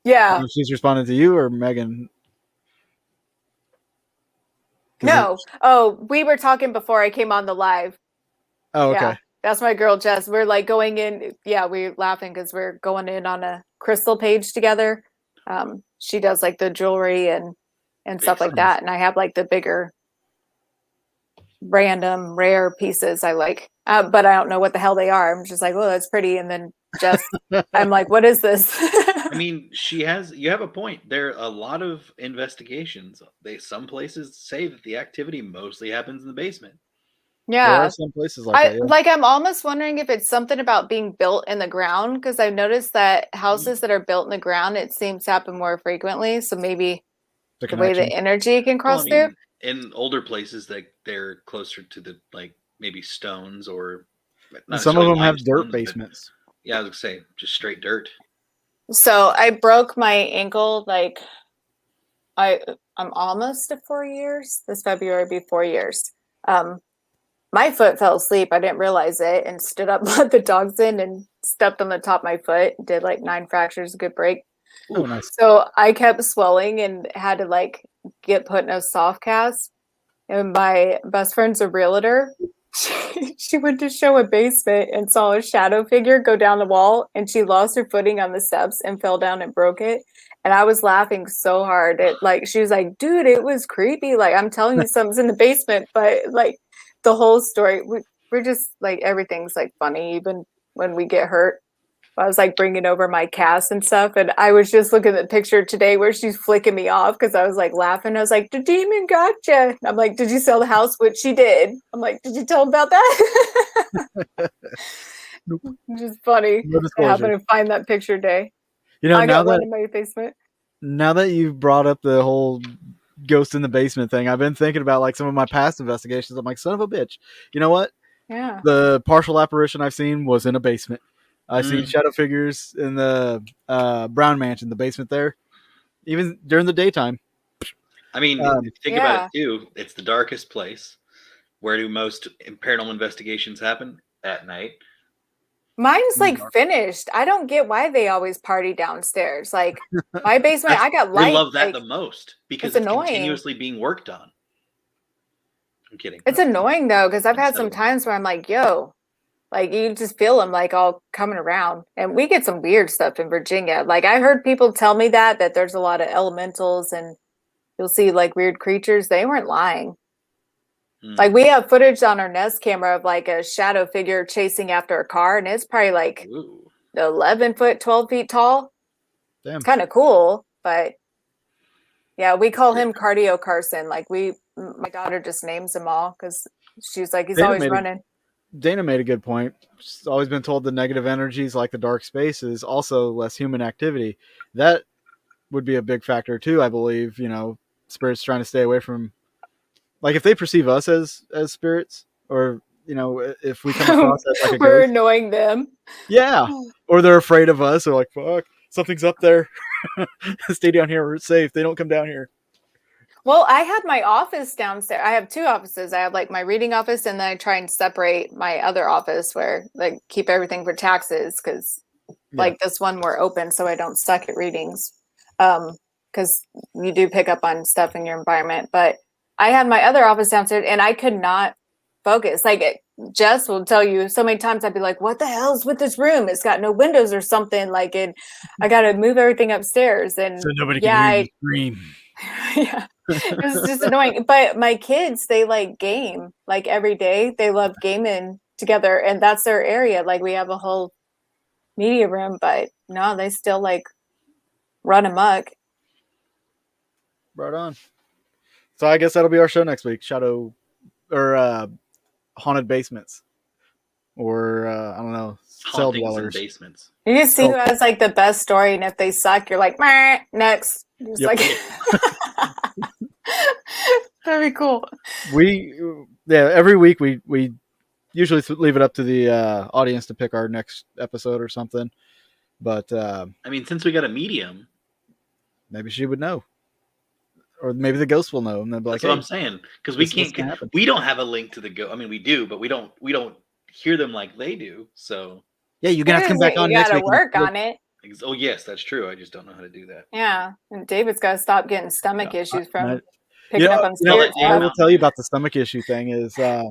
Yeah. She's responding to you or Megan? No. We were talking before I came on the live. Oh, okay. Yeah, that's my girl, Jess. We're like going in. Yeah, we're laughing because we're going in on a crystal page together. She does like the jewelry and stuff like that. And I have like the bigger random rare pieces I like. But I don't know what the hell they are. I'm just like, well, that's pretty. And then Jess, I'm like, what is this? I mean, you have a point. There are a lot of investigations. Some places say that the activity mostly happens in the basement. Yeah. There are some places like that. Yeah. Like, I'm almost wondering if it's something about being built in the ground, because I've noticed that houses that are built in the ground, it seems to happen more frequently. So maybe the way the energy can cross through. In older places, they're closer to the maybe stones or. Some of them have dirt basements. Yeah, I was gonna say just straight dirt. So I broke my ankle. Like, I'm almost at 4 years. This February will be 4 years. My foot fell asleep. I didn't realize it and stood up, let the dogs in and stepped on the top of my foot. Did like 9 fractures, a good break. Oh, nice. So I kept swelling and had to get put in a soft cast. And my best friend's a realtor. She went to show a basement and saw a shadow figure go down the wall, and she lost her footing on the steps and fell down and broke it. And I was laughing so hard. She was like, dude, it was creepy. Like, I'm telling you, something's in the basement. But the whole story, we're just everything's funny, even when we get hurt. I was bringing over my cast and stuff, and I was just looking at the picture today where she's flicking me off because I was laughing. I was like, the demon gotcha. And I'm like, did you sell the house? Which she did. I'm like, did you tell him about that? Nope. Just funny. No I happened to find that picture today. You know, I got one in my basement. now that you've brought up the whole ghost in the basement thing, I've been thinking about like some of my past investigations. I'm like, son of a bitch. You know what? Yeah. The partial apparition I've seen was in a basement. I've seen Mm. shadow figures in the Brown Mansion, the basement there, even during the daytime. I mean, if you think about Yeah. it too, it's the darkest place. Where do most paranormal investigations happen? At night. Mine's like finished. I don't get why they always party downstairs. Like my basement, I got They light. love that like, the most because it's it's annoying. continuously being worked on. I'm kidding. It's annoying though, because I've had some Unsettling. times where I'm like, yo, like you just feel them like all coming around. And we get some weird stuff in Virginia. Like I heard people tell me that there's a lot of elementals and you'll see like weird creatures. They weren't lying. Like we have footage on our Nest camera of like a shadow figure chasing after a car, and it's probably like 11 foot, 12 feet tall. Damn. It's kind of cool, but yeah, we call him Cardio Carson. Like my daughter just names him all because she's like, he's always running. Dana made a good point. She's always been told the negative energies like the dark spaces, also less human activity. That would be a big factor too, I believe. You know, spirits trying to stay away from, like if they perceive us as spirits, or you know, if we come across as like a we're ghost, annoying them. Yeah, or they're afraid of us. They're like, fuck, something's up there. Stay down here. We're safe. They don't come down here. Well, I had my office downstairs. I have two offices. I have like my reading office, and then I try and separate my other office where like keep everything for taxes because like this one we're open so I don't suck at readings because you do pick up on stuff in your environment. But I had my other office downstairs and I could not focus. Like Jess will tell you so many times I'd be like, what the hell's with this room? It's got no windows or something. Like I got to move everything upstairs. And so nobody can hear you scream. Yeah. It was just annoying. But my kids, they like game like every day. They love gaming together and that's their area. Like we have a whole media room, but no, they still like run amok. Right on. So I guess that'll be our show next week. Shadow or haunted basements, or I don't know, cell dwellers. In basements. You just see who has like the best story, and if they suck, you're like, meh, next. Just like that'd be cool. Every week we usually leave it up to the audience to pick our next episode or something. But I mean, since we got a medium, maybe she would know. Or maybe the ghost will know, and they'll be like, "That's what I'm saying." Because we can't. We don't have a link to the ghost. I mean, we do, but we don't hear them like they do. So yeah, you're gonna have to come back on next week. You gotta work on it. Oh yes, that's true. I just don't know how to do that. Yeah, and David's got to stop getting stomach issues from picking up on spirits. I will tell you about the stomach issue thing. Is I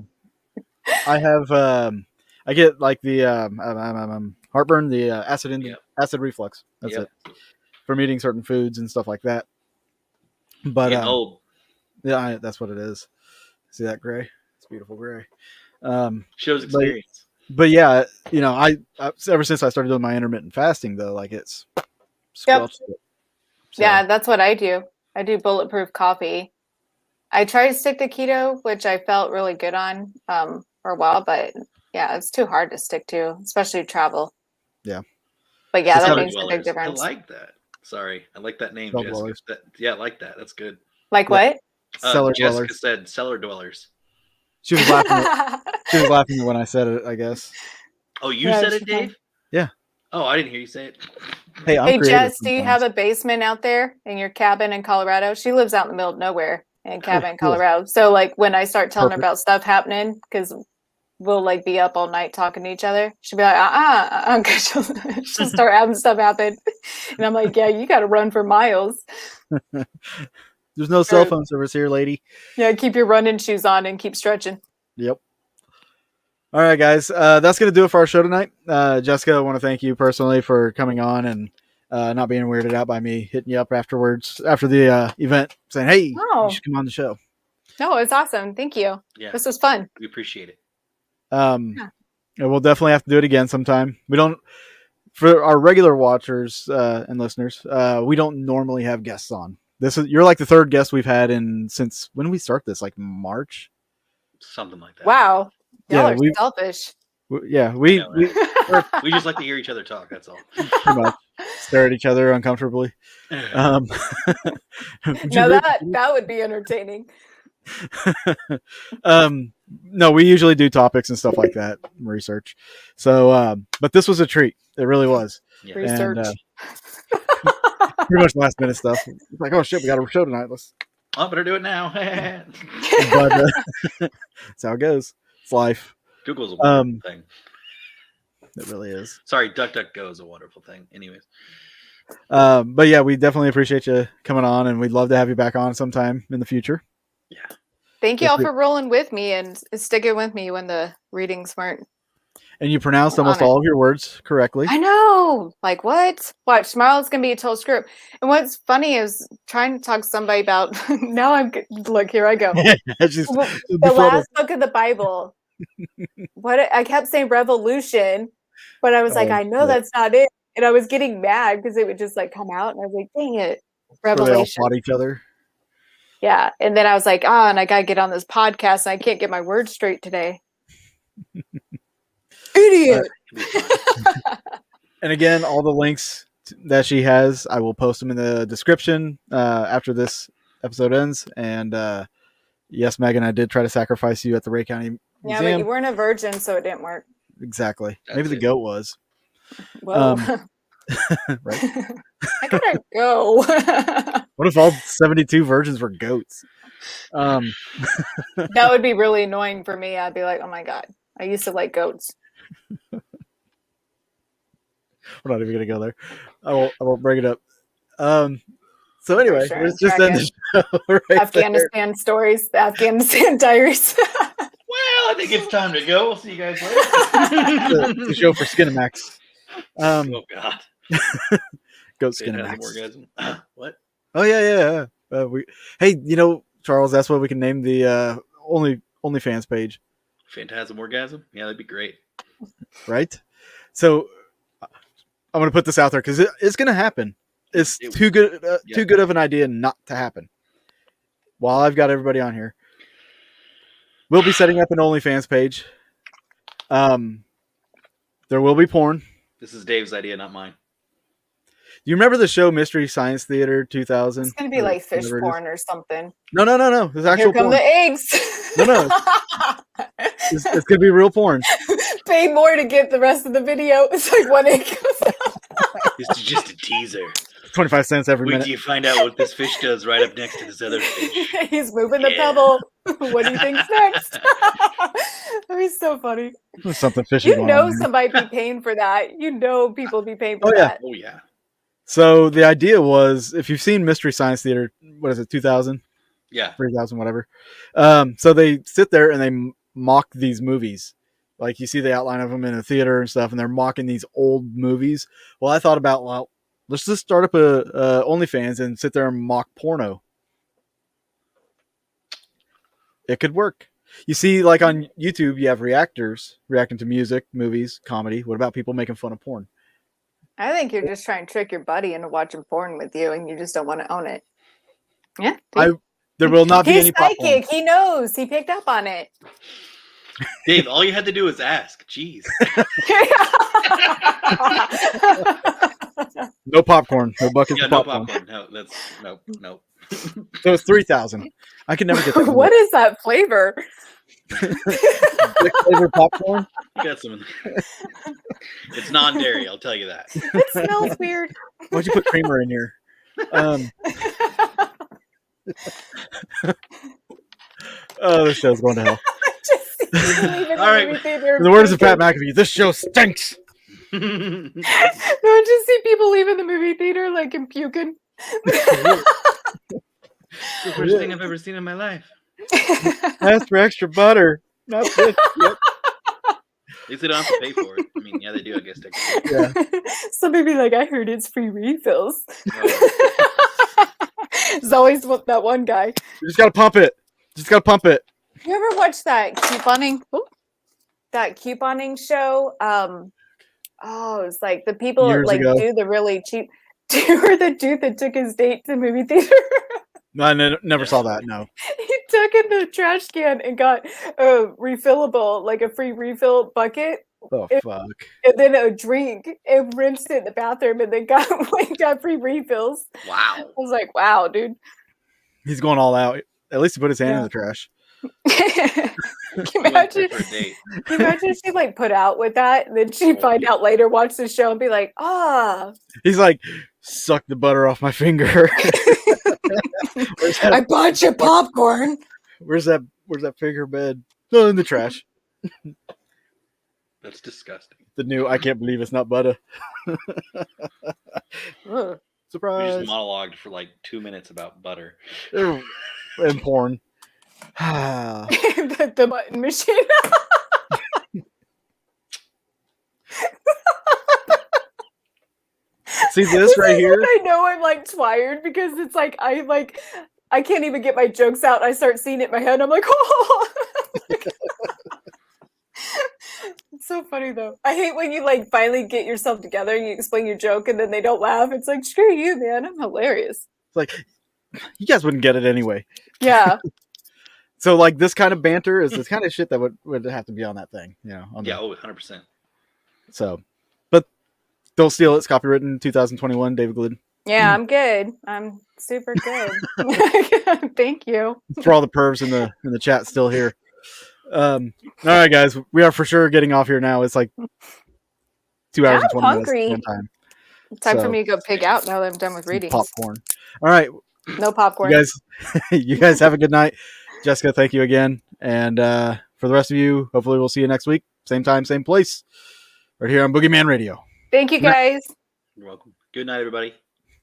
have I get like the heartburn, the acid reflux. That's it from eating certain foods and stuff like that. But yeah, that's what it is. See that gray? It's beautiful gray. Shows experience. But yeah, you know, I ever since I started doing my intermittent fasting though, like it's squelched it. So. Yeah, that's what I do. I do bulletproof coffee. I try to stick to keto, which I felt really good on for a while, but yeah, it's too hard to stick to, especially travel. Yeah. But yeah, that makes a big difference. I like that. Sorry, I like that name, Jessica. I like that. That's good. Like what? Cellar Jessica dwellers. said cellar dwellers. She was laughing. She was laughing when I said it, I guess. Oh, you said it, Dave? Yeah. Oh, I didn't hear you say it. Hey, Jess, do you have a basement out there in your cabin in Colorado? She lives out in the middle of nowhere in a cabin in Colorado. So like when I start telling her about stuff happening, because we'll like be up all night talking to each other, she'll be like, because she'll start having stuff happen. And I'm like, yeah, you got to run for miles. There's no cell phone service here, lady. Yeah, keep your running shoes on and keep stretching. Yep. All right, guys. That's going to do it for our show tonight. Jessica, I want to thank you personally for coming on and not being weirded out by me hitting you up afterwards, after the event, saying, hey, you should come on the show. No, it's awesome. Thank you. Yeah. This was fun. We appreciate it. We'll definitely have to do it again sometime. We don't, for our regular watchers and listeners, we don't normally have guests on. You're like the third guest we've had since when did we start this? Like March? Something like that. Wow. Y'all are selfish. We we just like to hear each other talk. That's all. Pretty much. stare at each other uncomfortably. Now that would be entertaining. No, we usually do topics and stuff like that, research. So, but this was a treat. It really was. Yeah. Research. And, pretty much last minute stuff. It's like, oh shit, we got a show tonight. I better do it now. But that's how it goes. It's life. Google's a wonderful thing. It really is. Sorry, DuckDuckGo is a wonderful thing. Anyways. But yeah, we definitely appreciate you coming on, and we'd love to have you back on sometime in the future. Yeah. Thank you all for rolling with me and sticking with me when the readings weren't. And you pronounced almost all of your words correctly. I know. Like, what? Watch, tomorrow's going to be a total screw. And what's funny is trying to talk to somebody about, look, here I go. The last book of the Bible. I kept saying revolution, but I was like, I know that's not it. And I was getting mad because it would just like come out. And I was like, dang it. Revelation. They all fought each other. Yeah. And then I was like, and I got to get on this podcast. And I can't get my words straight today. Idiot. And again, all the links that she has, I will post them in the description after this episode ends. And yes, Megan, I did try to sacrifice you at the Ray County Museum. Yeah, but you weren't a virgin, so it didn't work. Exactly. Maybe the goat was. Well, right. I gotta go. What if all 72 virgins were goats? That would be really annoying for me. I'd be like, oh my God, I used to like goats. We're not even gonna go there. I won't bring it up. So anyway, sure. let's just end the show right Afghanistan there. stories, the Afghanistan diaries. Well, I think it's time to go. We'll see you guys later. The show for Skinamax. Oh God. Go Skinamax. Orgasm. What? Oh yeah. Hey, Charles, that's what we can name the OnlyFans page. Phantasm Orgasm? Yeah, that'd be great. Right? So I'm gonna put this out there because it's gonna happen. It's too good of an idea not to happen. While I've got everybody on here, we'll be setting up an OnlyFans page. There will be porn. This is Dave's idea, not mine. Do you remember the show Mystery Science Theater 2000? It's gonna be like fish porn or something. No. It's actual Here come porn. the eggs. No. It's gonna be real porn. Pay more to get the rest of the video. It's like 1 egg. This is just a teaser. 25 cents every minute. Wait till you find out what this fish does right up next to this other fish. He's moving the pebble. What do you think's next? That'd be so funny. There's something fishy going on here. Somebody be paying for that. People be paying for that. Oh yeah. So the idea was, if you've seen Mystery Science Theater, what is it, 2000? Yeah. 3000, whatever. So they sit there and they mock these movies. Like you see the outline of them in a theater and stuff, and they're mocking these old movies. Well, I thought about, let's just start up a OnlyFans and sit there and mock porno. It could work. You see, like on YouTube, you have reactors reacting to music, movies, comedy. What about people making fun of porn? I think you're just trying to trick your buddy into watching porn with you, and you just don't want to own it. Yeah. There will not be any psychic. popcorn. He knows. He picked up on it. Dave, all you had to do was ask. Jeez. No popcorn. No buckets of No popcorn. popcorn. No, no. So it's 3,000. I can never get that. What is that flavor? Flavor popcorn? You got some. It's non-dairy, I'll tell you that. It smells weird. Why'd you put creamer in here? Oh, this show's going to hell. All right. In the words of Pat McAfee, this show stinks. Don't you see people leaving the movie theater like and puking? The worst thing I've ever seen in my life. Ask for extra butter. Not this. Yep. At least they don't have to pay for it. I mean, yeah, they do, I guess. Yeah. Somebody be like, I heard it's free refills. There's always that one guy. You just got to pump it. You ever watch that couponing? That couponing show? It's like the people Years like ago. do the really cheap. Do you remember the dude that took his date to the movie theater? No, I never saw that. No. He took in the trash can and got a refillable, like a free refill bucket Oh fuck! and then a drink and rinsed it in the bathroom and then got free refills. Wow. I was like, wow, dude. He's going all out. At least he put his hand in the trash. Can you He went imagine? there for a date. Can you imagine if she like put out with that and then she'd find out later, watch the show and be like, He's like, suck the butter off my finger. I bought you popcorn. Where's that finger bed? No, in the trash. That's disgusting. The new I can't believe it's not butter. Ugh. We Surprise. just monologued for like 2 minutes about butter. And porn. the button machine. See this right here? I know I'm like tired because it's like I can't even get my jokes out. I start seeing it in my head. I'm like, oh. It's so funny though. I hate when you like finally get yourself together and you explain your joke and then they don't laugh. It's like, screw you, man. I'm hilarious. It's like, you guys wouldn't get it anyway. Yeah. So like this kind of banter is this kind of shit that would have to be on that thing, you know? Yeah, 100%. So, but Don't Steal It's copywritten 2021, David Glidden. Yeah, I'm good. I'm super good. Thank you. For all the pervs in the chat still here. All right, guys, we are for sure getting off here now. It's like 2 hours and 20 hungry. minutes. Time for me to go pig out now that I'm done with readings. Popcorn. All right, no popcorn. You guys have a good night. Jessica, thank you again. And for the rest of you, hopefully we'll see you next week. Same time, same place. Right here on Boogeyman Radio. Thank you, guys. You're welcome. Good night, everybody.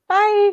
Bye.